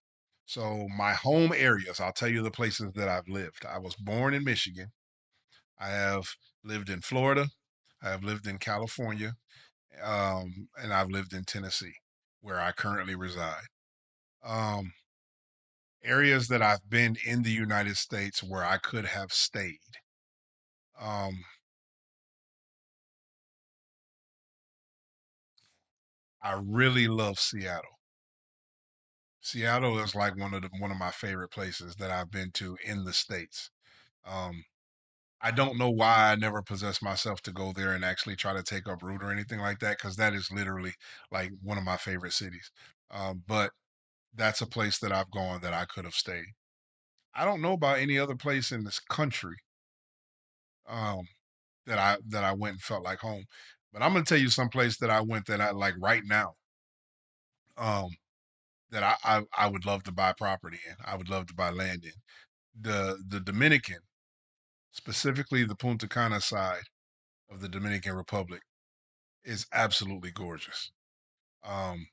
So my home areas, I'll tell you the places that I've lived. I was born in Michigan. I have lived in Florida. I have lived in California. And I've lived in Tennessee, where I currently reside. Um, Areas that I've been in the United States where I could have stayed. Um, I really love Seattle. Seattle is like one of my favorite places that I've been to in the States. Um, I don't know why I never possessed myself to go there and actually try to take up root or anything like that, because that is literally like one of my favorite cities. But that's a place that I've gone that I could have stayed. I don't know about any other place in this country um, that I went and felt like home. But I'm gonna tell you some place that I went that I like right now. Um, that I would love to buy property in. I would love to buy land in. The Dominican, specifically the Punta Cana side of the Dominican Republic, is absolutely gorgeous. Um,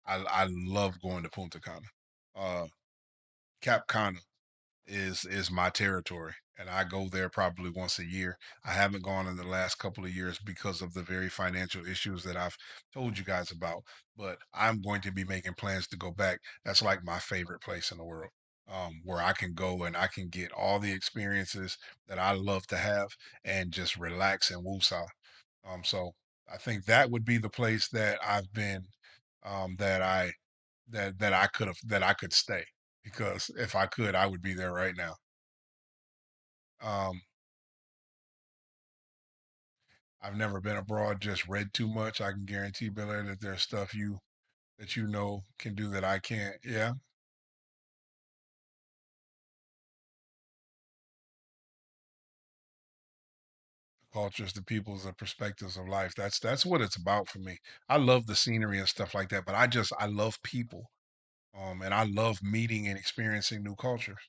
I love going to Punta Cana. Uh, Cap Cana is my territory, and I go there probably once a year. I haven't gone in the last couple of years because of the very financial issues that I've told you guys about, but I'm going to be making plans to go back. That's like my favorite place in the world. Where I can go and I can get all the experiences that I love to have and just relax and woosah. So I think that would be the place that I've been, that I could have that I could stay, because if I could, I would be there right now. Um, I've never been abroad, just read too much. I can guarantee, Belair, that there's stuff that you know can do that I can't. Yeah, cultures, the peoples, the perspectives of life. That's what it's about for me. I love the scenery and stuff like that, but I love people. And I love meeting and experiencing new cultures.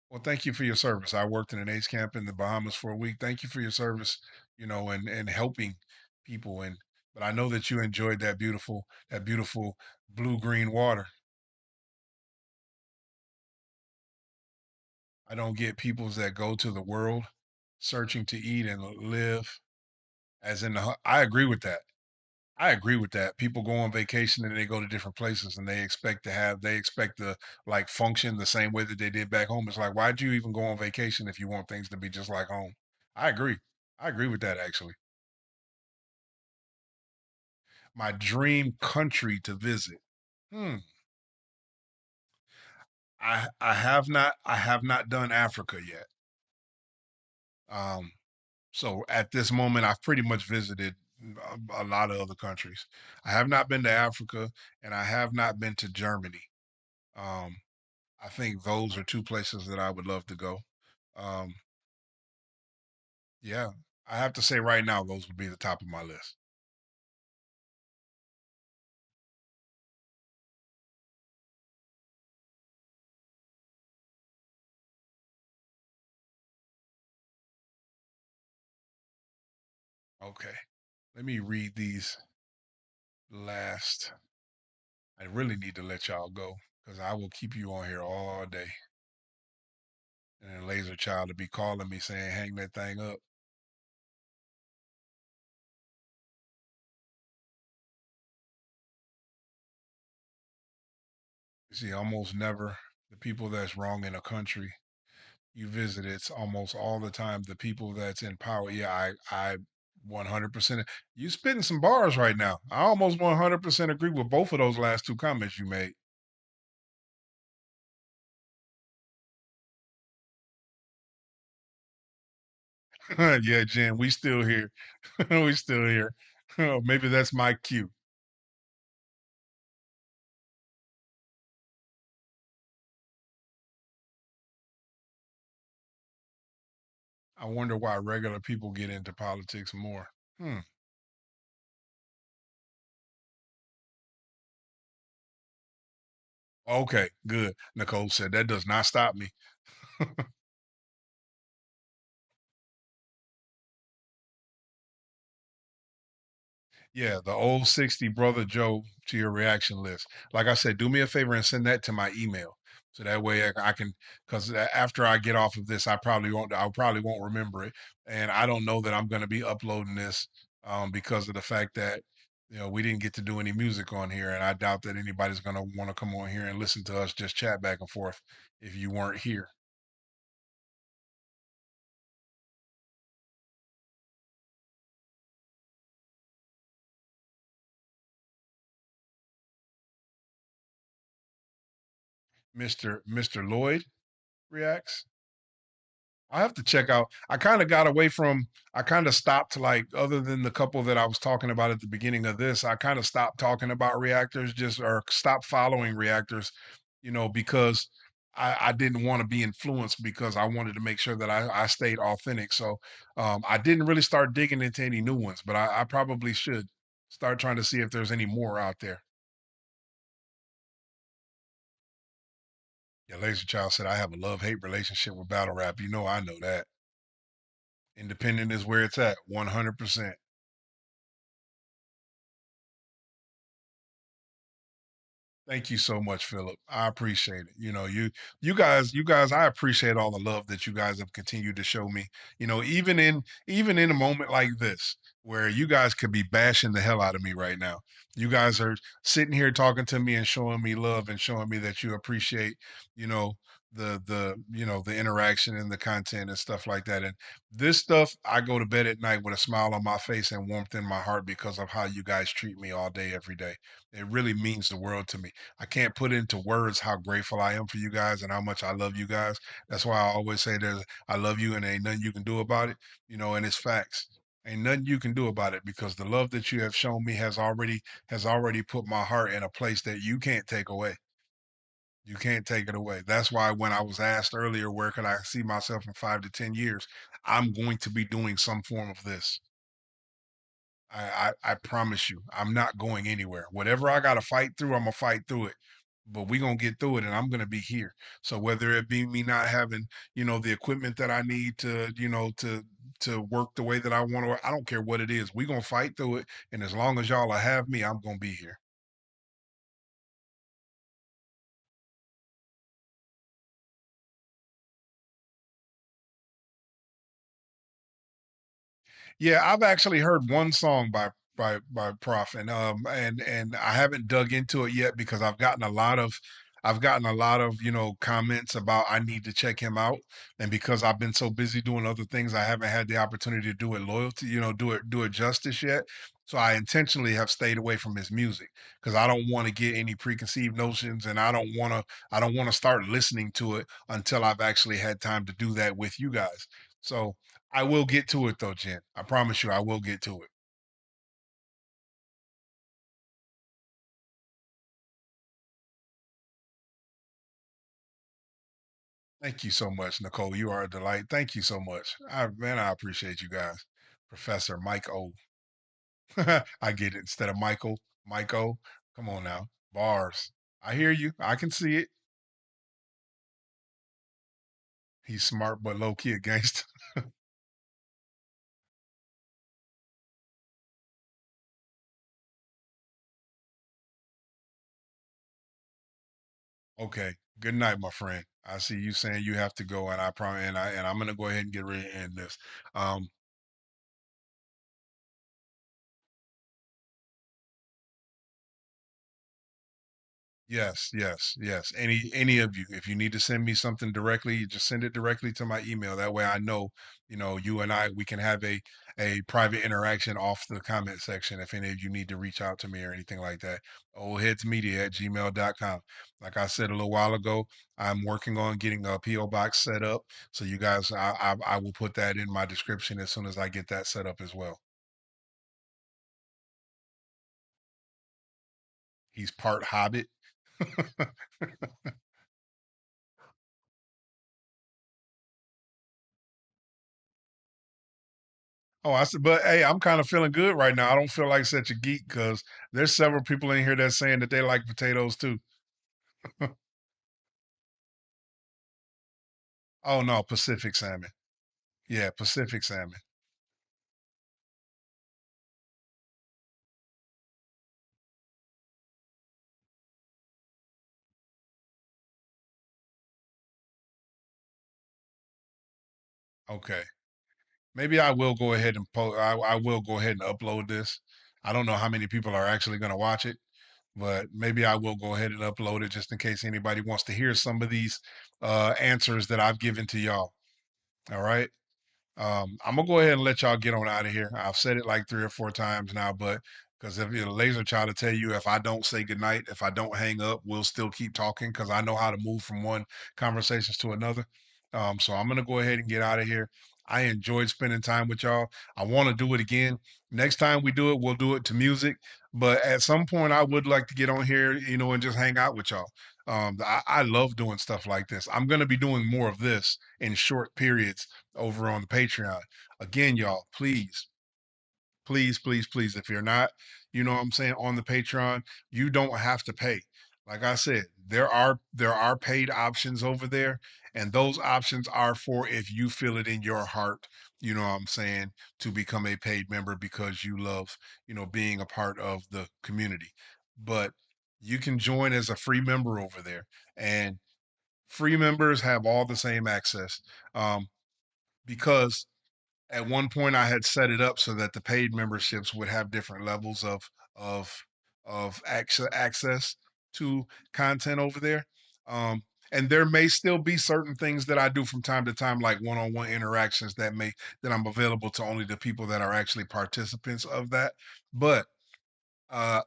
Well, thank you for your service. I worked in an AIDS camp in the Bahamas for a week. Thank you for your service, and helping people. But I know that you enjoyed that beautiful blue green water. I don't get peoples that go to the world searching to eat and live as in I agree with that. I agree with that. People go on vacation and they go to different places and they expect to like function the same way that they did back home. It's like, why'd you even go on vacation if you want things to be just like home? I agree. I agree with that actually. My dream country to visit. Hmm. I have not done Africa yet. Um, so at this moment, I've pretty much visited a lot of other countries. I have not been to Africa, and I have not been to Germany. Um, I think those are two places that I would love to go. Um, yeah, I have to say right now, those would be the top of my list. Okay, let me read these last. I really need to let y'all go because I will keep you on here all day. And then Laser Child to be calling me saying, hang that thing up. You see, almost never the people that's wrong in a country you visit, it's almost all the time the people that's in power. Yeah, I 100%. You spitting some bars right now. I almost 100% agree with both of those last two comments you made. Yeah, Jen, we still here. We still here. Oh, maybe that's my cue. I wonder why regular people get into politics more. Hmm. Okay, good. Nicole said that does not stop me. Yeah, the old 60 brother Joe to your reaction list. Like I said, do me a favor and send that to my email. So that way I can, because after I get off of this, I probably won't remember it. And I don't know that I'm going to be uploading this because of the fact that, we didn't get to do any music on here. And I doubt that anybody's going to want to come on here and listen to us just chat back and forth if you weren't here. Mr. Lloyd reacts. I have to check out. I kind of got away from. I kind of stopped, like, other than the couple that I was talking about at the beginning of this. I kind of stopped talking about reactors, just or stopped following reactors, because I didn't want to be influenced because I wanted to make sure that I stayed authentic. So I didn't really start digging into any new ones, but I probably should start trying to see if there's any more out there. Yeah, Laser Child said I have a love hate relationship with battle rap. I know that. Independent is where it's at, 100%. Thank you so much, Philip. I appreciate it. You guys, I appreciate all the love that you guys have continued to show me. Even in a moment like this, where you guys could be bashing the hell out of me right now. You guys are sitting here talking to me and showing me love and showing me that you appreciate, you know, the interaction and the content and stuff like that. And this stuff, I go to bed at night with a smile on my face and warmth in my heart because of how you guys treat me all day, every day. It really means the world to me. I can't put into words how grateful I am for you guys and how much I love you guys. That's why I always say that I love you and ain't nothing you can do about it. And it's facts. Ain't nothing you can do about it because the love that you have shown me has already put my heart in a place that you can't take away. You can't take it away. That's why when I was asked earlier, where could I see myself in 5 to 10 years, I'm going to be doing some form of this. I promise you, I'm not going anywhere. Whatever I got to fight through, I'm gonna fight through it. But we gonna get through it, and I'm gonna be here. So whether it be me not having, the equipment that I need to work the way that I want to, I don't care what it is. We gonna fight through it, and as long as y'all have me, I'm gonna be here. Yeah, I've actually heard one song by Prof, and I haven't dug into it yet because I've gotten a lot of comments about I need to check him out, and because I've been so busy doing other things, I haven't had the opportunity to do it loyalty, do it justice yet. So I intentionally have stayed away from his music because I don't want to get any preconceived notions, and I don't want to start listening to it until I've actually had time to do that with you guys. So I will get to it though, Jen. I promise you I will get to it. Thank you so much, Nicole. You are a delight. Thank you so much. I appreciate you guys. Professor Mike O. I get it. Instead of Michael, Mike O. Come on now. Bars. I hear you. I can see it. He's smart but low key a gangster. Okay. Good night, my friend. I see you saying you have to go, and I probably and I'm gonna go ahead and get ready to end this. Um, Yes, yes, yes. Any of you, if you need to send me something directly, you just send it directly to my email. That way I know, you and I, we can have a private interaction off the comment section if any of you need to reach out to me or anything like that. Oldheadsmedia@gmail.com. Like I said a little while ago, I'm working on getting a PO box set up. So you guys, I will put that in my description as soon as I get that set up as well. He's part Hobbit. Oh, I said, but hey, I'm kind of feeling good right now. I don't feel like such a geek because there's several people in here that's saying that they like potatoes too. Oh no, Pacific salmon. Yeah, Pacific salmon. Okay. Maybe I will go ahead and I will go ahead and upload this. I don't know how many people are actually going to watch it, but maybe I will go ahead and upload it just in case anybody wants to hear some of these answers that I've given to y'all. All right. I'm gonna go ahead and let y'all get on out of here. I've said it like 3 or 4 times now, but Because if you're a laser child to tell you if I don't say goodnight, if I don't hang up, we'll still keep talking because I know how to move from one conversations to another. So I'm gonna go ahead and get out of here. I enjoyed spending time with y'all. I want to do it again. Next time we do it, we'll do it to music. But at some point, I would like to get on here, and just hang out with y'all. I love doing stuff like this. I'm gonna be doing more of this in short periods over on the Patreon. Again, y'all, please, please, please, please, if you're not, what I'm saying, on the Patreon, you don't have to pay. Like I said, there are paid options over there, and those options are for if you feel it in your heart, what I'm saying, to become a paid member because you love, being a part of the community. But you can join as a free member over there, and free members have all the same access. Because at one point I had set it up so that the paid memberships would have different levels of access to content over there. And there may still be certain things that I do from time to time, like one-on-one interactions that I'm available to only the people that are actually participants of that. But uh,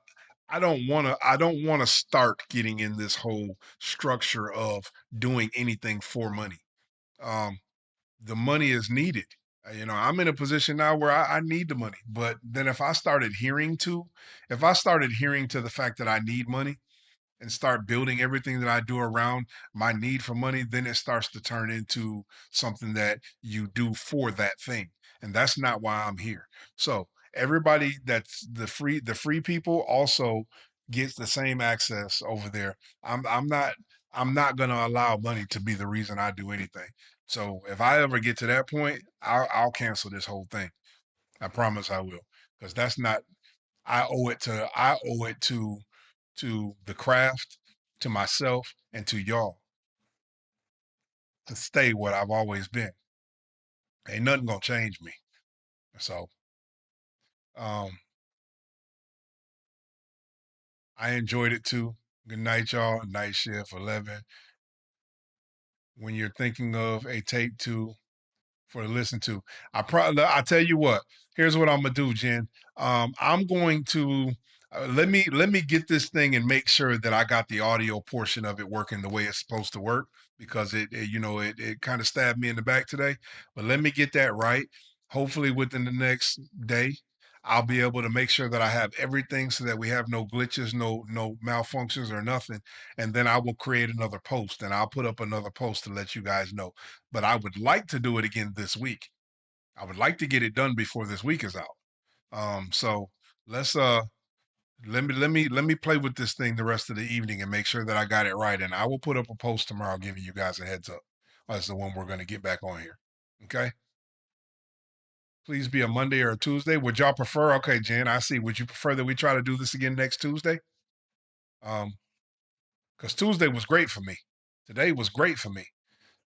I don't want to start getting in this whole structure of doing anything for money. Um, the money is needed. I'm in a position now where I need the money. But then if I started hearing to the fact that I need money, and start building everything that I do around my need for money, then it starts to turn into something that you do for that thing. And that's not why I'm here. So everybody that's the free people also gets the same access over there. I'm not gonna allow money to be the reason I do anything. So if I ever get to that point, I'll cancel this whole thing. I promise I will. Because that's not I owe it to the craft, to myself, and to y'all to stay what I've always been. Ain't nothing gonna change me. So um I enjoyed it too. Good night, y'all. Night shift 11. When you're thinking of a tape to for to listen to. I tell you what. Here's what I'm gonna do, Jen. I'm going to let me get this thing and make sure that I got the audio portion of it working the way it's supposed to work because it kind of stabbed me in the back today. But let me get that right. Hopefully within the next day, I'll be able to make sure that I have everything so that we have no glitches, no malfunctions or nothing. And then I will create another post and I'll put up another post to let you guys know. But I would like to do it again this week. I would like to get it done before this week is out. So let's let me play with this thing the rest of the evening and make sure that I got it right. And I will put up a post tomorrow giving you guys a heads up as the one we're going to get back on here. Okay. Please be a Monday or a Tuesday. Would y'all prefer? Okay, Jen, I see. Would you prefer that we try to do this again next Tuesday? Because Tuesday was great for me. Today was great for me.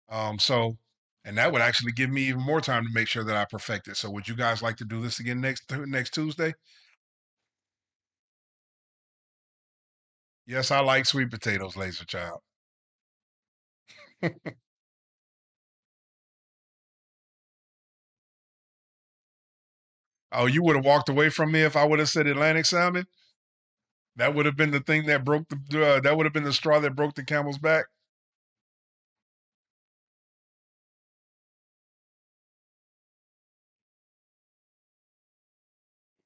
And that would actually give me even more time to make sure that I perfect it. So, would you guys like to do this again next Tuesday? Yes, I like sweet potatoes, Laser Child. Oh, you would have walked away from me if I would have said Atlantic salmon. That would have been the thing that broke the. That would have been the straw that broke the camel's back.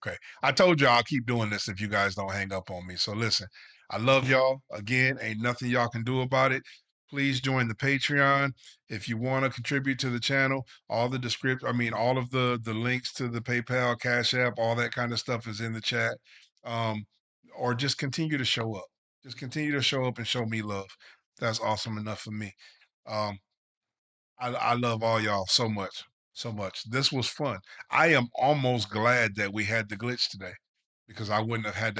Okay. I told y'all I'll keep doing this if you guys don't hang up on me. So listen, I love y'all. Again, ain't nothing y'all can do about it. Please join the Patreon if you want to contribute to the channel. All the descript, I mean, all of the links to the PayPal, Cash App, all that kind of stuff is in the chat. Um, or just continue to show up. Just continue to show up and show me love. That's awesome enough for me. Um, I love all y'all so much, so much. This was fun. I am almost glad that we had the glitch today because I wouldn't have had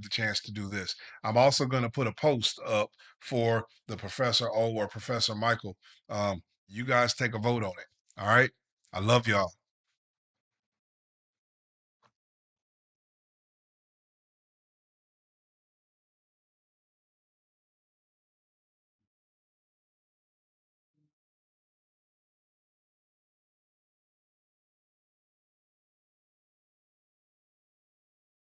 the chance to do this. I'm also going to put a post up for the Professor O or Professor Michael. You guys take a vote on it. All right. I love y'all.